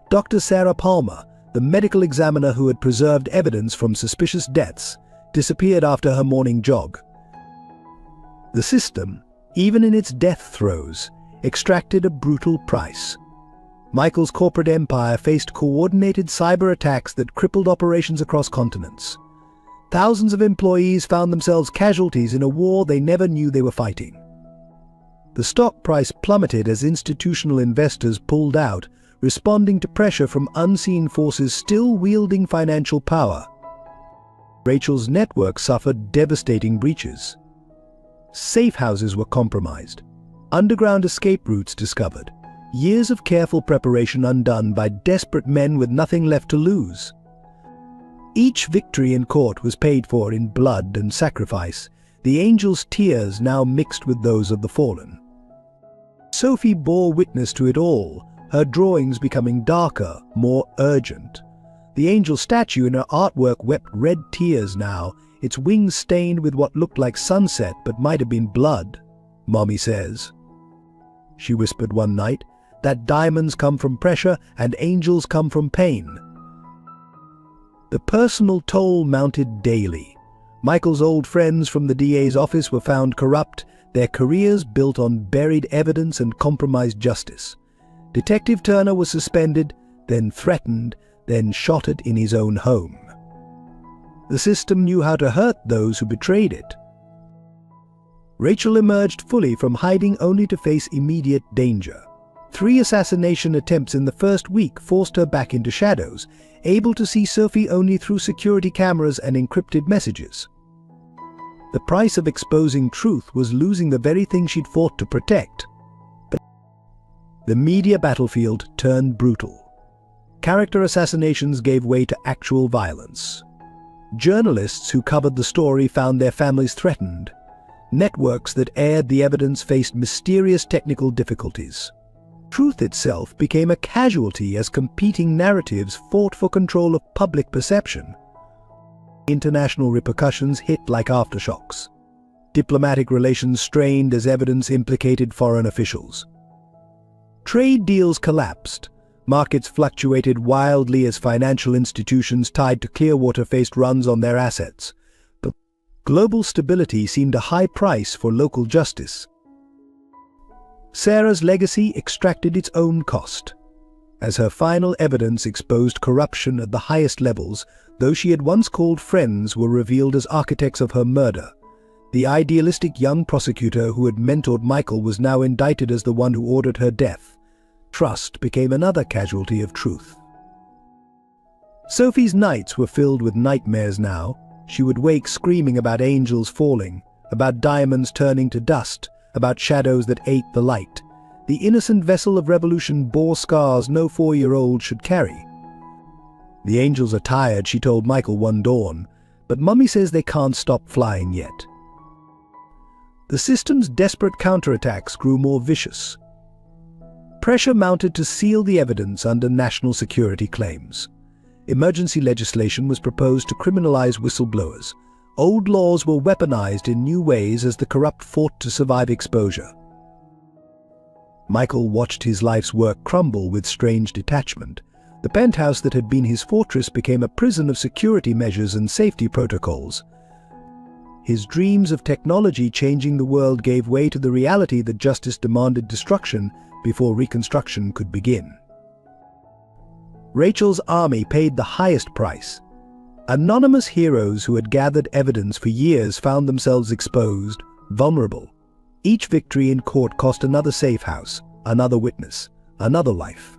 Dr. Sarah Palmer, the medical examiner who had preserved evidence from suspicious deaths, disappeared after her morning jog. The system, even in its death throes, extracted a brutal price. Michael's corporate empire faced coordinated cyber attacks that crippled operations across continents. Thousands of employees found themselves casualties in a war they never knew they were fighting. The stock price plummeted as institutional investors pulled out, responding to pressure from unseen forces still wielding financial power. Rachel's network suffered devastating breaches. Safe houses were compromised, underground escape routes discovered, years of careful preparation undone by desperate men with nothing left to lose. Each victory in court was paid for in blood and sacrifice, the angel's tears now mixed with those of the fallen. Sophie bore witness to it all, her drawings becoming darker, more urgent. The angel statue in her artwork wept red tears now, its wings stained with what looked like sunset but might have been blood. "Mommy says," she whispered one night, "that diamonds come from pressure and angels come from pain." The personal toll mounted daily. Michael's old friends from the DA's office were found corrupt, their careers built on buried evidence and compromised justice. Detective Turner was suspended, then threatened, then shot at in his own home. The system knew how to hurt those who betrayed it. Rachel emerged fully from hiding only to face immediate danger. 3 assassination attempts in the first week forced her back into shadows, able to see Sophie only through security cameras and encrypted messages. The price of exposing truth was losing the very thing she'd fought to protect. But the media battlefield turned brutal. Character assassinations gave way to actual violence. Journalists who covered the story found their families threatened. Networks that aired the evidence faced mysterious technical difficulties. Truth itself became a casualty as competing narratives fought for control of public perception. International repercussions hit like aftershocks. Diplomatic relations strained as evidence implicated foreign officials. Trade deals collapsed. Markets fluctuated wildly as financial institutions tied to Clearwater faced runs on their assets. But global stability seemed a high price for local justice. Sarah's legacy extracted its own cost. As her final evidence exposed corruption at the highest levels, those she had once called friends were revealed as architects of her murder. The idealistic young prosecutor who had mentored Michael was now indicted as the one who ordered her death. Trust became another casualty of truth. Sophie's nights were filled with nightmares now. She would wake screaming about angels falling, about diamonds turning to dust, about shadows that ate the light. The innocent vessel of revolution bore scars no 4-year-old should carry. "The angels are tired," she told Michael one dawn, "but Mummy says they can't stop flying yet." The system's desperate counterattacks grew more vicious. Pressure mounted to seal the evidence under national security claims. Emergency legislation was proposed to criminalize whistleblowers. Old laws were weaponized in new ways as the corrupt fought to survive exposure. Michael watched his life's work crumble with strange detachment. The penthouse that had been his fortress became a prison of security measures and safety protocols. His dreams of technology changing the world gave way to the reality that justice demanded destruction before reconstruction could begin. Rachel's army paid the highest price. Anonymous heroes who had gathered evidence for years found themselves exposed, vulnerable. Each victory in court cost another safe house, another witness, another life.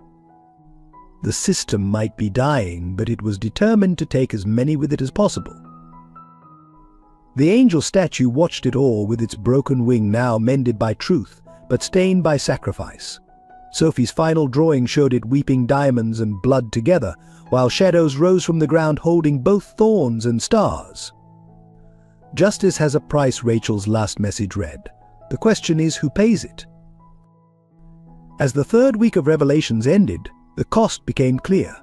The system might be dying, but it was determined to take as many with it as possible. The angel statue watched it all with its broken wing now mended by truth, but stained by sacrifice. Sophie's final drawing showed it weeping diamonds and blood together, while shadows rose from the ground holding both thorns and stars. "Justice has a price," Rachel's last message read. "The question is who pays it?" As the 3rd week of revelations ended, the cost became clear.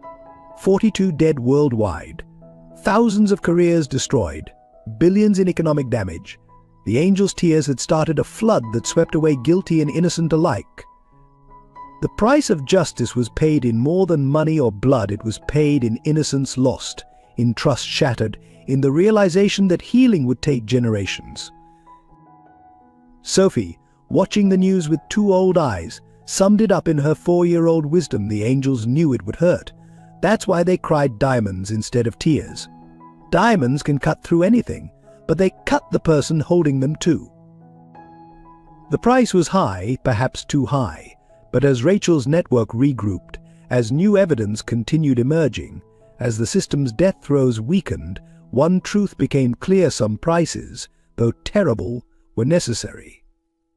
42 dead worldwide, thousands of careers destroyed, billions in economic damage. The angel's tears had started a flood that swept away guilty and innocent alike. The price of justice was paid in more than money or blood. It was paid in innocence lost, in trust shattered, in the realization that healing would take generations. Sophie, watching the news with 2 old eyes, summed it up in her 4-year-old wisdom. The angels knew it would hurt. That's why they cried diamonds instead of tears. Diamonds can cut through anything, but they cut the person holding them too. The price was high, perhaps too high. But as Rachel's network regrouped, as new evidence continued emerging, as the system's death throes weakened, one truth became clear: some prices, though terrible, were necessary.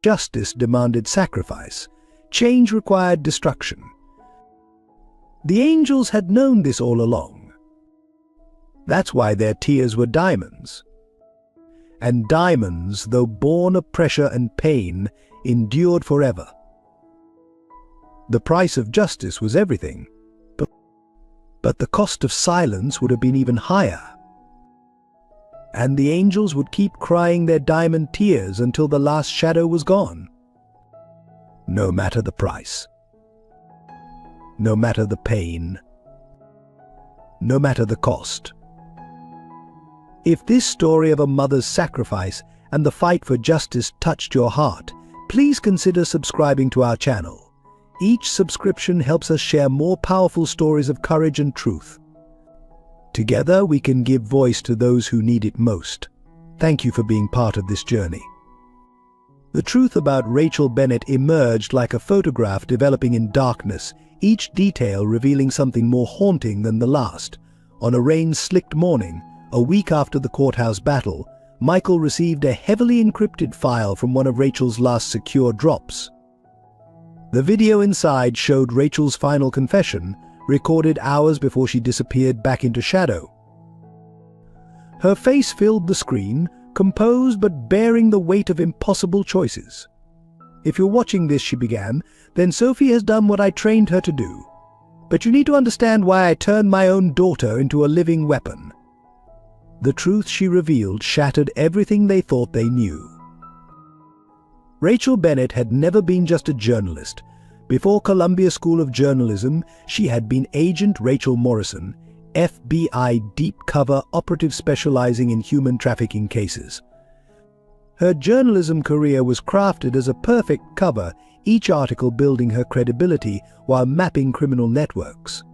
Justice demanded sacrifice. Change required destruction. The angels had known this all along. That's why their tears were diamonds. and diamonds, though born of pressure and pain, endured forever. The price of justice was everything, but the cost of silence would have been even higher. And the angels would keep crying their diamond tears until the last shadow was gone. No matter the price, no matter the pain, no matter the cost. If this story of a mother's sacrifice and the fight for justice touched your heart, please consider subscribing to our channel. Each subscription helps us share more powerful stories of courage and truth. Together, we can give voice to those who need it most. Thank you for being part of this journey. The truth about Rachel Bennett emerged like a photograph developing in darkness, each detail revealing something more haunting than the last. On a rain-slicked morning, a week after the courthouse battle, Michael received a heavily encrypted file from one of Rachel's last secure drops. The video inside showed Rachel's final confession, recorded hours before she disappeared back into shadow. Her face filled the screen, composed but bearing the weight of impossible choices. "If you're watching this," she began, "then Sophie has done what I trained her to do. But you need to understand why I turned my own daughter into a living weapon." The truth she revealed shattered everything they thought they knew. Rachel Bennett had never been just a journalist. Before Columbia School of Journalism, she had been Agent Rachel Morrison, FBI deep-cover operative specializing in human trafficking cases. Her journalism career was crafted as a perfect cover, each article building her credibility while mapping criminal networks.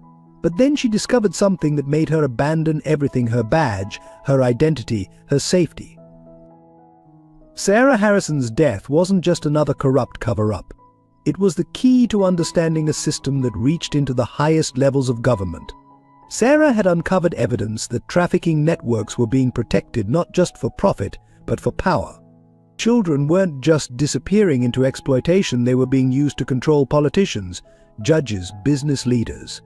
But then she discovered something that made her abandon everything: her badge, her identity, her safety. Sarah Harrison's death wasn't just another corrupt cover-up. It was the key to understanding a system that reached into the highest levels of government. Sarah had uncovered evidence that trafficking networks were being protected not just for profit, but for power. Children weren't just disappearing into exploitation, they were being used to control politicians, judges, business leaders.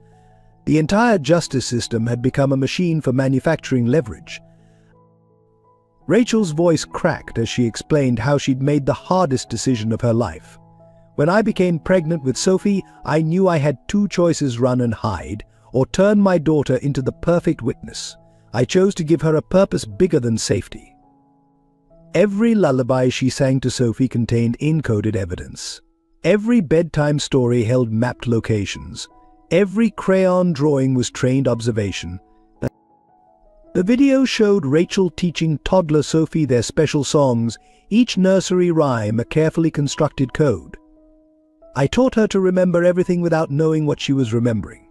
The entire justice system had become a machine for manufacturing leverage. Rachel's voice cracked as she explained how she'd made the hardest decision of her life. "When I became pregnant with Sophie, I knew I had two choices: run and hide, or turn my daughter into the perfect witness. I chose to give her a purpose bigger than safety." Every lullaby she sang to Sophie contained encoded evidence. Every bedtime story held mapped locations. Every crayon drawing was trained observation. The video showed Rachel teaching toddler Sophie their special songs, each nursery rhyme a carefully constructed code. "I taught her to remember everything without knowing what she was remembering.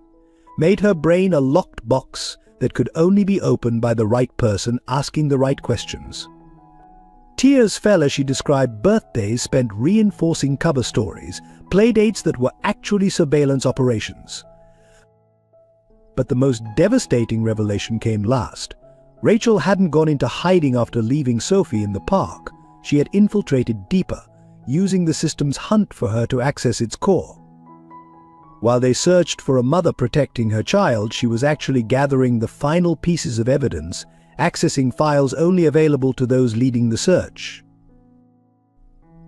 Made her brain a locked box that could only be opened by the right person asking the right questions." Tears fell as she described birthdays spent reinforcing cover stories, playdates that were actually surveillance operations. But the most devastating revelation came last. Rachel hadn't gone into hiding after leaving Sophie in the park. She had infiltrated deeper, using the system's hunt for her to access its core. While they searched for a mother protecting her child, she was actually gathering the final pieces of evidence, accessing files only available to those leading the search.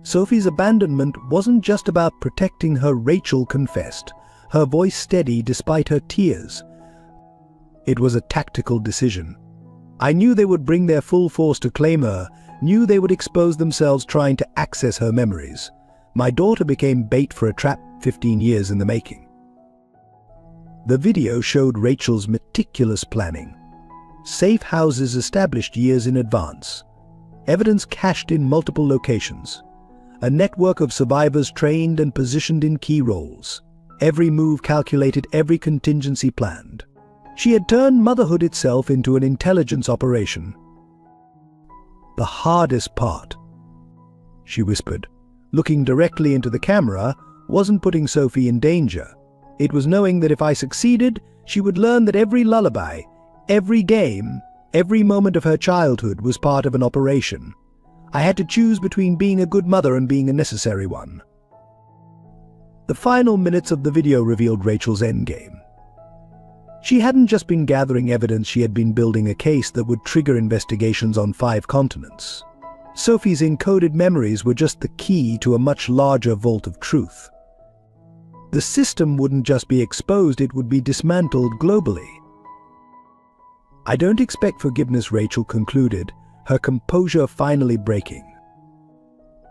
Sophie's abandonment wasn't just about protecting her, Rachel confessed, her voice steady despite her tears. "It was a tactical decision. I knew they would bring their full force to claim her, knew they would expose themselves trying to access her memories. My daughter became bait for a trap 15 years in the making." The video showed Rachel's meticulous planning. Safe houses established years in advance. Evidence cached in multiple locations. A network of survivors trained and positioned in key roles. Every move calculated, every contingency planned. She had turned motherhood itself into an intelligence operation. "The hardest part," she whispered, looking directly into the camera, "wasn't putting Sophie in danger. It was knowing that if I succeeded, she would learn that every lullaby, every game, every moment of her childhood was part of an operation. I had to choose between being a good mother and being a necessary one." The final minutes of the video revealed Rachel's endgame. She hadn't just been gathering evidence, she had been building a case that would trigger investigations on 5 continents. Sophie's encoded memories were just the key to a much larger vault of truth. The system wouldn't just be exposed, it would be dismantled globally. "I don't expect forgiveness," Rachel concluded, her composure finally breaking.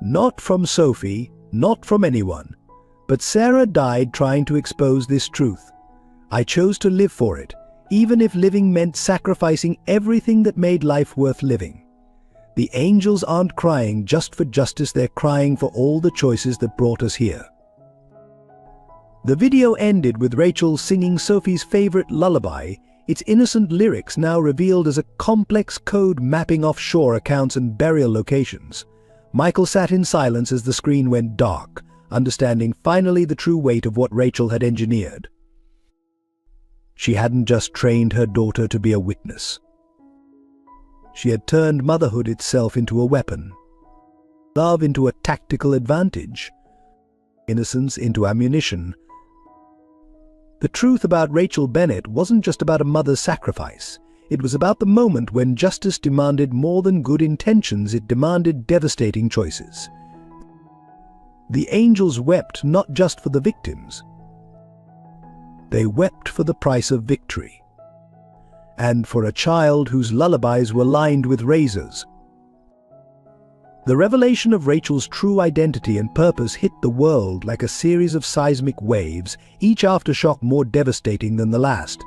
"Not from Sophie, not from anyone. But Sarah died trying to expose this truth. I chose to live for it, even if living meant sacrificing everything that made life worth living. The angels aren't crying just for justice, they're crying for all the choices that brought us here." The video ended with Rachel singing Sophie's favorite lullaby, its innocent lyrics now revealed as a complex code mapping offshore accounts and burial locations. Michael sat in silence as the screen went dark, understanding finally the true weight of what Rachel had engineered. She hadn't just trained her daughter to be a witness. She had turned motherhood itself into a weapon, love into a tactical advantage, innocence into ammunition. The truth about Rachel Bennett wasn't just about a mother's sacrifice. It was about the moment when justice demanded more than good intentions, it demanded devastating choices. The angels wept not just for the victims. They wept for the price of victory. And for a child whose lullabies were lined with razors. The revelation of Rachel's true identity and purpose hit the world like a series of seismic waves, each aftershock more devastating than the last.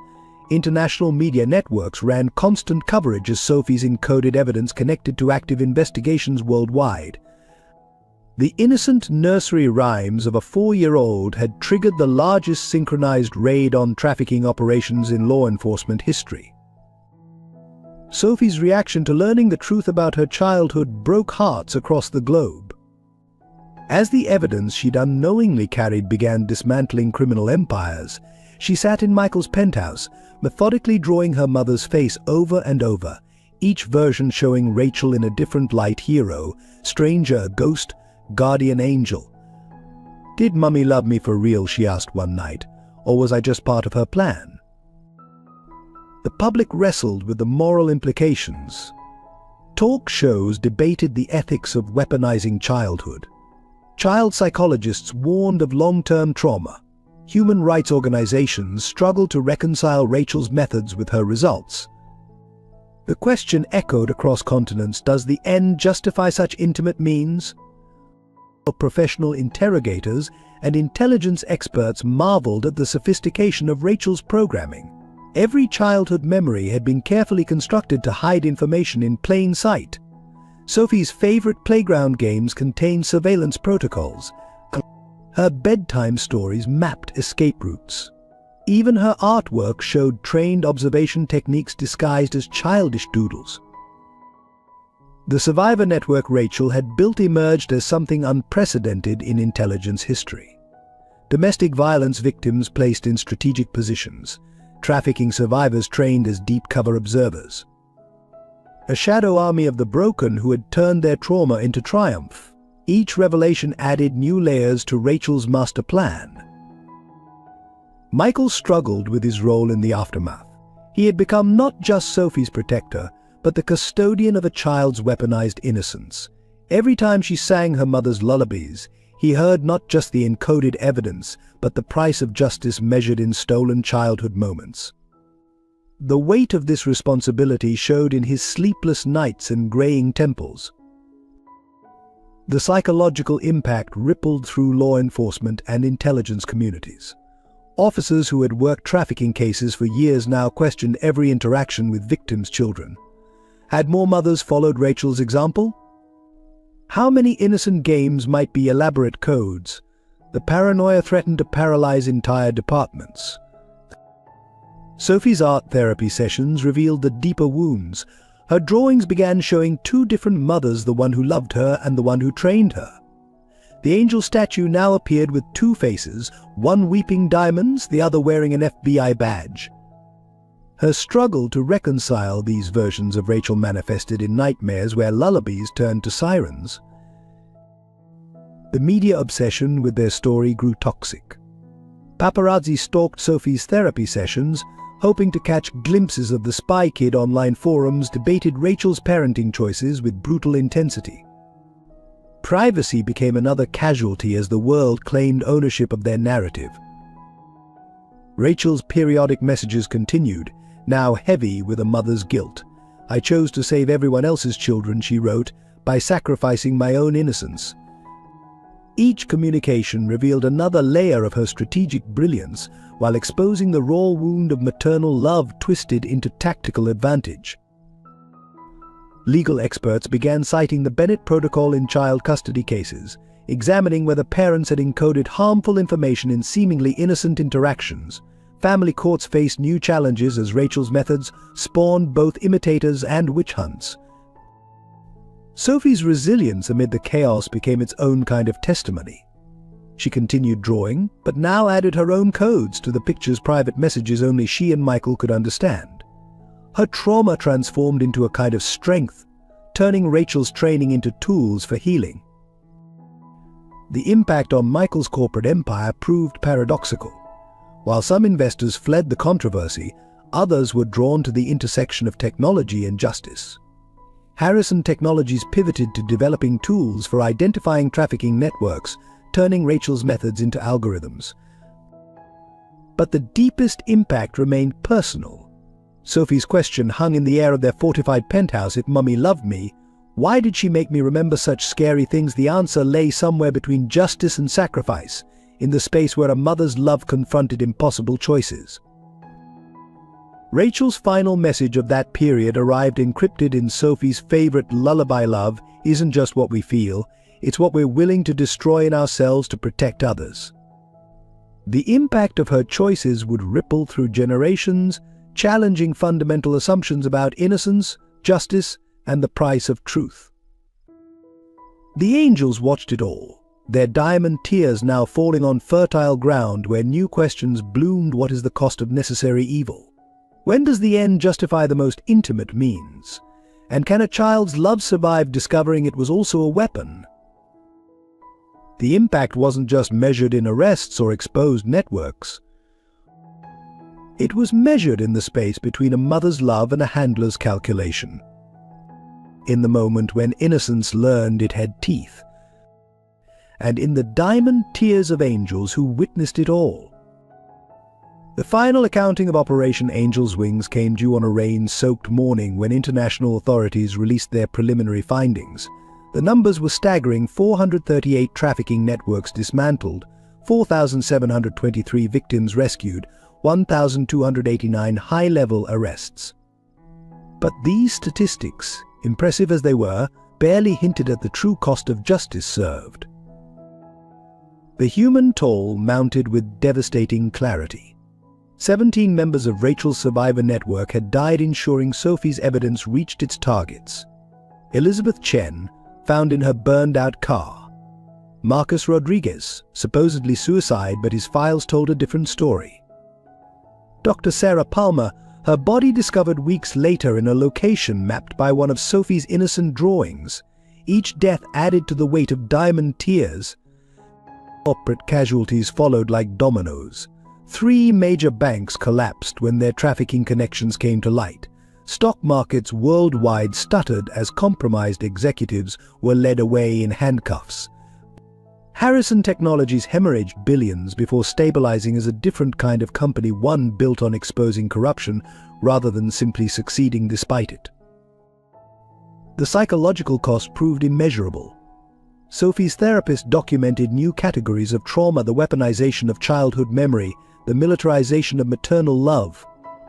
International media networks ran constant coverage as Sophie's encoded evidence connected to active investigations worldwide. The innocent nursery rhymes of a 4-year-old had triggered the largest synchronized raid on trafficking operations in law enforcement history. Sophie's reaction to learning the truth about her childhood broke hearts across the globe. As the evidence she'd unknowingly carried began dismantling criminal empires, she sat in Michael's penthouse, methodically drawing her mother's face over and over, each version showing Rachel in a different light: hero, stranger, ghost, guardian angel. "Did Mummy love me for real?" she asked one night, "or was I just part of her plan?" The public wrestled with the moral implications. Talk shows debated the ethics of weaponizing childhood. Child psychologists warned of long-term trauma. Human rights organizations struggled to reconcile Rachel's methods with her results. The question echoed across continents: does the end justify such intimate means? Professional interrogators and intelligence experts marveled at the sophistication of Rachel's programming. Every childhood memory had been carefully constructed to hide information in plain sight. Sophie's favorite playground games contained surveillance protocols. Her bedtime stories mapped escape routes. Even her artwork showed trained observation techniques disguised as childish doodles. The survivor network Rachel had built emerged as something unprecedented in intelligence history. Domestic violence victims placed in strategic positions, trafficking survivors trained as deep cover observers. A shadow army of the broken who had turned their trauma into triumph. Each revelation added new layers to Rachel's master plan. Michael struggled with his role in the aftermath. He had become not just Sophie's protector, but the custodian of a child's weaponized innocence. Every time she sang her mother's lullabies, he heard not just the encoded evidence, but the price of justice measured in stolen childhood moments. The weight of this responsibility showed in his sleepless nights and graying temples. The psychological impact rippled through law enforcement and intelligence communities. Officers who had worked trafficking cases for years now questioned every interaction with victims' children. Had more mothers followed Rachel's example? How many innocent games might be elaborate codes? The paranoia threatened to paralyze entire departments. Sophie's art therapy sessions revealed the deeper wounds. Her drawings began showing two different mothers, the one who loved her and the one who trained her. The angel statue now appeared with two faces, one weeping diamonds, the other wearing an FBI badge. Her struggle to reconcile these versions of Rachel manifested in nightmares where lullabies turned to sirens. The media obsession with their story grew toxic. Paparazzi stalked Sophie's therapy sessions, hoping to catch glimpses of the Spy Kid. Online forums debated Rachel's parenting choices with brutal intensity. Privacy became another casualty as the world claimed ownership of their narrative. Rachel's periodic messages continued, now heavy with a mother's guilt. "I chose to save everyone else's children," she wrote, "by sacrificing my own innocence." Each communication revealed another layer of her strategic brilliance, while exposing the raw wound of maternal love twisted into tactical advantage. Legal experts began citing the Bennett Protocol in child custody cases, examining whether parents had encoded harmful information in seemingly innocent interactions. Family courts faced new challenges as Rachel's methods spawned both imitators and witch hunts. Sophie's resilience amid the chaos became its own kind of testimony. She continued drawing, but now added her own codes to the picture's private messages only she and Michael could understand. Her trauma transformed into a kind of strength, turning Rachel's training into tools for healing. The impact on Michael's corporate empire proved paradoxical. While some investors fled the controversy, others were drawn to the intersection of technology and justice. Harrison Technologies pivoted to developing tools for identifying trafficking networks, turning Rachel's methods into algorithms. But the deepest impact remained personal. Sophie's question hung in the air of their fortified penthouse: "If Mummy loved me, why did she make me remember such scary things?" The answer lay somewhere between justice and sacrifice, in the space where a mother's love confronted impossible choices. Rachel's final message of that period arrived encrypted in Sophie's favorite lullaby: "Love isn't just what we feel, it's what we're willing to destroy in ourselves to protect others." The impact of her choices would ripple through generations, challenging fundamental assumptions about innocence, justice, and the price of truth. The angels watched it all, their diamond tears now falling on fertile ground where new questions bloomed. What is the cost of necessary evil? When does the end justify the most intimate means? And can a child's love survive discovering it was also a weapon? The impact wasn't just measured in arrests or exposed networks. It was measured in the space between a mother's love and a handler's calculation. In the moment when innocence learned it had teeth. And in the diamond tears of angels who witnessed it all. The final accounting of Operation Angel's Wings came due on a rain-soaked morning when international authorities released their preliminary findings. The numbers were staggering: 438 trafficking networks dismantled, 4,723 victims rescued, 1,289 high-level arrests. But these statistics, impressive as they were, barely hinted at the true cost of justice served. The human toll mounted with devastating clarity. 17 members of Rachel's survivor network had died ensuring Sophie's evidence reached its targets. Elizabeth Chen, found in her burned-out car. Marcus Rodriguez, supposedly suicide, but his files told a different story. Dr. Sarah Palmer, her body discovered weeks later in a location mapped by one of Sophie's innocent drawings. Each death added to the weight of diamond tears. Corporate casualties followed like dominoes. 3 major banks collapsed when their trafficking connections came to light. Stock markets worldwide stuttered as compromised executives were led away in handcuffs. Harrison Technologies hemorrhaged billions before stabilizing as a different kind of company, one built on exposing corruption rather than simply succeeding despite it. The psychological cost proved immeasurable. Sophie's therapist documented new categories of trauma: the weaponization of childhood memory, the militarization of maternal love.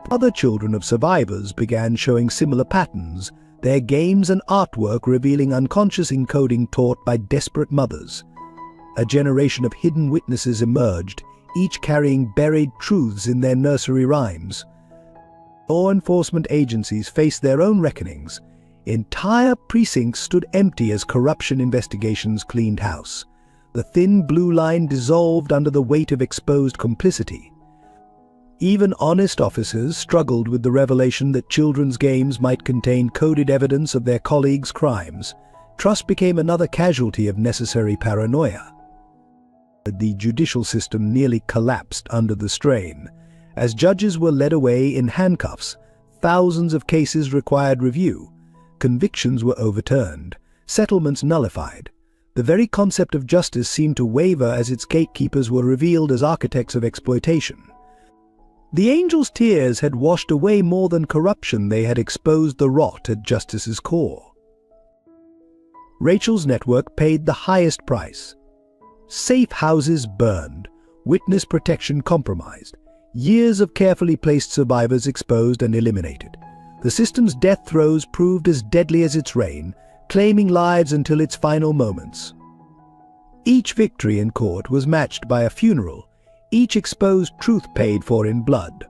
Other children of survivors began showing similar patterns, their games and artwork revealing unconscious encoding taught by desperate mothers. A generation of hidden witnesses emerged, each carrying buried truths in their nursery rhymes. Law enforcement agencies faced their own reckonings. Entire precincts stood empty as corruption investigations cleaned house. The thin blue line dissolved under the weight of exposed complicity. Even honest officers struggled with the revelation that children's games might contain coded evidence of their colleagues' crimes. Trust became another casualty of necessary paranoia. The judicial system nearly collapsed under the strain. As judges were led away in handcuffs, thousands of cases required review. Convictions were overturned, settlements nullified. The very concept of justice seemed to waver as its gatekeepers were revealed as architects of exploitation. The angels' tears had washed away more than corruption, they had exposed the rot at justice's core. Rachel's network paid the highest price. Safe houses burned, witness protection compromised, years of carefully placed survivors exposed and eliminated. The system's death throes proved as deadly as its reign, claiming lives until its final moments. Each victory in court was matched by a funeral, each exposed truth paid for in blood.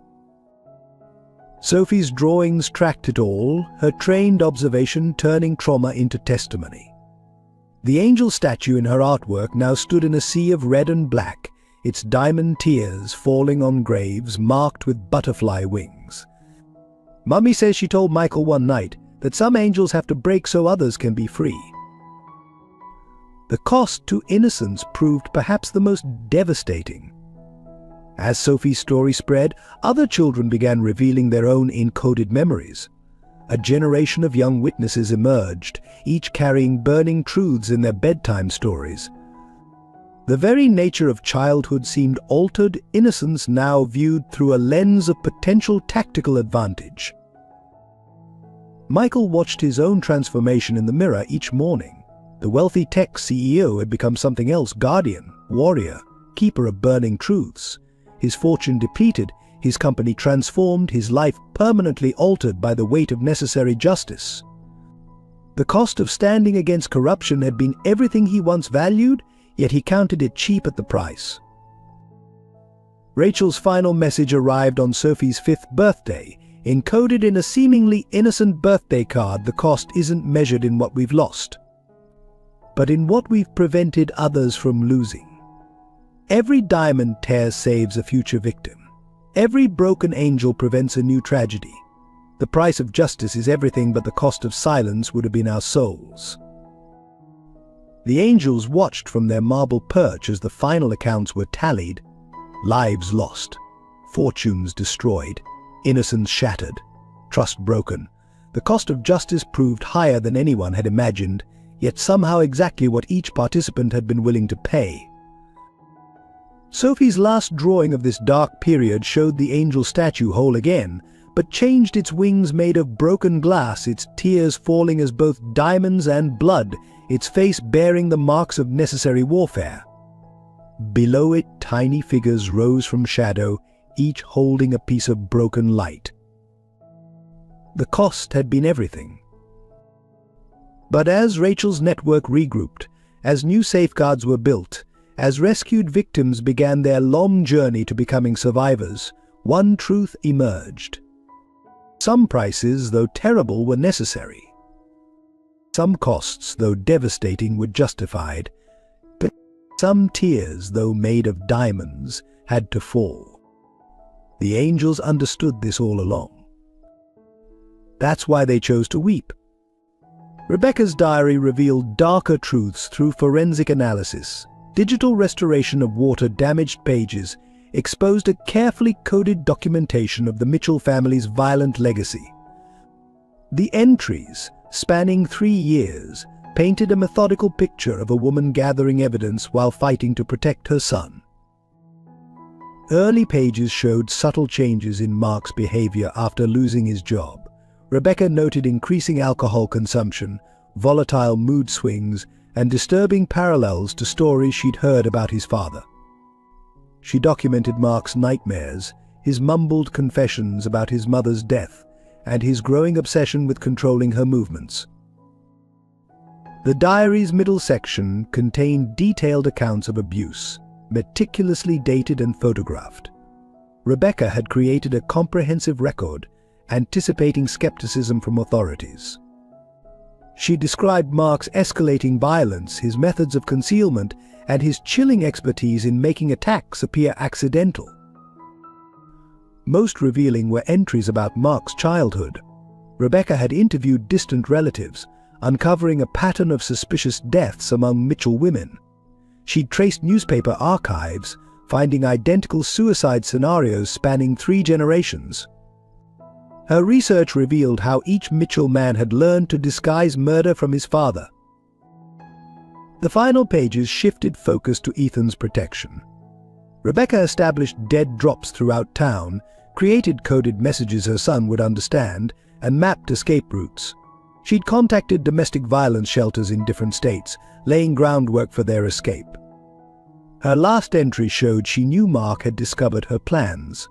Sophie's drawings tracked it all, her trained observation turning trauma into testimony. The angel statue in her artwork now stood in a sea of red and black, its diamond tears falling on graves marked with butterfly wings. Mummy says she told Michael one night that some angels have to break so others can be free. The cost to innocence proved perhaps the most devastating. As Sophie's story spread, other children began revealing their own encoded memories. A generation of young witnesses emerged, each carrying burning truths in their bedtime stories. The very nature of childhood seemed altered, innocence now viewed through a lens of potential tactical advantage. Michael watched his own transformation in the mirror each morning. The wealthy tech CEO had become something else: guardian, warrior, keeper of burning truths. His fortune depleted, his company transformed, his life permanently altered by the weight of necessary justice. The cost of standing against corruption had been everything he once valued, yet he counted it cheap at the price. Rachel's final message arrived on Sophie's 5th birthday, encoded in a seemingly innocent birthday card. The cost isn't measured in what we've lost, but in what we've prevented others from losing. Every diamond tear saves a future victim. Every broken angel prevents a new tragedy. The price of justice is everything, but the cost of silence would have been our souls. The angels watched from their marble perch as the final accounts were tallied. Lives lost, fortunes destroyed, innocence shattered, trust broken. The cost of justice proved higher than anyone had imagined, yet somehow exactly what each participant had been willing to pay. Sophie's last drawing of this dark period showed the angel statue whole again, but changed its wings made of broken glass, its tears falling as both diamonds and blood, its face bearing the marks of necessary warfare. Below it, tiny figures rose from shadow, each holding a piece of broken light. The cost had been everything. But as Rachel's network regrouped, as new safeguards were built, as rescued victims began their long journey to becoming survivors, one truth emerged. Some prices, though terrible, were necessary. Some costs, though devastating, were justified. But some tears, though made of diamonds, had to fall. The angels understood this all along. That's why they chose to weep. Rebecca's diary revealed darker truths through forensic analysis. Digital restoration of water-damaged pages exposed a carefully coded documentation of the Mitchell family's violent legacy. The entries, spanning 3 years, painted a methodical picture of a woman gathering evidence while fighting to protect her son. Early pages showed subtle changes in Mark's behavior after losing his job. Rebecca noted increasing alcohol consumption, volatile mood swings, and disturbing parallels to stories she'd heard about his father. She documented Mark's nightmares, his mumbled confessions about his mother's death, and his growing obsession with controlling her movements. The diary's middle section contained detailed accounts of abuse, meticulously dated and photographed. Rebecca had created a comprehensive record, anticipating skepticism from authorities. She described Mark's escalating violence, his methods of concealment, and his chilling expertise in making attacks appear accidental. Most revealing were entries about Mark's childhood. Rebecca had interviewed distant relatives, uncovering a pattern of suspicious deaths among Mitchell women. She'd traced newspaper archives, finding identical suicide scenarios spanning 3 generations. Her research revealed how each Mitchell man had learned to disguise murder from his father. The final pages shifted focus to Ethan's protection. Rebecca established dead drops throughout town, created coded messages her son would understand, and mapped escape routes. She'd contacted domestic violence shelters in different states, laying groundwork for their escape. Her last entry showed she knew Mark had discovered her plans.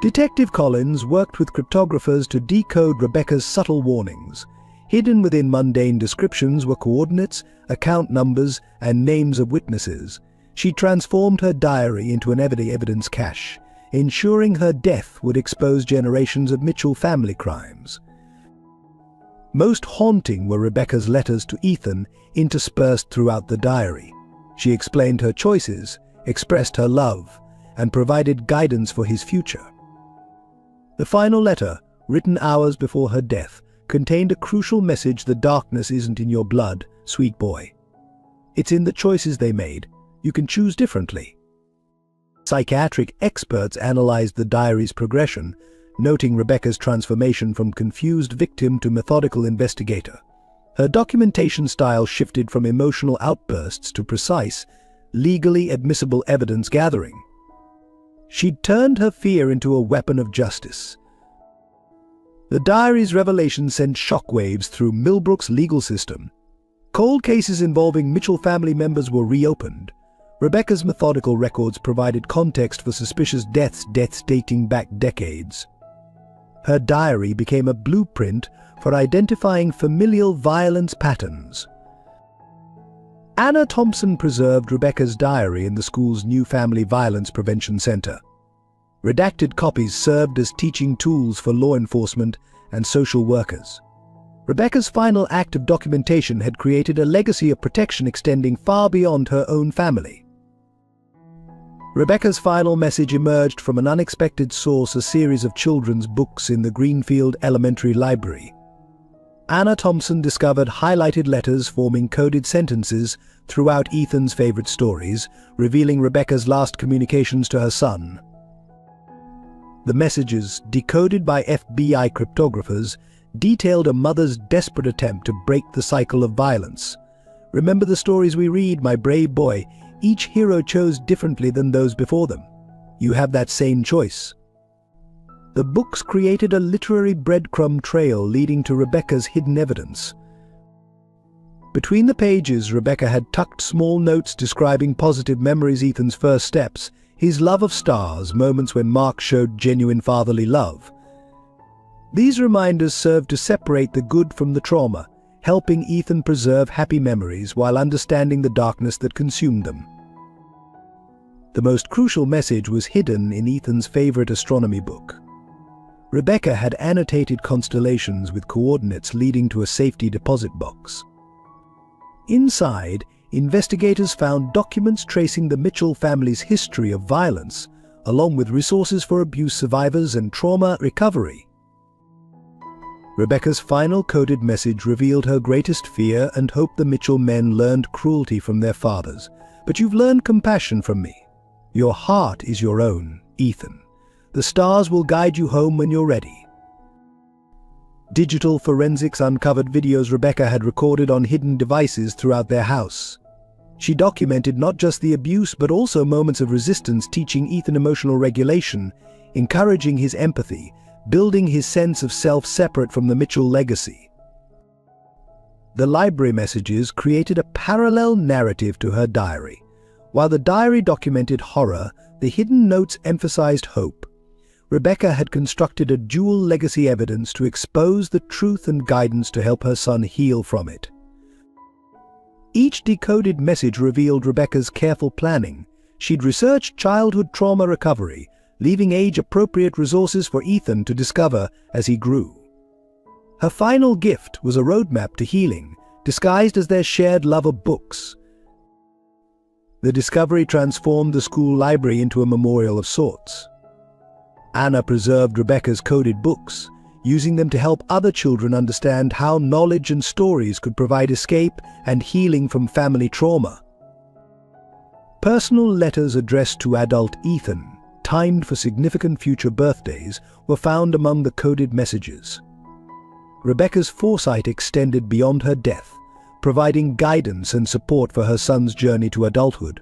Detective Collins worked with cryptographers to decode Rebecca's subtle warnings. Hidden within mundane descriptions were coordinates, account numbers, and names of witnesses. She transformed her diary into an evidence cache, ensuring her death would expose generations of Mitchell family crimes. Most haunting were Rebecca's letters to Ethan, interspersed throughout the diary. She explained her choices, expressed her love, and provided guidance for his future. The final letter, written hours before her death, contained a crucial message: the darkness isn't in your blood, sweet boy. It's in the choices they made. You can choose differently. Psychiatric experts analyzed the diary's progression, noting Rebecca's transformation from confused victim to methodical investigator. Her documentation style shifted from emotional outbursts to precise, legally admissible evidence gathering. She'd turned her fear into a weapon of justice. The diary's revelation sent shockwaves through Millbrook's legal system. Cold cases involving Mitchell family members were reopened. Rebecca's methodical records provided context for suspicious deaths dating back decades. Her diary became a blueprint for identifying familial violence patterns. Anna Thompson preserved Rebecca's diary in the school's new Family Violence Prevention Center. Redacted copies served as teaching tools for law enforcement and social workers. Rebecca's final act of documentation had created a legacy of protection extending far beyond her own family. Rebecca's final message emerged from an unexpected source: a series of children's books in the Greenfield Elementary Library. Anna Thompson discovered highlighted letters forming coded sentences throughout Ethan's favorite stories, revealing Rebecca's last communications to her son. The messages, decoded by FBI cryptographers, detailed a mother's desperate attempt to break the cycle of violence. Remember the stories we read, my brave boy. Each hero chose differently than those before them. You have that same choice. The books created a literary breadcrumb trail leading to Rebecca's hidden evidence. Between the pages, Rebecca had tucked small notes describing positive memories: Ethan's first steps, his love of stars, moments when Mark showed genuine fatherly love. These reminders served to separate the good from the trauma, helping Ethan preserve happy memories while understanding the darkness that consumed them. The most crucial message was hidden in Ethan's favorite astronomy book. Rebecca had annotated constellations with coordinates leading to a safety deposit box. Inside, investigators found documents tracing the Mitchell family's history of violence, along with resources for abuse survivors and trauma recovery. Rebecca's final coded message revealed her greatest fear and hope: the Mitchell men learned cruelty from their fathers, but you've learned compassion from me. Your heart is your own, Ethan. The stars will guide you home when you're ready. Digital forensics uncovered videos Rebecca had recorded on hidden devices throughout their house. She documented not just the abuse but also moments of resistance, teaching Ethan emotional regulation, encouraging his empathy, building his sense of self separate from the Mitchell legacy. The library messages created a parallel narrative to her diary. While the diary documented horror, the hidden notes emphasized hope. Rebecca had constructed a dual legacy: evidence to expose the truth and guidance to help her son heal from it. Each decoded message revealed Rebecca's careful planning. She'd researched childhood trauma recovery, leaving age-appropriate resources for Ethan to discover as he grew. Her final gift was a roadmap to healing, disguised as their shared love of books. The discovery transformed the school library into a memorial of sorts. Anna preserved Rebecca's coded books, using them to help other children understand how knowledge and stories could provide escape and healing from family trauma. Personal letters addressed to adult Ethan, timed for significant future birthdays, were found among the coded messages. Rebecca's foresight extended beyond her death, providing guidance and support for her son's journey to adulthood.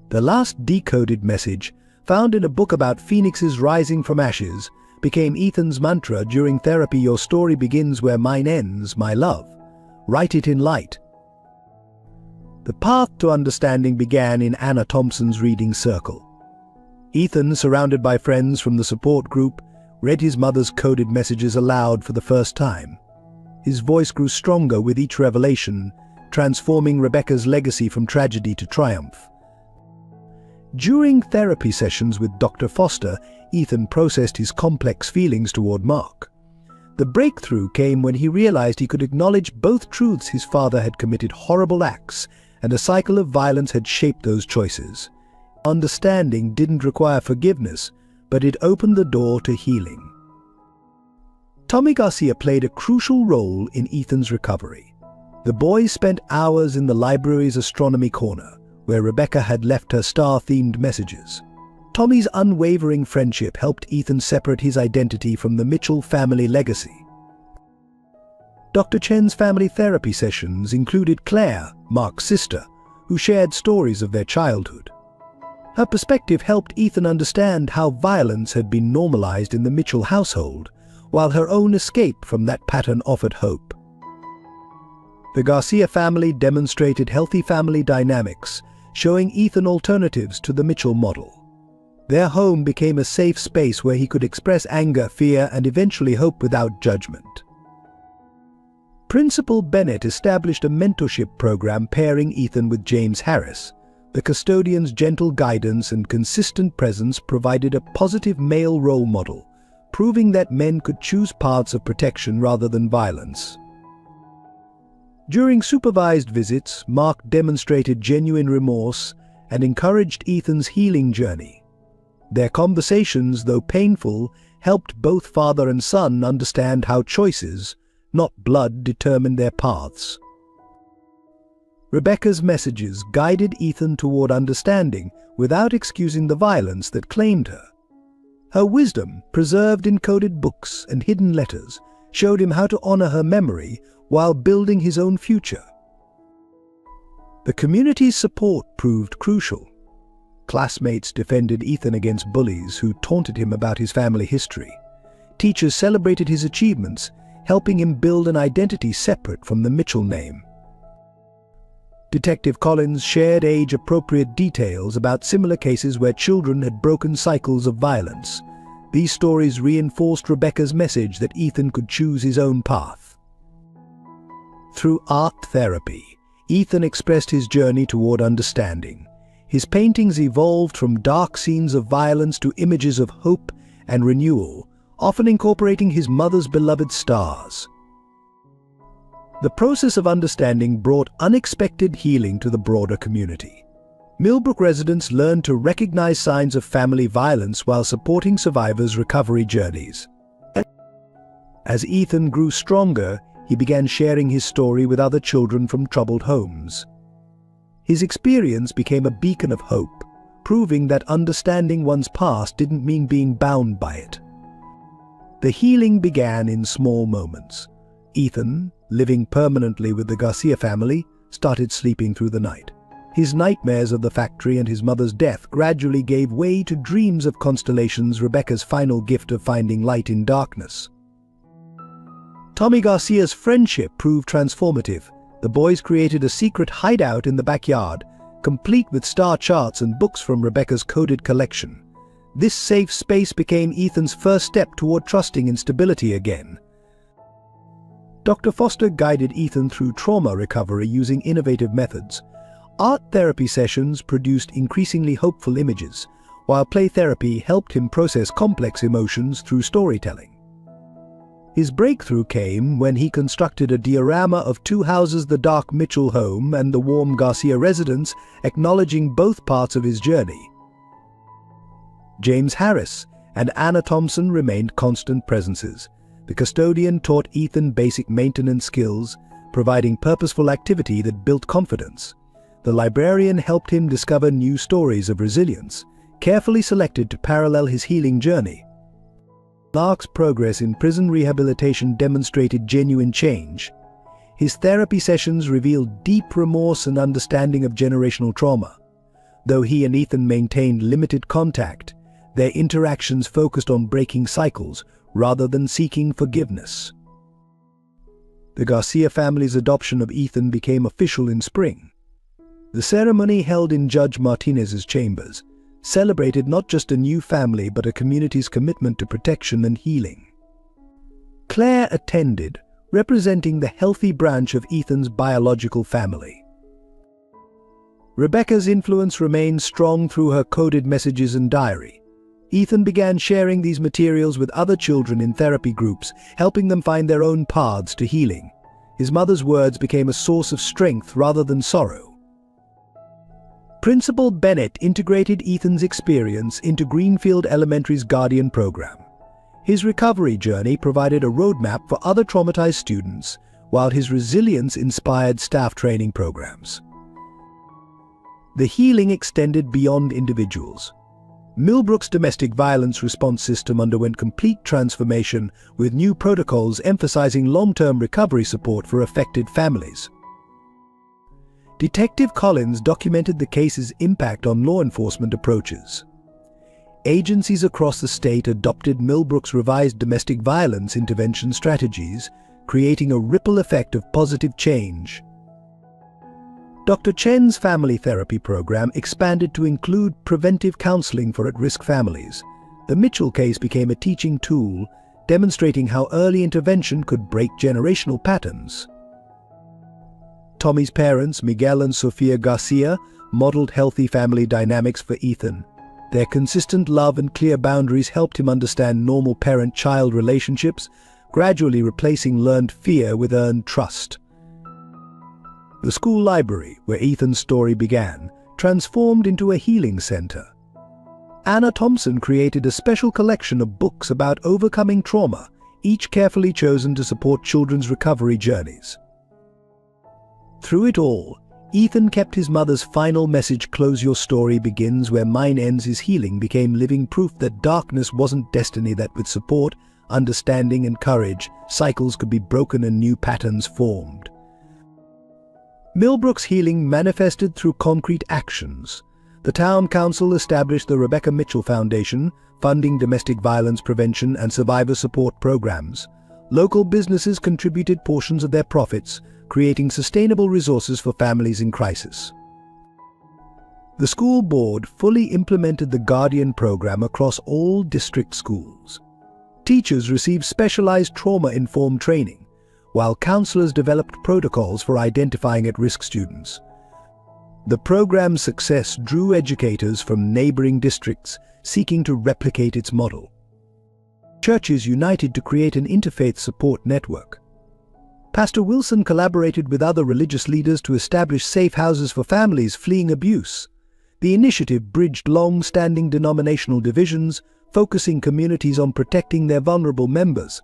The last decoded message, found in a book about phoenixes rising from ashes, became Ethan's mantra during therapy: "Your story begins where mine ends, my love. Write it in light." The path to understanding began in Anna Thompson's reading circle. Ethan, surrounded by friends from the support group, read his mother's coded messages aloud for the first time. His voice grew stronger with each revelation, transforming Rebecca's legacy from tragedy to triumph. During therapy sessions with Dr. Foster, Ethan processed his complex feelings toward Mark. The breakthrough came when he realized he could acknowledge both truths: his father had committed horrible acts, and a cycle of violence had shaped those choices. Understanding didn't require forgiveness, but it opened the door to healing. Tommy Garcia played a crucial role in Ethan's recovery. The boys spent hours in the library's astronomy corner, where Rebecca had left her star-themed messages. Tommy's unwavering friendship helped Ethan separate his identity from the Mitchell family legacy. Dr. Chen's family therapy sessions included Claire, Mark's sister, who shared stories of their childhood. Her perspective helped Ethan understand how violence had been normalized in the Mitchell household, while her own escape from that pattern offered hope. The Garcia family demonstrated healthy family dynamics, showing Ethan alternatives to the Mitchell model. Their home became a safe space where he could express anger, fear, and eventually hope without judgment. Principal Bennett established a mentorship program pairing Ethan with James Harris. The custodian's gentle guidance and consistent presence provided a positive male role model, proving that men could choose paths of protection rather than violence. During supervised visits, Mark demonstrated genuine remorse and encouraged Ethan's healing journey. Their conversations, though painful, helped both father and son understand how choices, not blood, determined their paths. Rebecca's messages guided Ethan toward understanding without excusing the violence that claimed her. Her wisdom, preserved in coded books and hidden letters, showed him how to honor her memory while building his own future. The community's support proved crucial. Classmates defended Ethan against bullies who taunted him about his family history. Teachers celebrated his achievements, helping him build an identity separate from the Mitchell name. Detective Collins shared age-appropriate details about similar cases where children had broken cycles of violence. These stories reinforced Rebecca's message that Ethan could choose his own path. Through art therapy, Ethan expressed his journey toward understanding. His paintings evolved from dark scenes of violence to images of hope and renewal, often incorporating his mother's beloved stars. The process of understanding brought unexpected healing to the broader community. Millbrook residents learned to recognize signs of family violence while supporting survivors' recovery journeys. As Ethan grew stronger, he began sharing his story with other children from troubled homes. His experience became a beacon of hope, proving that understanding one's past didn't mean being bound by it. The healing began in small moments. Ethan, living permanently with the Garcia family, started sleeping through the night. His nightmares of the factory and his mother's death gradually gave way to dreams of constellations, Rebecca's final gift of finding light in darkness. Tommy Garcia's friendship proved transformative. The boys created a secret hideout in the backyard, complete with star charts and books from Rebecca's coded collection. This safe space became Ethan's first step toward trusting in stability again. Dr. Foster guided Ethan through trauma recovery using innovative methods. Art therapy sessions produced increasingly hopeful images, while play therapy helped him process complex emotions through storytelling. His breakthrough came when he constructed a diorama of two houses: the dark Mitchell home and the warm Garcia residence, acknowledging both parts of his journey. James Harris and Anna Thompson remained constant presences. The custodian taught Ethan basic maintenance skills, providing purposeful activity that built confidence. The librarian helped him discover new stories of resilience, carefully selected to parallel his healing journey. Mark's progress in prison rehabilitation demonstrated genuine change. His therapy sessions revealed deep remorse and understanding of generational trauma. Though he and Ethan maintained limited contact, their interactions focused on breaking cycles rather than seeking forgiveness. The Garcia family's adoption of Ethan became official in spring. The ceremony, held in Judge Martinez's chambers, celebrated not just a new family but a community's commitment to protection and healing. Claire attended, representing the healthy branch of Ethan's biological family. Rebecca's influence remained strong through her coded messages and diary. Ethan began sharing these materials with other children in therapy groups, helping them find their own paths to healing. His mother's words became a source of strength rather than sorrow. Principal Bennett integrated Ethan's experience into Greenfield Elementary's Guardian program. His recovery journey provided a roadmap for other traumatized students, while his resilience inspired staff training programs. The healing extended beyond individuals. Millbrook's domestic violence response system underwent complete transformation, with new protocols emphasizing long-term recovery support for affected families. Detective Collins documented the case's impact on law enforcement approaches. Agencies across the state adopted Millbrook's revised domestic violence intervention strategies, creating a ripple effect of positive change. Dr. Chen's family therapy program expanded to include preventive counseling for at-risk families. The Mitchell case became a teaching tool, demonstrating how early intervention could break generational patterns. Tommy's parents, Miguel and Sofia Garcia, modeled healthy family dynamics for Ethan. Their consistent love and clear boundaries helped him understand normal parent-child relationships, gradually replacing learned fear with earned trust. The school library, where Ethan's story began, transformed into a healing center. Anna Thompson created a special collection of books about overcoming trauma, each carefully chosen to support children's recovery journeys. Through it all, Ethan kept his mother's final message, "Close your story begins where mine ends." His healing became living proof that darkness wasn't destiny, that with support, understanding and courage, cycles could be broken and new patterns formed. Millbrook's healing manifested through concrete actions. The town council established the Rebecca Mitchell Foundation, funding domestic violence prevention and survivor support programs. Local businesses contributed portions of their profits, creating sustainable resources for families in crisis. The school board fully implemented the Guardian program across all district schools. Teachers received specialized trauma-informed training, while counselors developed protocols for identifying at-risk students. The program's success drew educators from neighboring districts seeking to replicate its model. Churches united to create an interfaith support network. Pastor Wilson collaborated with other religious leaders to establish safe houses for families fleeing abuse. The initiative bridged long-standing denominational divisions, focusing communities on protecting their vulnerable members.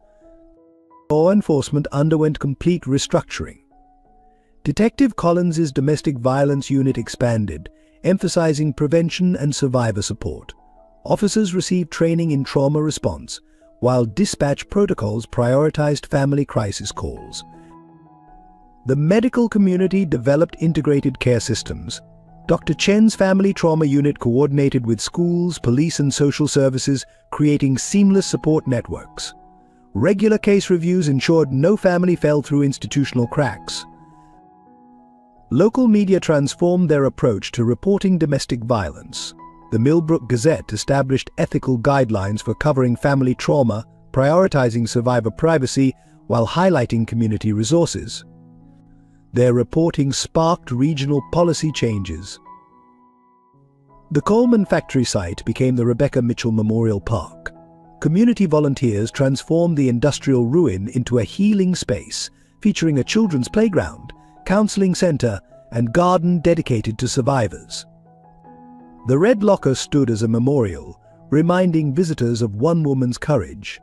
Law enforcement underwent complete restructuring. Detective Collins's domestic violence unit expanded, emphasizing prevention and survivor support. Officers received training in trauma response, while dispatch protocols prioritized family crisis calls. The medical community developed integrated care systems. Dr. Chen's family trauma unit coordinated with schools, police, and social services, creating seamless support networks. Regular case reviews ensured no family fell through institutional cracks. Local media transformed their approach to reporting domestic violence. The Millbrook Gazette established ethical guidelines for covering family trauma, prioritizing survivor privacy while highlighting community resources. Their reporting sparked regional policy changes. The Coleman factory site became the Rebecca Mitchell Memorial Park. Community volunteers transformed the industrial ruin into a healing space, featuring a children's playground, counseling center, and garden dedicated to survivors. The Red Locker stood as a memorial, reminding visitors of one woman's courage.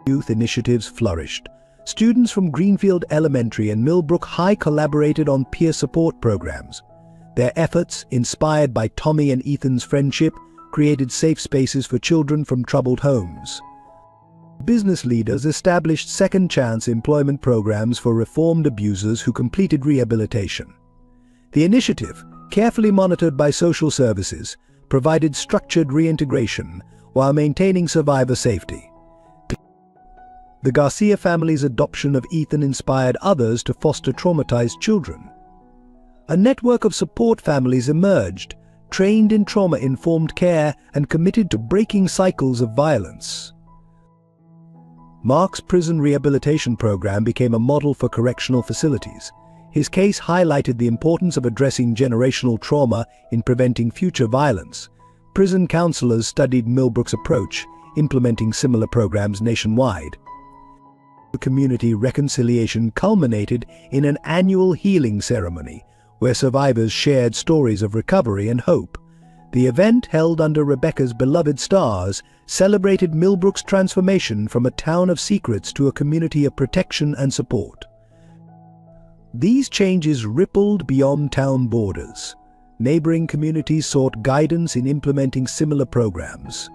Youth initiatives flourished. Students from Greenfield Elementary and Millbrook High collaborated on peer support programs. Their efforts, inspired by Tommy and Ethan's friendship, created safe spaces for children from troubled homes. Business leaders established second-chance employment programs for reformed abusers who completed rehabilitation. The initiative, carefully monitored by social services, provided structured reintegration while maintaining survivor safety. The Garcia family's adoption of Ethan inspired others to foster traumatized children. A network of support families emerged, trained in trauma-informed care and committed to breaking cycles of violence. Mark's prison rehabilitation program became a model for correctional facilities. His case highlighted the importance of addressing generational trauma in preventing future violence. Prison counselors studied Millbrook's approach, implementing similar programs nationwide. Community reconciliation culminated in an annual healing ceremony, where survivors shared stories of recovery and hope. The event, held under Rebecca's beloved stars, celebrated Millbrook's transformation from a town of secrets to a community of protection and support. These changes rippled beyond town borders. Neighboring communities sought guidance in implementing similar programs.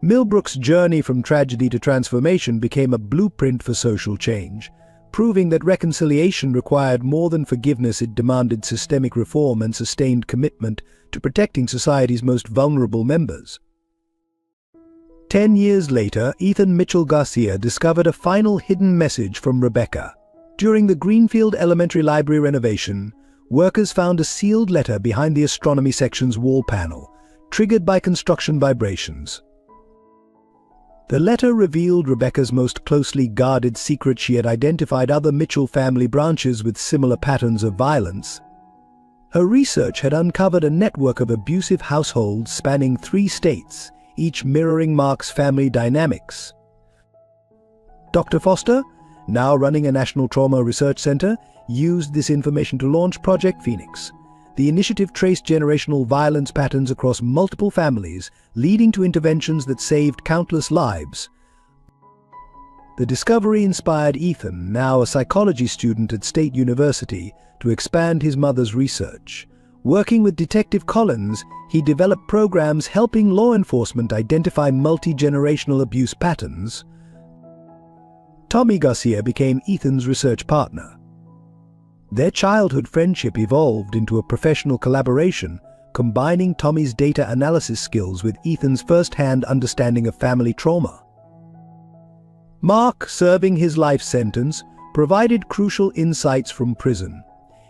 Millbrook's journey from tragedy to transformation became a blueprint for social change, proving that reconciliation required more than forgiveness. It demanded systemic reform and sustained commitment to protecting society's most vulnerable members. 10 years later, Ethan Mitchell Garcia discovered a final hidden message from Rebecca. During the Greenfield Elementary Library renovation, workers found a sealed letter behind the astronomy section's wall panel, triggered by construction vibrations. The letter revealed Rebecca's most closely guarded secret. She had identified other Mitchell family branches with similar patterns of violence. Her research had uncovered a network of abusive households spanning 3 states, each mirroring Mark's family dynamics. Dr. Foster, now running a National Trauma Research Center, used this information to launch Project Phoenix. The initiative traced generational violence patterns across multiple families, leading to interventions that saved countless lives. The discovery inspired Ethan, now a psychology student at State University, to expand his mother's research. Working with Detective Collins, he developed programs helping law enforcement identify multi-generational abuse patterns. Tommy Garcia became Ethan's research partner. Their childhood friendship evolved into a professional collaboration, combining Tommy's data analysis skills with Ethan's first-hand understanding of family trauma. Mark, serving his life sentence, provided crucial insights from prison.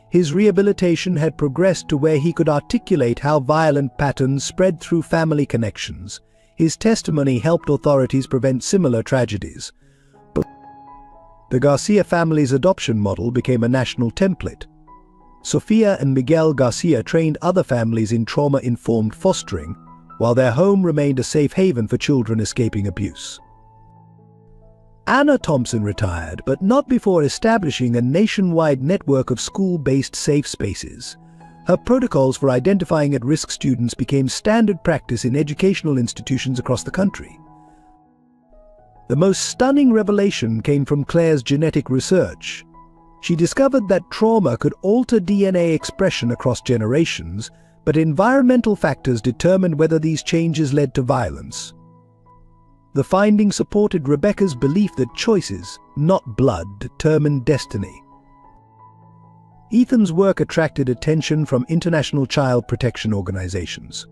His rehabilitation had progressed to where he could articulate how violent patterns spread through family connections. His testimony helped authorities prevent similar tragedies. The Garcia family's adoption model became a national template. Sofia and Miguel Garcia trained other families in trauma-informed fostering, while their home remained a safe haven for children escaping abuse. Anna Thompson retired, but not before establishing a nationwide network of school-based safe spaces. Her protocols for identifying at-risk students became standard practice in educational institutions across the country. The most stunning revelation came from Claire's genetic research. She discovered that trauma could alter DNA expression across generations, but environmental factors determined whether these changes led to violence. The finding supported Rebecca's belief that choices, not blood, determined destiny. Ethan's work attracted attention from international child protection organizations.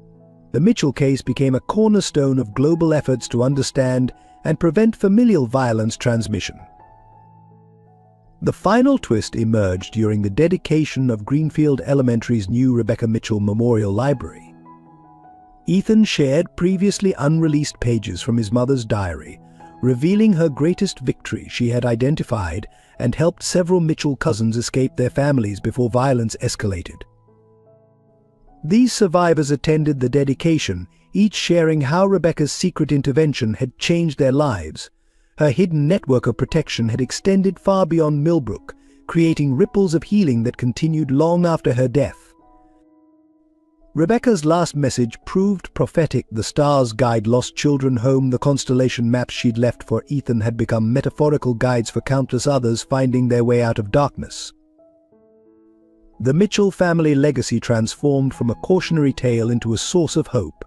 The Mitchell case became a cornerstone of global efforts to understand and prevent familial violence transmission. The final twist emerged during the dedication of Greenfield Elementary's new Rebecca Mitchell Memorial Library. Ethan shared previously unreleased pages from his mother's diary, revealing her greatest victory. She had identified and helped several Mitchell cousins escape their families before violence escalated. These survivors attended the dedication, each sharing how Rebecca's secret intervention had changed their lives. Her hidden network of protection had extended far beyond Millbrook, creating ripples of healing that continued long after her death. Rebecca's last message proved prophetic. The stars guide lost children home. The constellation maps she'd left for Ethan had become metaphorical guides for countless others finding their way out of darkness. The Mitchell family legacy transformed from a cautionary tale into a source of hope.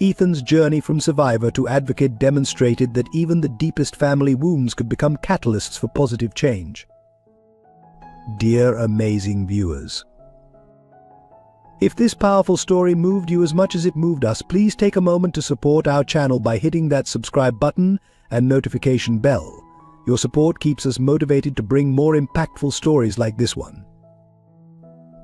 Ethan's journey from survivor to advocate demonstrated that even the deepest family wounds could become catalysts for positive change. Dear amazing viewers, if this powerful story moved you as much as it moved us, please take a moment to support our channel by hitting that subscribe button and notification bell. Your support keeps us motivated to bring more impactful stories like this one.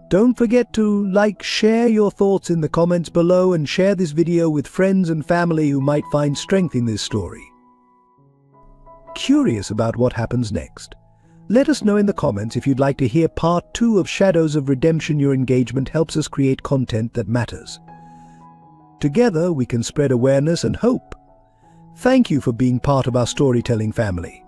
Don't forget to share your thoughts in the comments below and share this video with friends and family who might find strength in this story. Curious about what happens next? Let us know in the comments if you'd like to hear part 2 of Shadows of Redemption. Your engagement helps us create content that matters. Together we can spread awareness and hope. Thank you for being part of our storytelling family.